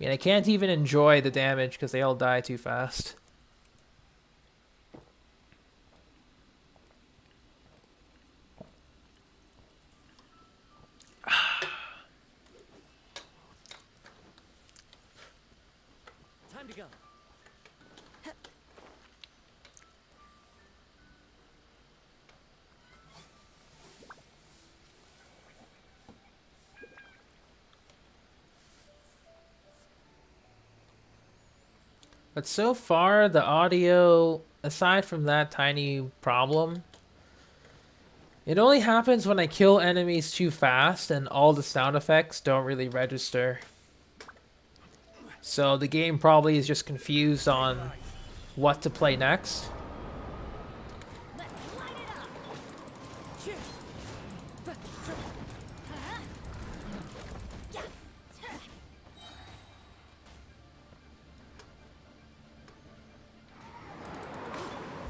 mean, I can't even enjoy the damage because they all die too fast. Time to go. But so far, the audio, aside from that tiny problem, it only happens when I kill enemies too fast and all the sound effects don't really register. So the game probably is just confused on what to play next. Let's light it up.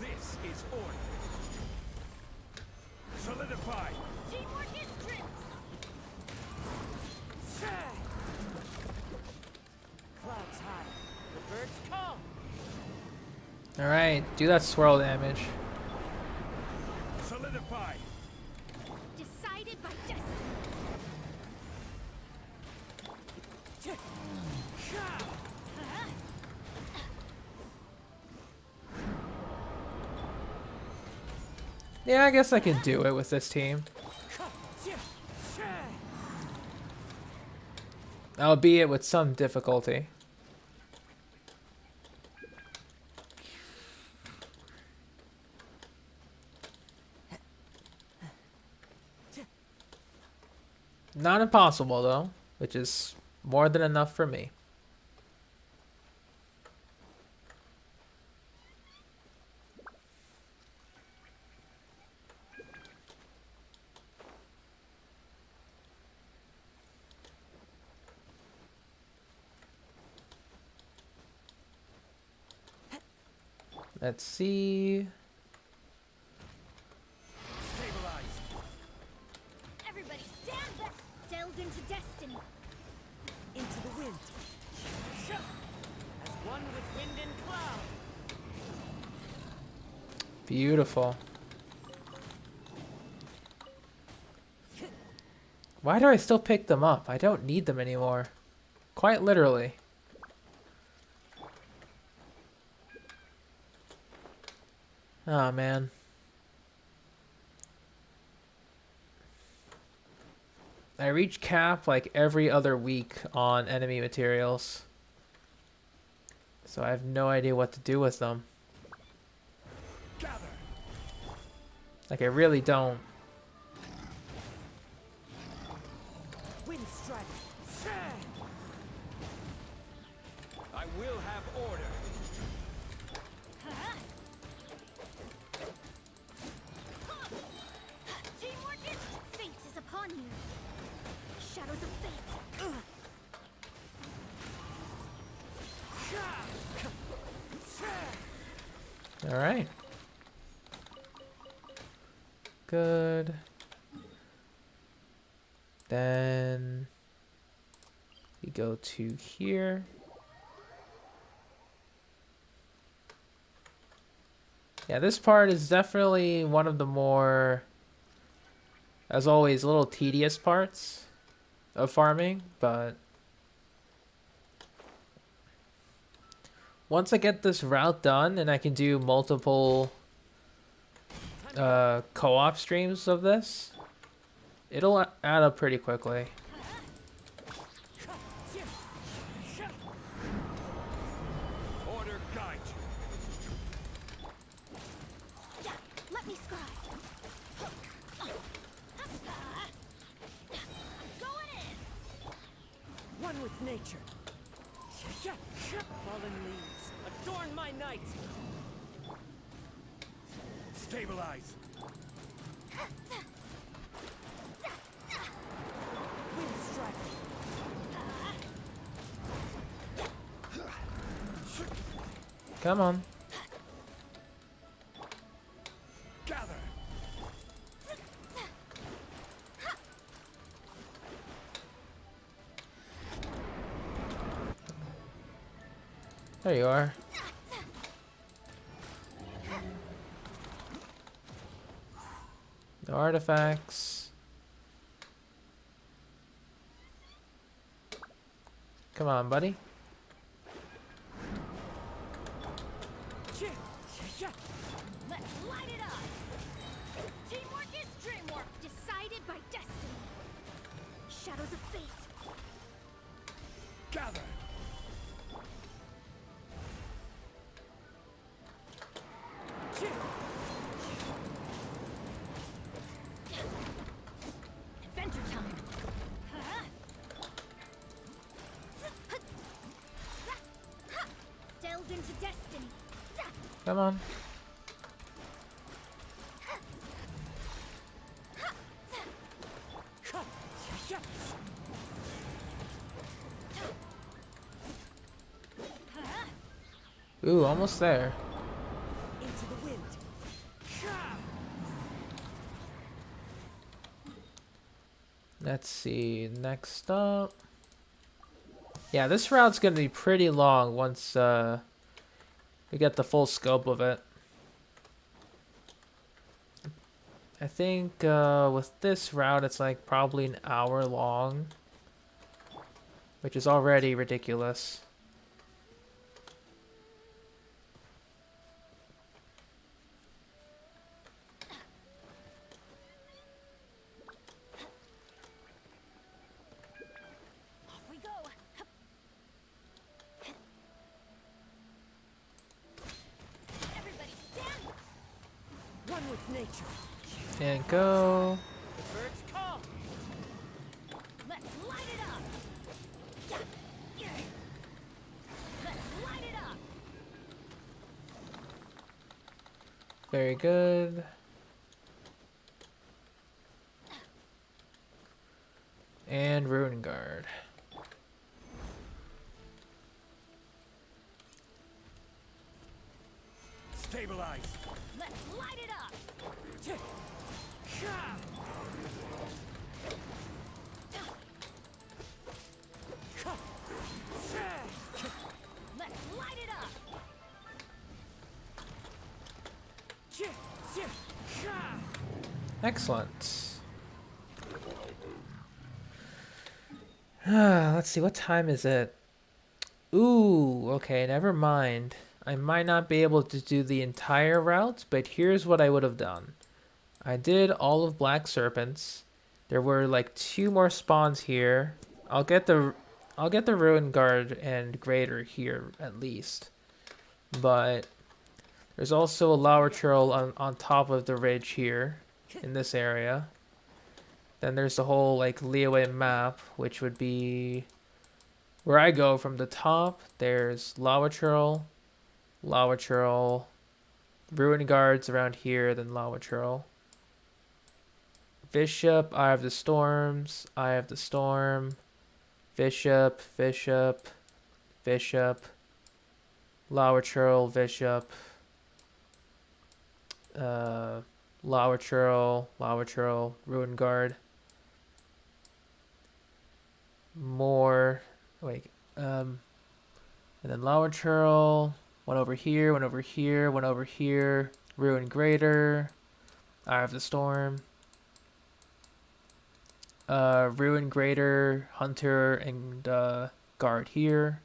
This is order. Solidify. Teamwork is strength. Clouds high. The birds come. Alright, do that swirl damage. Solidify. Decided by destiny. Yeah, I guess I can do it with this team. Albeit with some difficulty. Not impossible though, which is more than enough for me. Let's see. Stabilize. Everybody stand back. Delve into destiny. Into the wind. As one with wind and cloud. Beautiful. Why do I still pick them up? I don't need them anymore. Quite literally. Oh man. I reach cap like every other week on enemy materials. So I have no idea what to do with them. Gather. Like I really don't. Wind strike. I will have order. Teamwork is fate is upon you. Shadows of fate. All right. Good. Then we go to here. Yeah, this part is definitely one of the more, as always, a little tedious parts of farming, but once I get this route done and I can do multiple co-op streams of this, it'll add up pretty quickly. Order guide you. Let me scribe. Going in. One with nature. Fallen leaves. Adorn my night. Stabilize. Wind strike. Come on. Gather. There you are. No artifacts. Come on, buddy. Let's light it up. Teamwork is dreamwork, decided by destiny. Shadows of fate. Gather. Come on. Ooh, almost there. Into the wind. Let's see. Next up. Yeah, this route's gonna be pretty long once we get the full scope of it. I think with this route it's like probably an hour long, which is already ridiculous. Off we go. Everybody stand. One with nature. And go. The birds call. Let's light it up. Let's light it up. Very good. And Ruin Guard. Stabilize. Let's light it up. Let's light it up. Excellent. Let's see, what time is it? Ooh, okay, never mind. I might not be able to do the entire route, but here's what I would have done. I did all of Black Serpents. There were like 2 more spawns here. I'll get the Ruin Guard and Greater here at least. But there's also a Lower Churl on top of the ridge here in this area. Then there's the whole like Leeway map, which would be where I go from the top. There's Lava Churl, Ruin Guards around here, then Lava Churl. Bishop, Eye of the Storms, Eye of the Storm, Bishop, Lava Churl, Bishop, Lava Churl, Ruin Guard. More, and then Lava Churl, one over here, one over here, one over here, Ruin Greater, Eye of the Storm, Ruin Greater, Hunter, and Guard here.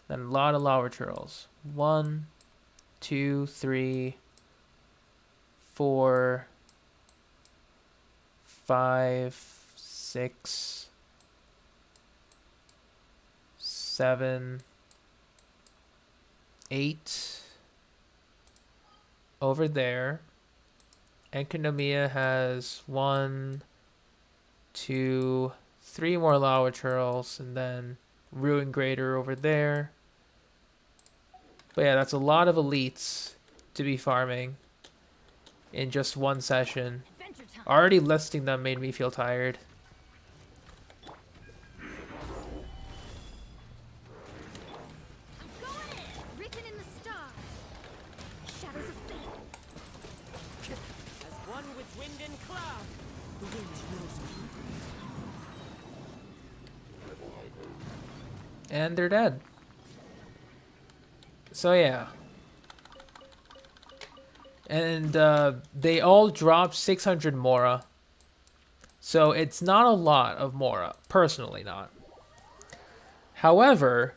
Then a lot of Lava Churls. 1, 2, 3, 4, 5, 6, 7, 8 over there. Enkinomiya has 1, 2, 3 more Lava Churls, and then Ruin Greater over there. But yeah, that's a lot of elites to be farming in just one session. Adventure time. Already listing them made me feel tired. I'm going in. Written in the stars. Shadows of fate. As one with wind and cloud. The wind knows me. And they're dead. So yeah. And they all dropped 600 Mora. So it's not a lot of Mora. Personally not. However,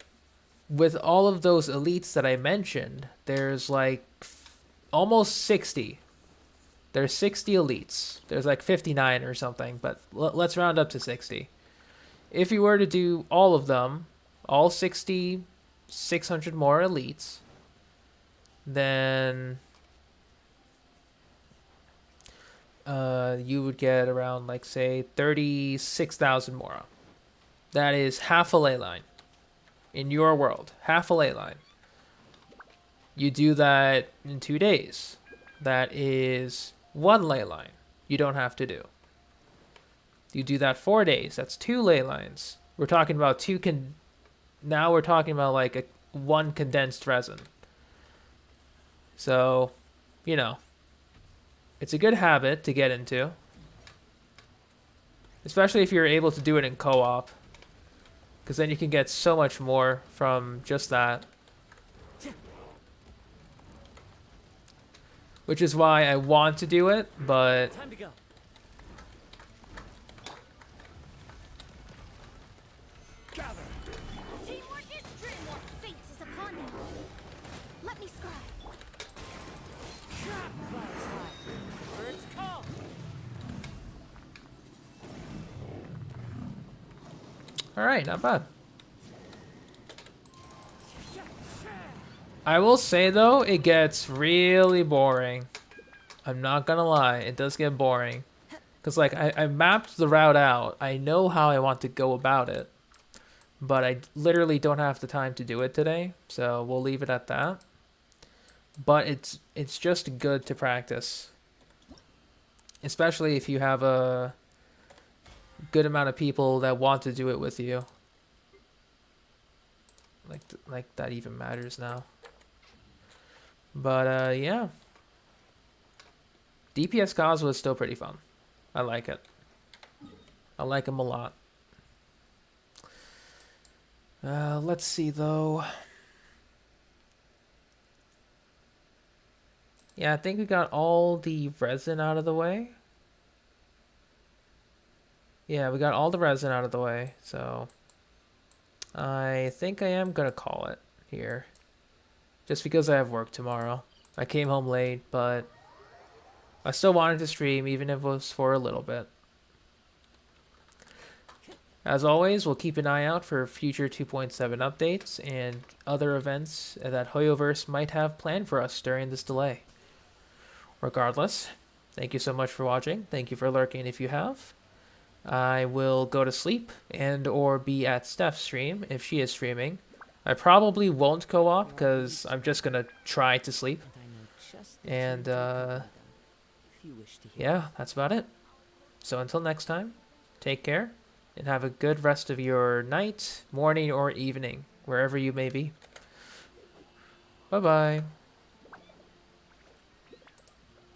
with all of those elites that I mentioned, there's like almost 60. There's 60 elites. There's like 59 or something, but let's round up to 60. If you were to do all of them, all 60, 600 more elites, then you would get around, like, say, 36,000 Mora. That is half a ley line in your world. Half a ley line. You do that in 2 days. That is 1 ley line you don't have to do. You do that 4 days. That's 2 ley lines. We're talking about now we're talking about like 1 condensed resin. So, you know, it's a good habit to get into. Especially if you're able to do it in co-op. Because then you can get so much more from just that. Which is why I want to do it, but Time to go. Gather. Teamwork is dream. What fate is upon you? Let me scribe. Clouds high. Birds call. alright, not bad. I will say though, it gets really boring. I'm not gonna lie, it does get boring. Because like, I mapped the route out. I know how I want to go about it. But I literally don't have the time to do it today. So we'll leave it at that. But it's just good to practice. Especially if you have a good amount of people that want to do it with you. Like that even matters now. But yeah. DPS Cosmo is still pretty fun. I like it. I like him a lot. Let's see though. Yeah, I think we got all the resin out of the way. Yeah, we got all the resin out of the way, so I think I am gonna call it here. Just because I have work tomorrow. I came home late, but I still wanted to stream, even if it was for a little bit. As always, we'll keep an eye out for future 2.7 updates and other events that Hoyoverse might have planned for us during this delay. Regardless, thank you so much for watching. Thank you for lurking if you have. I will go to sleep and or be at Steph's stream if she is streaming. I probably won't co-op because I'm just going to try to sleep. And yeah, that's about it. So until next time, take care and have a good rest of your night, morning, or evening, wherever you may be. Bye-bye.